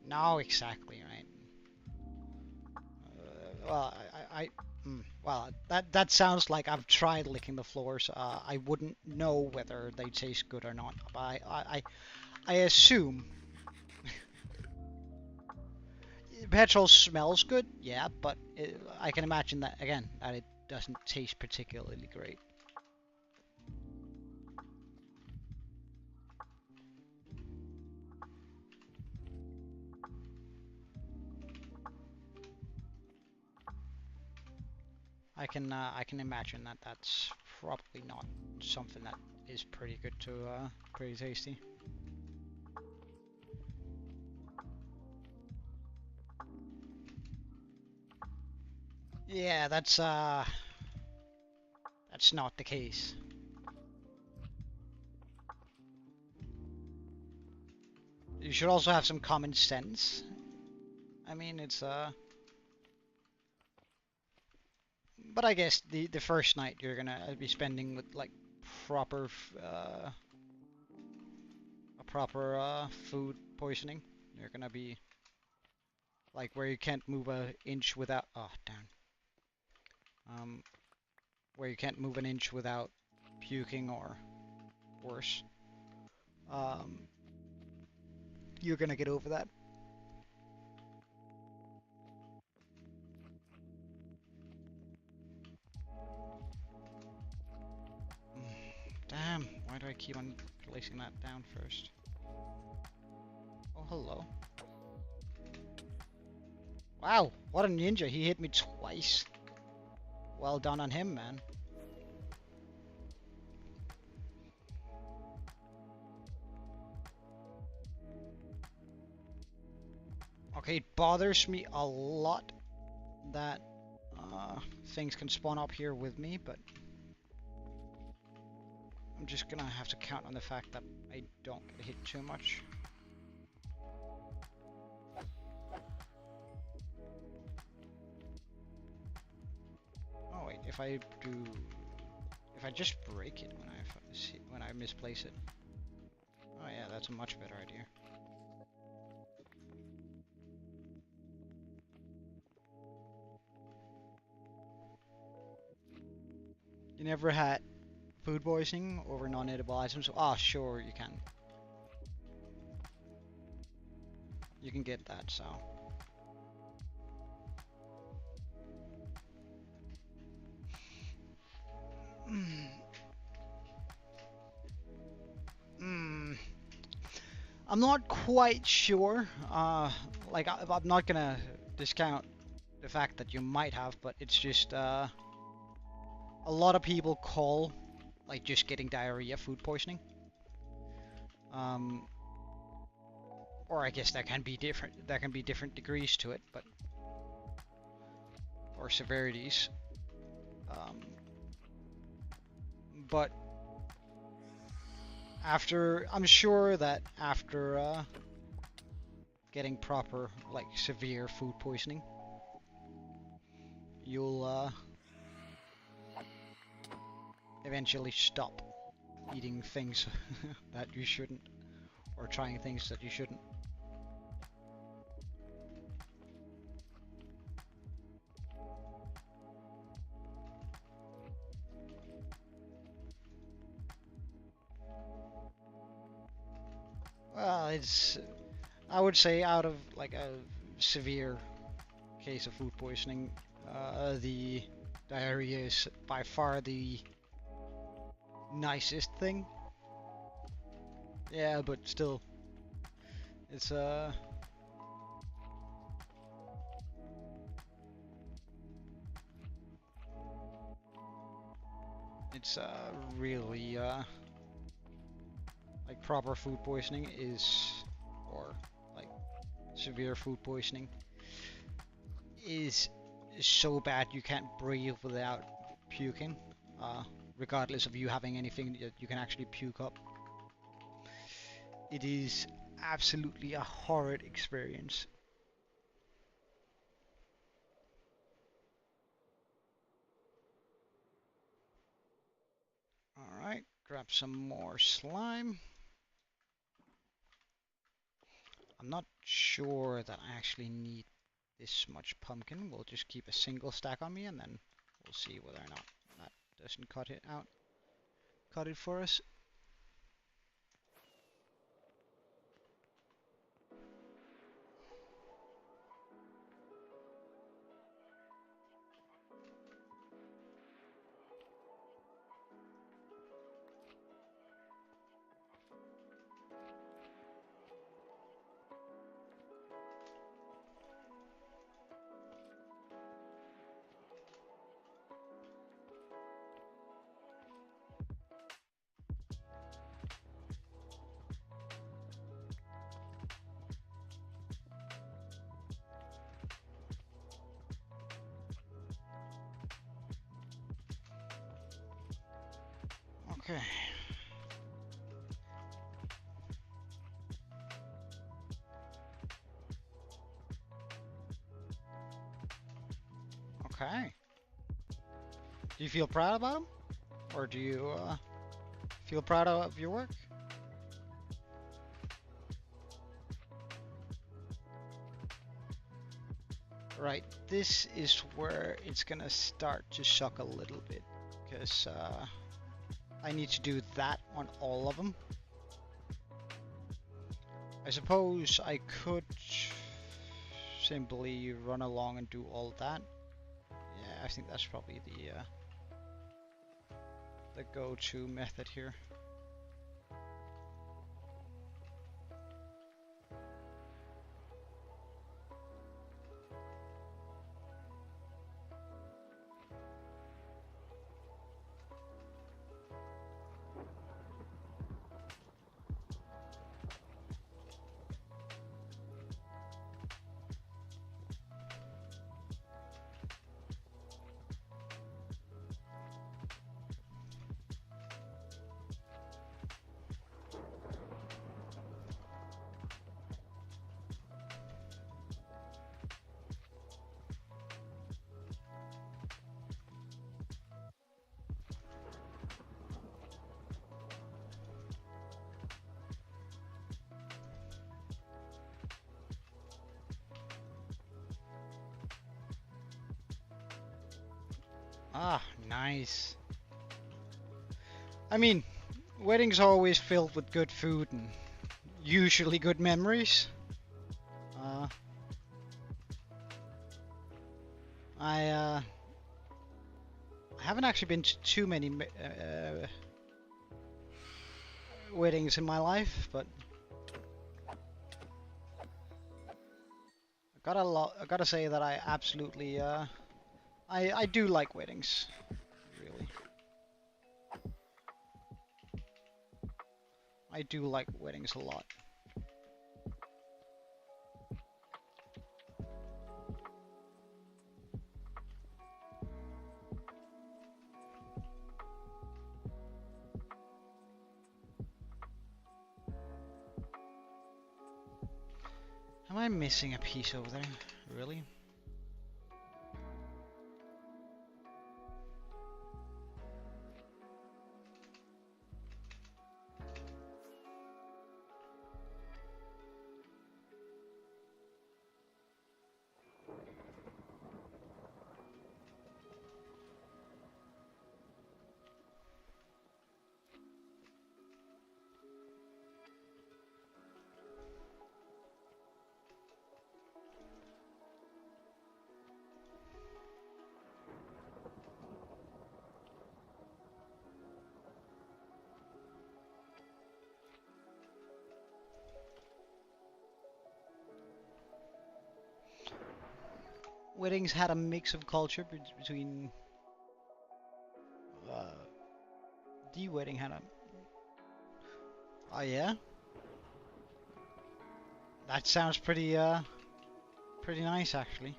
no, exactly, right. Well, well, that sounds like I've tried licking the floors. I wouldn't know whether they taste good or not, but I assume petrol smells good, yeah, but I can imagine that again that it doesn't taste particularly great. I can imagine that that's probably not something that is pretty good to pretty tasty. Yeah, that's not the case. You should also have some common sense. I mean, it's but I guess the first night you're gonna be spending with like proper a proper food poisoning. You're gonna be like where you can't move an inch without where you can't move an inch without puking or worse. You're gonna get over that. Damn, why do I keep on placing that down first? Oh, hello. Wow, what a ninja, he hit me twice. Well done on him, man. Okay, it bothers me a lot that things can spawn up here with me, but I'm just gonna have to count on the fact that I don't get hit too much. Oh wait, if I just break it when I misplace it. Oh yeah, that's a much better idea. You never had food poisoning over non-edible items? Ah, sure you can. You can get that, so. I'm not quite sure. Like I'm not gonna discount the fact that you might have, but it's just a lot of people call like just getting diarrhea food poisoning. Or I guess there can be different degrees to it, but or severities. But I'm sure that after getting proper, like severe food poisoning, you'll eventually stop eating things that you shouldn't, or trying things that you shouldn't. Well, I would say out of like a severe case of food poisoning, the diarrhea is by far the nicest thing. Yeah, but still, it's really like proper food poisoning is, or like severe food poisoning is so bad you can't breathe without puking, regardless of you having anything that you can actually puke up. It is absolutely a horrid experience. Alright, grab some more slime. I'm not sure that I actually need this much pumpkin. We'll just keep a single stack on me and then we'll see whether or not that doesn't cut it out. Cut it for us. Okay. Okay. Do you feel proud about him? Or do you feel proud of your work? Right, this is where it's gonna start to suck a little bit, because I need to do that on all of them. I suppose I could simply run along and do all that. Yeah, I think that's probably the go-to method here. Ah, nice. I mean, weddings are always filled with good food and usually good memories. I haven't actually been to too many weddings in my life, but I gotta say that I absolutely I do like weddings, really. I do like weddings a lot. Am I missing a piece over there? Really? Weddings had a mix of culture between uh, the wedding had a. Oh yeah, that sounds pretty nice actually.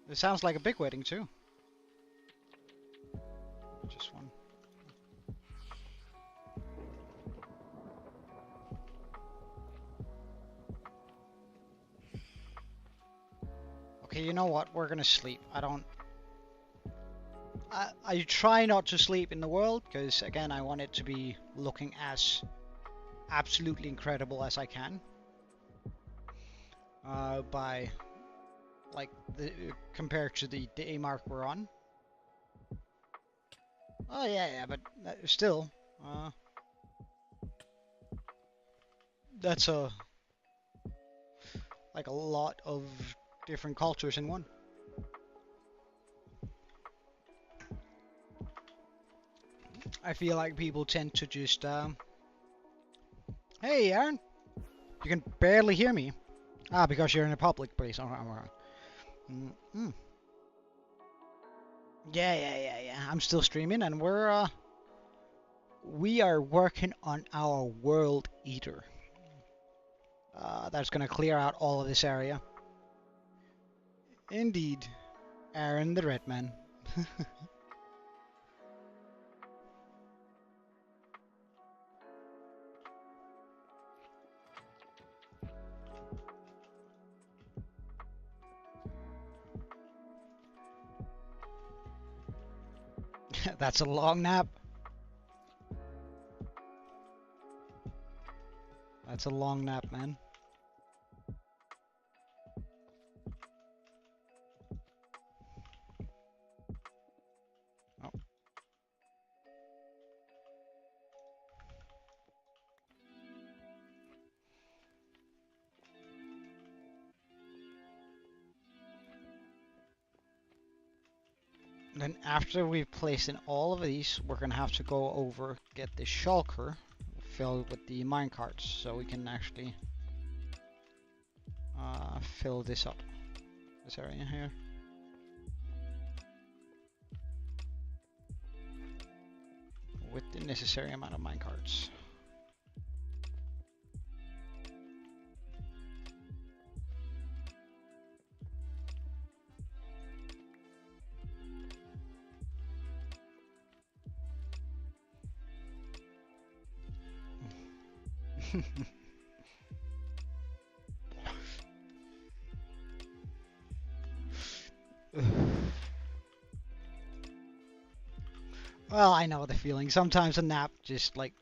It sounds like a big wedding too. Just one. Okay, you know what? We're gonna sleep. I try not to sleep in the world because again I want it to be looking as absolutely incredible as I can. By like the compared to the day mark we're on. Oh yeah, but still, that's like a lot of different cultures in one. I feel like people tend to just, hey Aaron, you can barely hear me. Ah, because you're in a public place. Yeah. I'm still streaming, and we are working on our world eater. That's gonna clear out all of this area. Indeed, Aaron the RedMan. That's a long nap. That's a long nap, man. Oh. Then after we place in all of these, we're gonna have to go over, get the shulker filled with the minecarts, so we can actually fill this up, this area here. With the necessary amount of minecarts. Well, I know the feeling. Sometimes a nap just like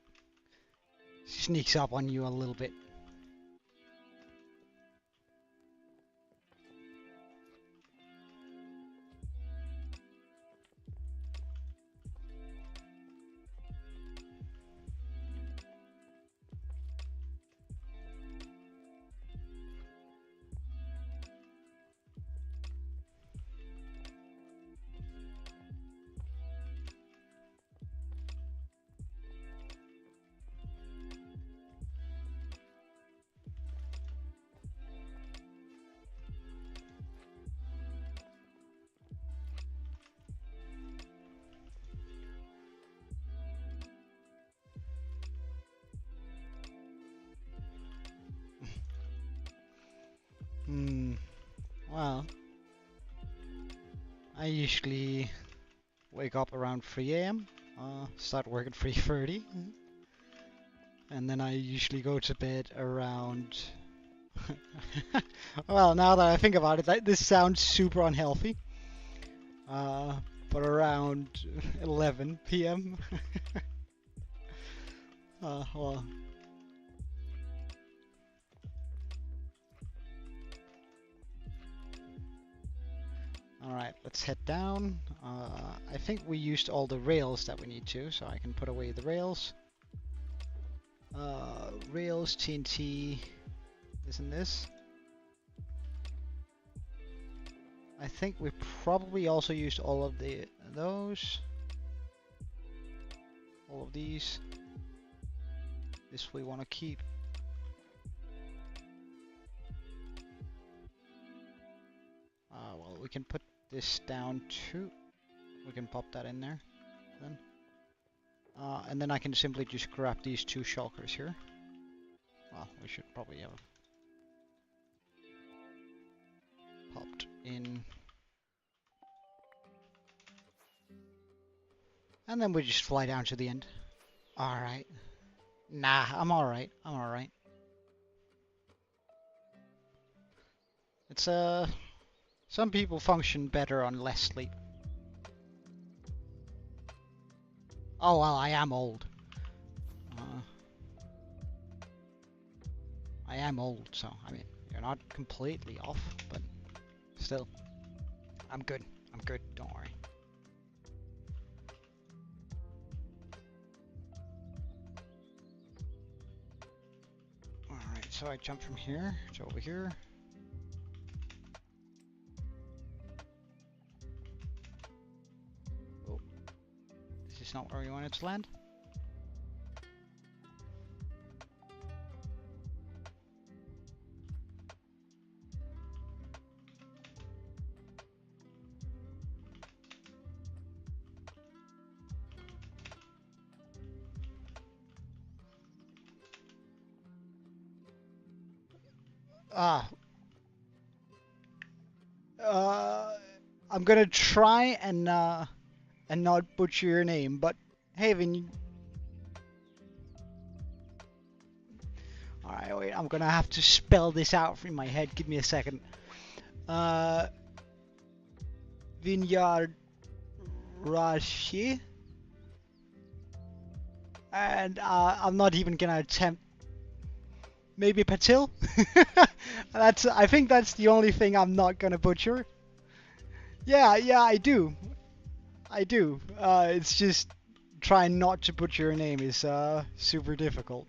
sneaks up on you a little bit. Well, I usually wake up around 3 a.m. Start work at 3:30, and then I usually go to bed around. Well, now that I think about it, this sounds super unhealthy. But around 11 p.m. Well. Alright, let's head down. I think we used all the rails that we need to, so I can put away the rails. Rails, TNT, isn't this? I think we probably also used all of those. All of these. This we want to keep. Well, we can put this down too. We can pop that in there then. And then I can simply just grab these two shulkers here. Well, we should probably have popped in. And then we just fly down to the end. Alright. Nah, I'm alright. I'm alright. It's some people function better on less sleep. Oh well, I am old. I am old, so I mean, you're not completely off, but still, I'm good. I'm good. Don't worry. All right, so I jump from here to over here. Oh, this is not where we wanted to land. I'm gonna try and not butcher your name, but Haven. All right, wait. I'm gonna have to spell this out in my head. Give me a second. Vineyard Rashi, and I'm not even gonna attempt. Maybe Patil. I think that's the only thing I'm not gonna butcher. Yeah, I do. It's just trying not to butcher your name is super difficult.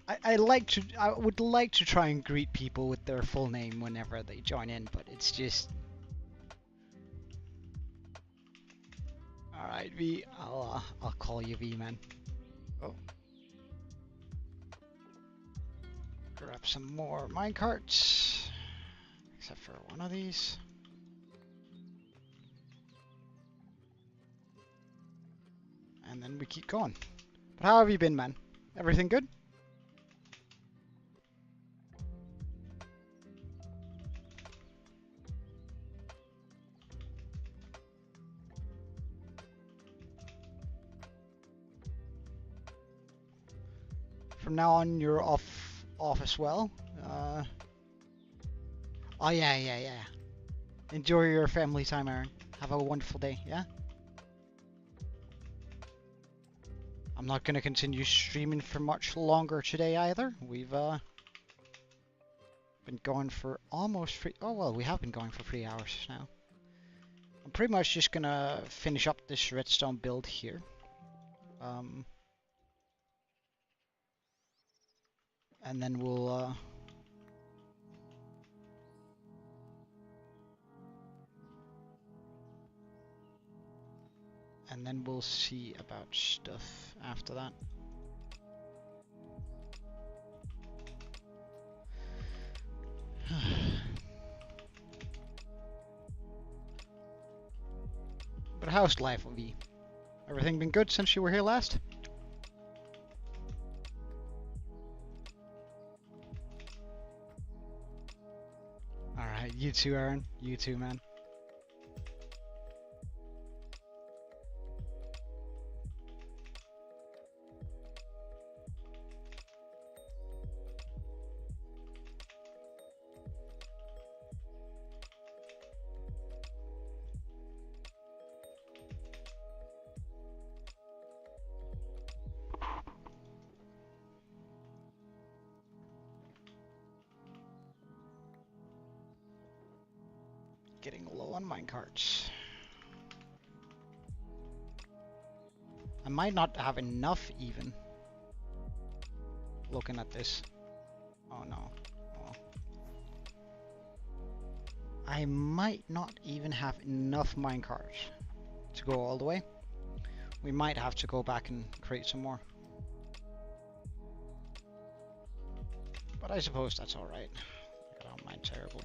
I would like to try and greet people with their full name whenever they join in, but it's just. All right, V. I'll call you V, man. Oh. Grab some more minecarts, except for one of these. And then we keep going. But how have you been, man? Everything good? From now on, you're off as well. Oh yeah. Enjoy your family time, Aaron. Have a wonderful day, yeah? I'm not gonna continue streaming for much longer today either. We've been going for almost 3. Oh well, we have been going for 3 hours now. I'm pretty much just gonna finish up this redstone build here. And then we'll see about stuff after that. But how's life, V? Everything been good since you were here last? You too, Aaron. You too, man. Getting low on minecarts. I might not have enough even. Looking at this. Oh no. Oh. I might not even have enough minecarts to go all the way. We might have to go back and create some more. But I suppose that's alright. I don't mind terribly.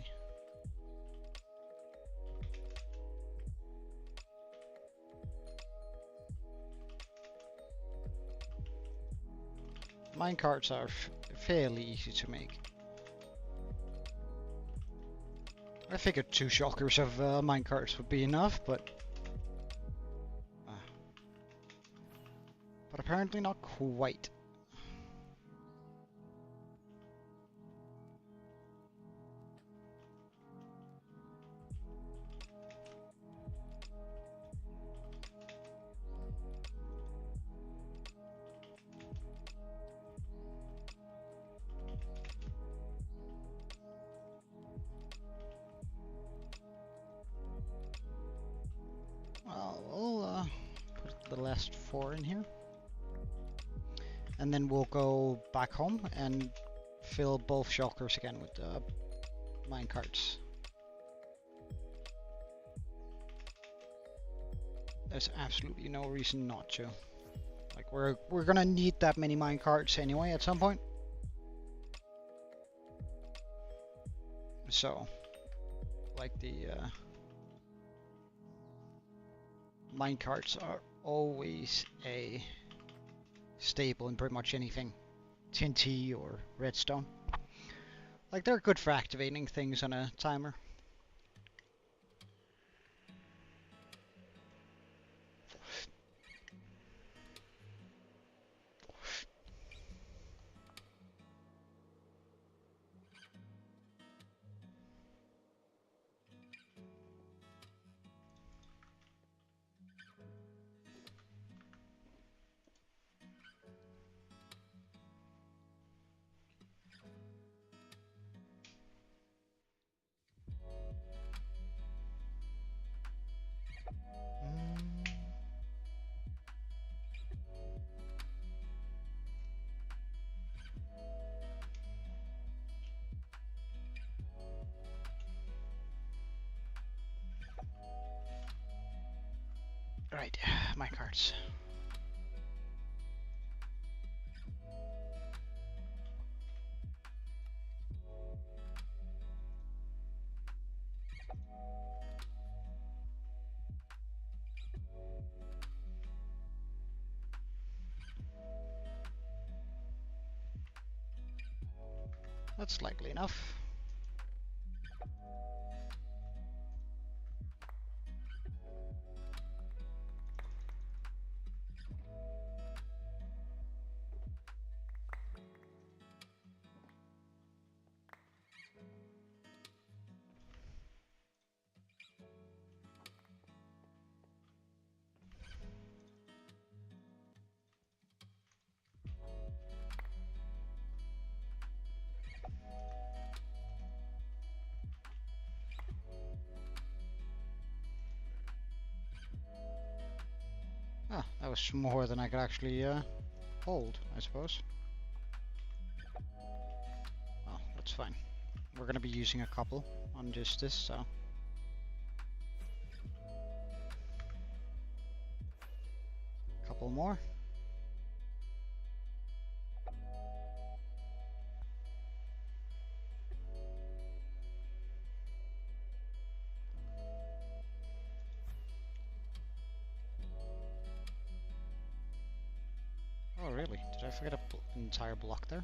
Minecarts are fairly easy to make. I figured 2 shulkers of minecarts would be enough, but apparently not quite. Well, we'll put the last 4 in here. And then we'll go back home and fill both shulkers again with minecarts. There's absolutely no reason not to. Like we're gonna need that many minecarts anyway at some point. So, like the minecarts are always a staple in pretty much anything, TNT or redstone. Like they're good for activating things on a timer. Right, minecarts. That's likely enough. Ah, that was more than I could actually hold, I suppose. Oh, that's fine. We're gonna be using a couple on just this, so. Couple more. Oh, really? Did I forget an entire block there?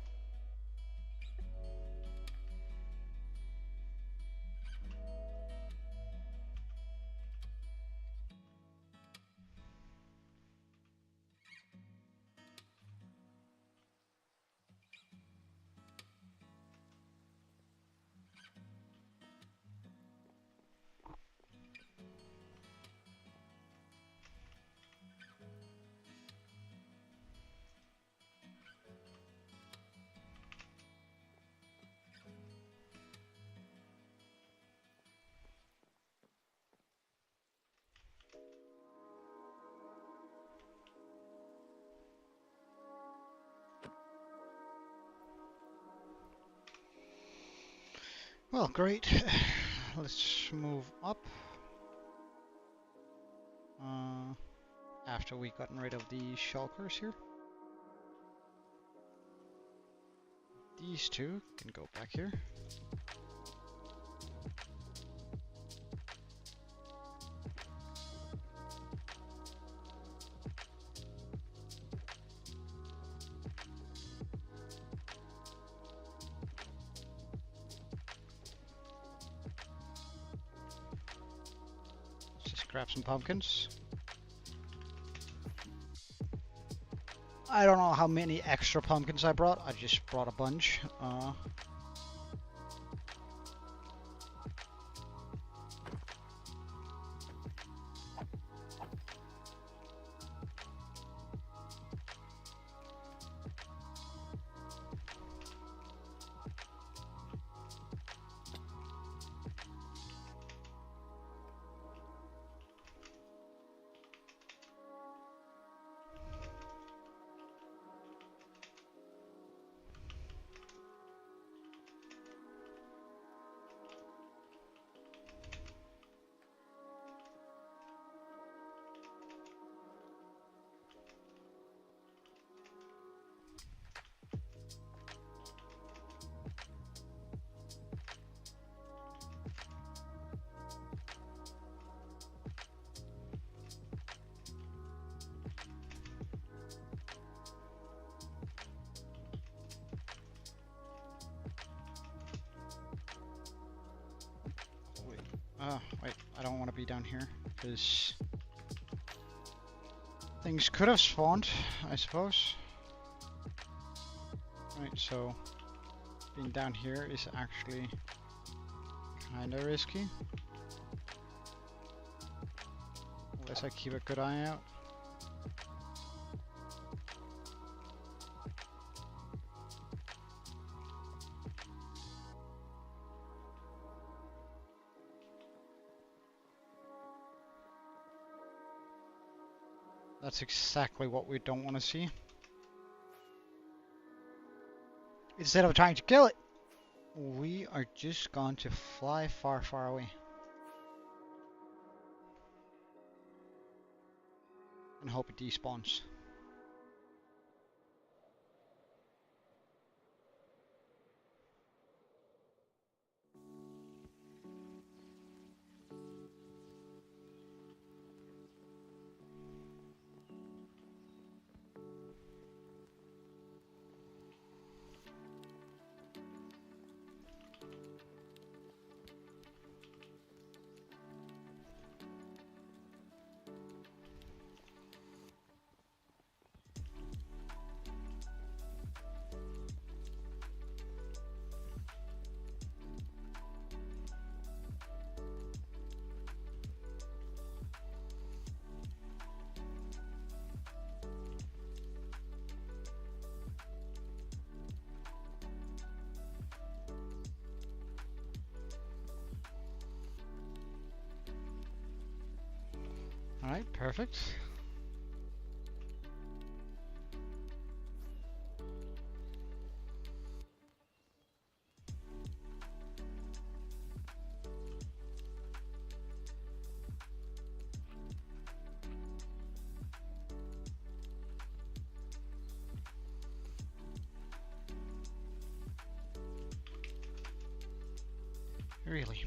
Well, great. Let's move up. After we've gotten rid of the shulkers here. These two can go back here. Let's just grab some pumpkins. I don't know how many extra pumpkins I brought. I just brought a bunch. Wait, I don't want to be down here, because things could have spawned, I suppose. Right, so being down here is actually kind of risky. Unless I keep a good eye out. That's exactly what we don't want to see. Instead of trying to kill it, we are just going to fly far, far away. And hope it despawns. Alright, perfect. Really?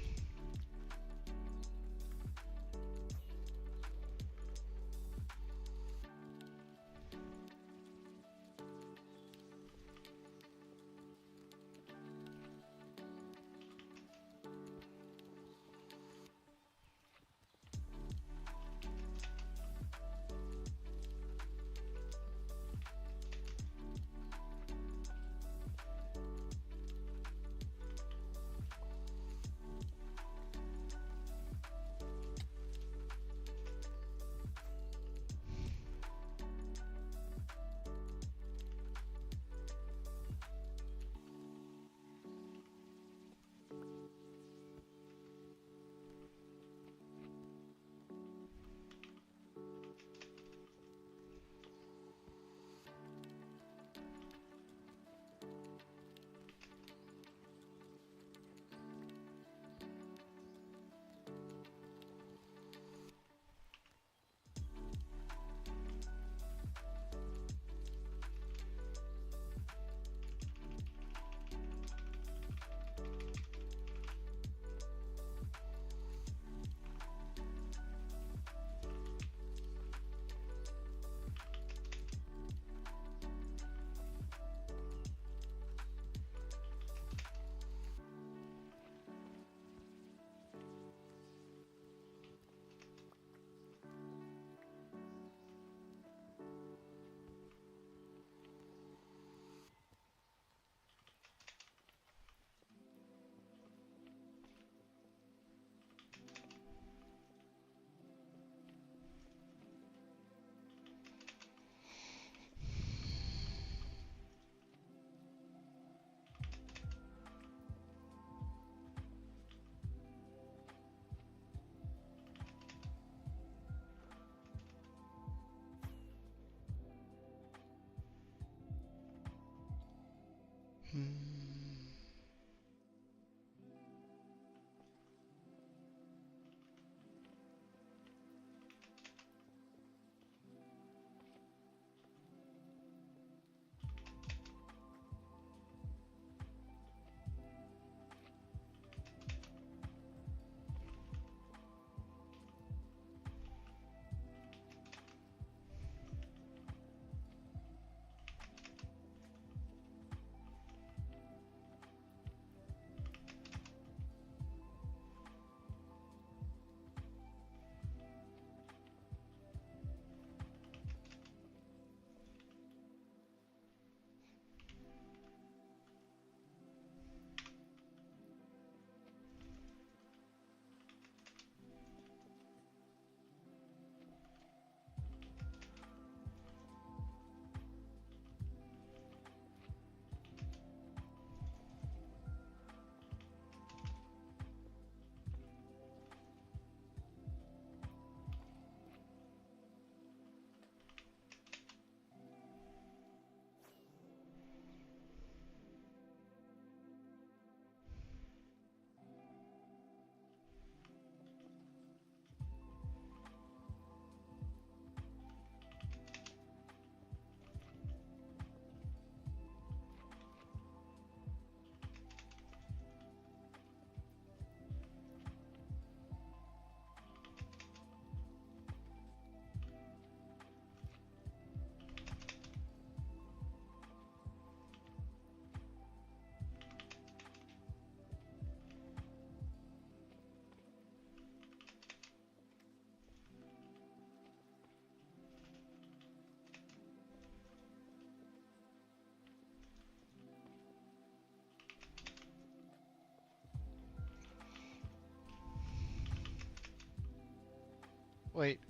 Wait.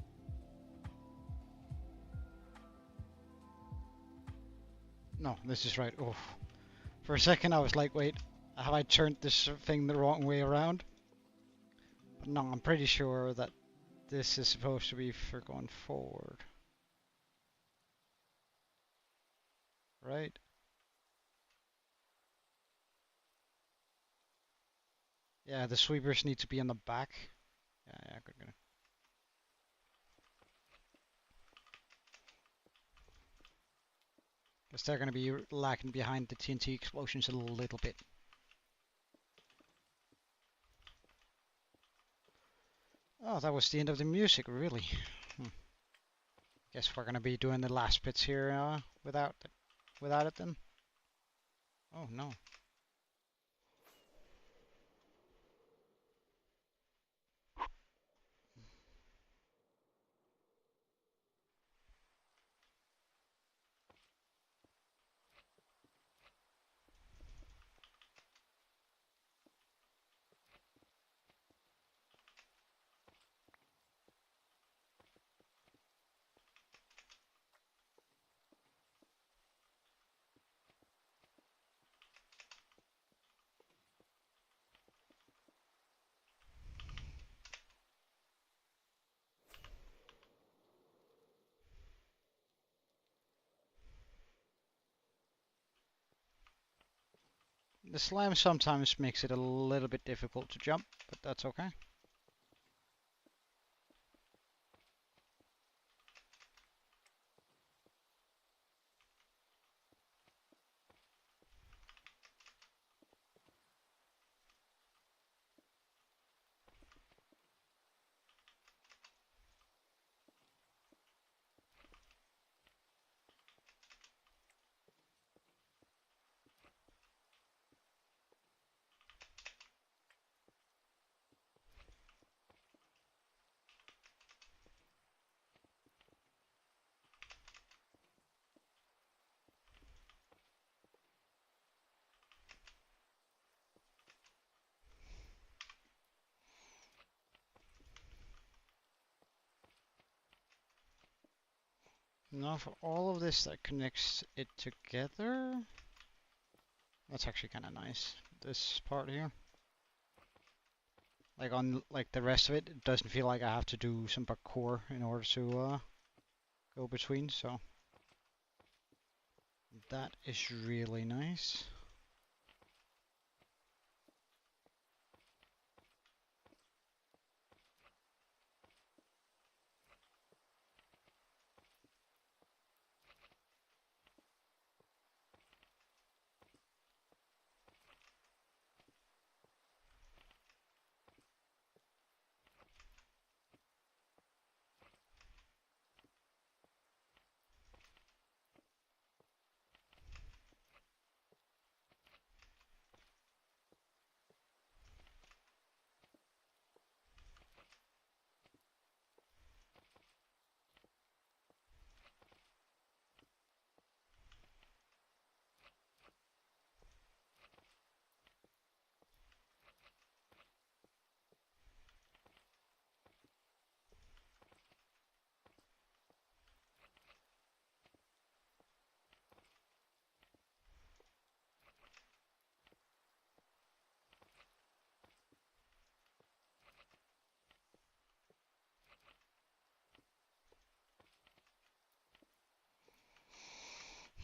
No, this is right. Oh. For a second I was like, wait, have I turned this thing the wrong way around? But no, I'm pretty sure that this is supposed to be for going forward. Right? Yeah, the sweepers need to be on the back. Yeah, good. Because they're going to be lacking behind the TNT explosions a little bit. Oh, that was the end of the music, really. Guess we're going to be doing the last bits here without it then. Oh no. The slime sometimes makes it a little bit difficult to jump, but that's okay. Now for all of this that connects it together, that's actually kind of nice. This part here, like on the rest of it, it doesn't feel like I have to do some parkour in order to go between. So that is really nice.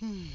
Hmm.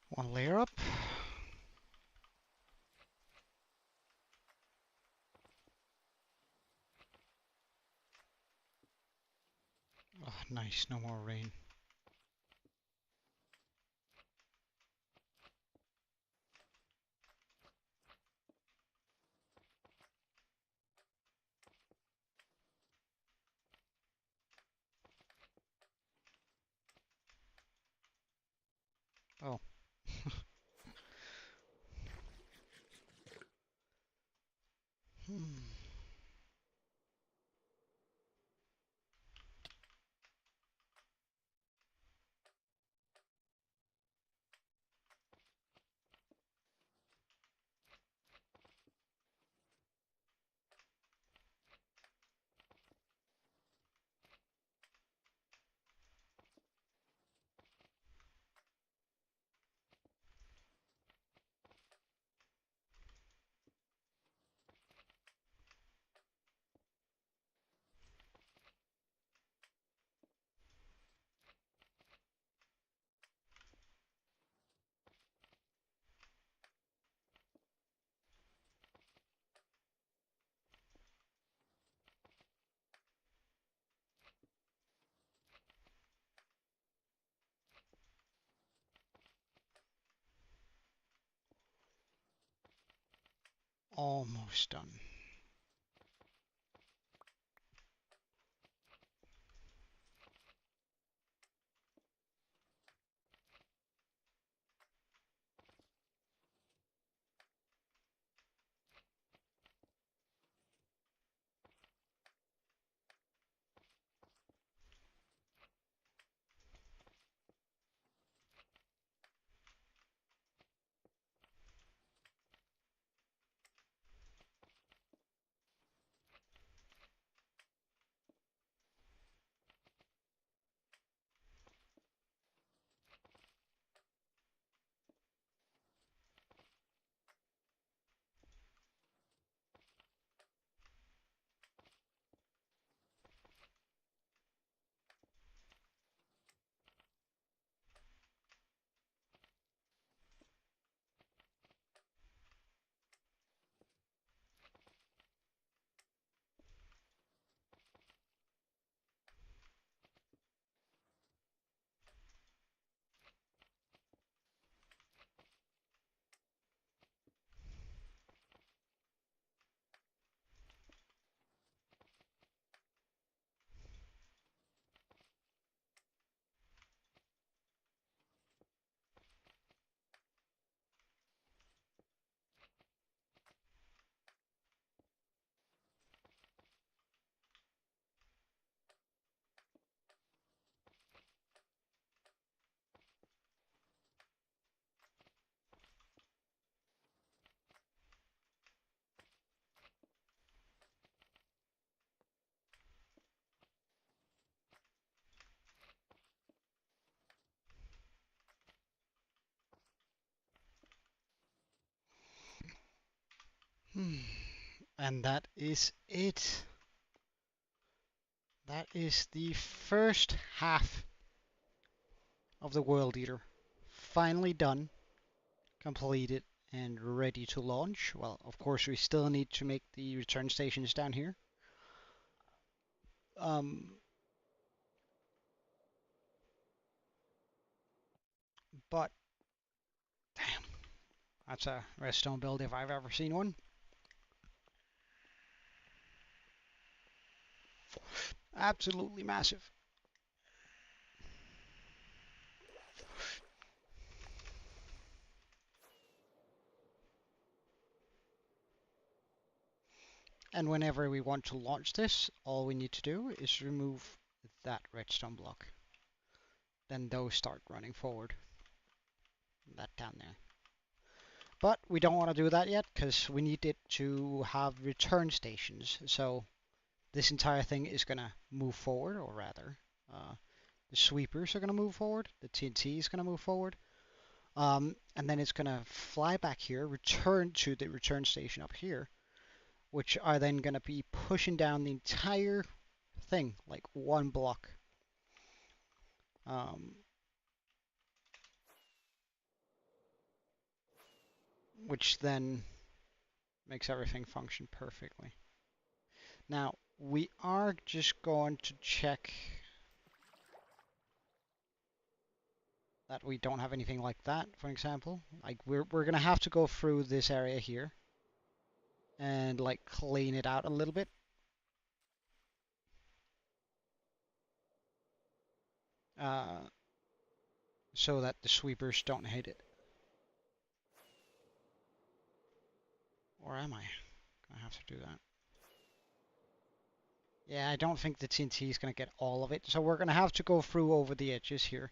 One layer up. Oh, nice, no more rain. Oh. Hmm. Almost done. Hmm. And that is it. That is the first half of the World Eater. Finally done, completed, and ready to launch. Well, of course, we still need to make the return stations down here. Um, but, damn, that's a redstone build if I've ever seen one. Absolutely massive. And whenever we want to launch this, all we need to do is remove that redstone block. Then those start running forward. That down there. But we don't want to do that yet because we need it to have return stations. So this entire thing is going to move forward, or rather, the sweepers are going to move forward, the TNT is going to move forward, and then it's going to fly back here, return to the return station up here, which are then going to be pushing down the entire thing, like one block. Which then makes everything function perfectly. Now, we are just going to check that we don't have anything like that, for example. Like we're gonna have to go through this area here and like clean it out a little bit. So that the sweepers don't hit it. Or am I gonna have to do that? Yeah, I don't think the TNT is gonna get all of it, so we're gonna have to go through over the edges here.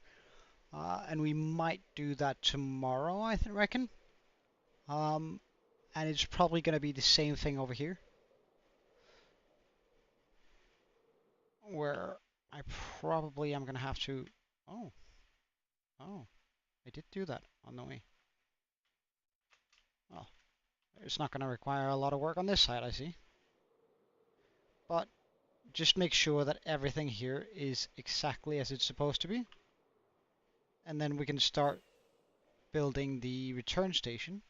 And we might do that tomorrow, I reckon. And it's probably going to be the same thing over here. Where I probably am going to have to... Oh. I did do that on the way. Well, it's not going to require a lot of work on this side, I see. But just make sure that everything here is exactly as it's supposed to be. And then we can start building the return station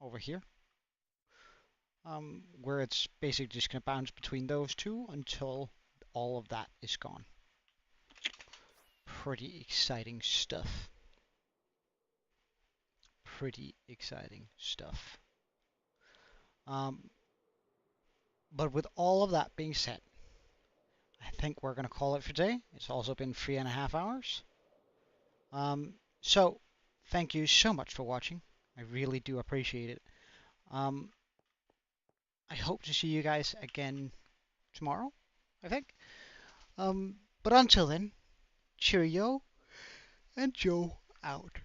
over here. Where it's basically just going to bounce between those two until all of that is gone. Pretty exciting stuff. Pretty exciting stuff. But with all of that being said, I think we're going to call it for today. It's also been 3.5 hours. So thank you so much for watching. I really do appreciate it. I hope to see you guys again tomorrow, I think. But until then, cheerio, and Joe out.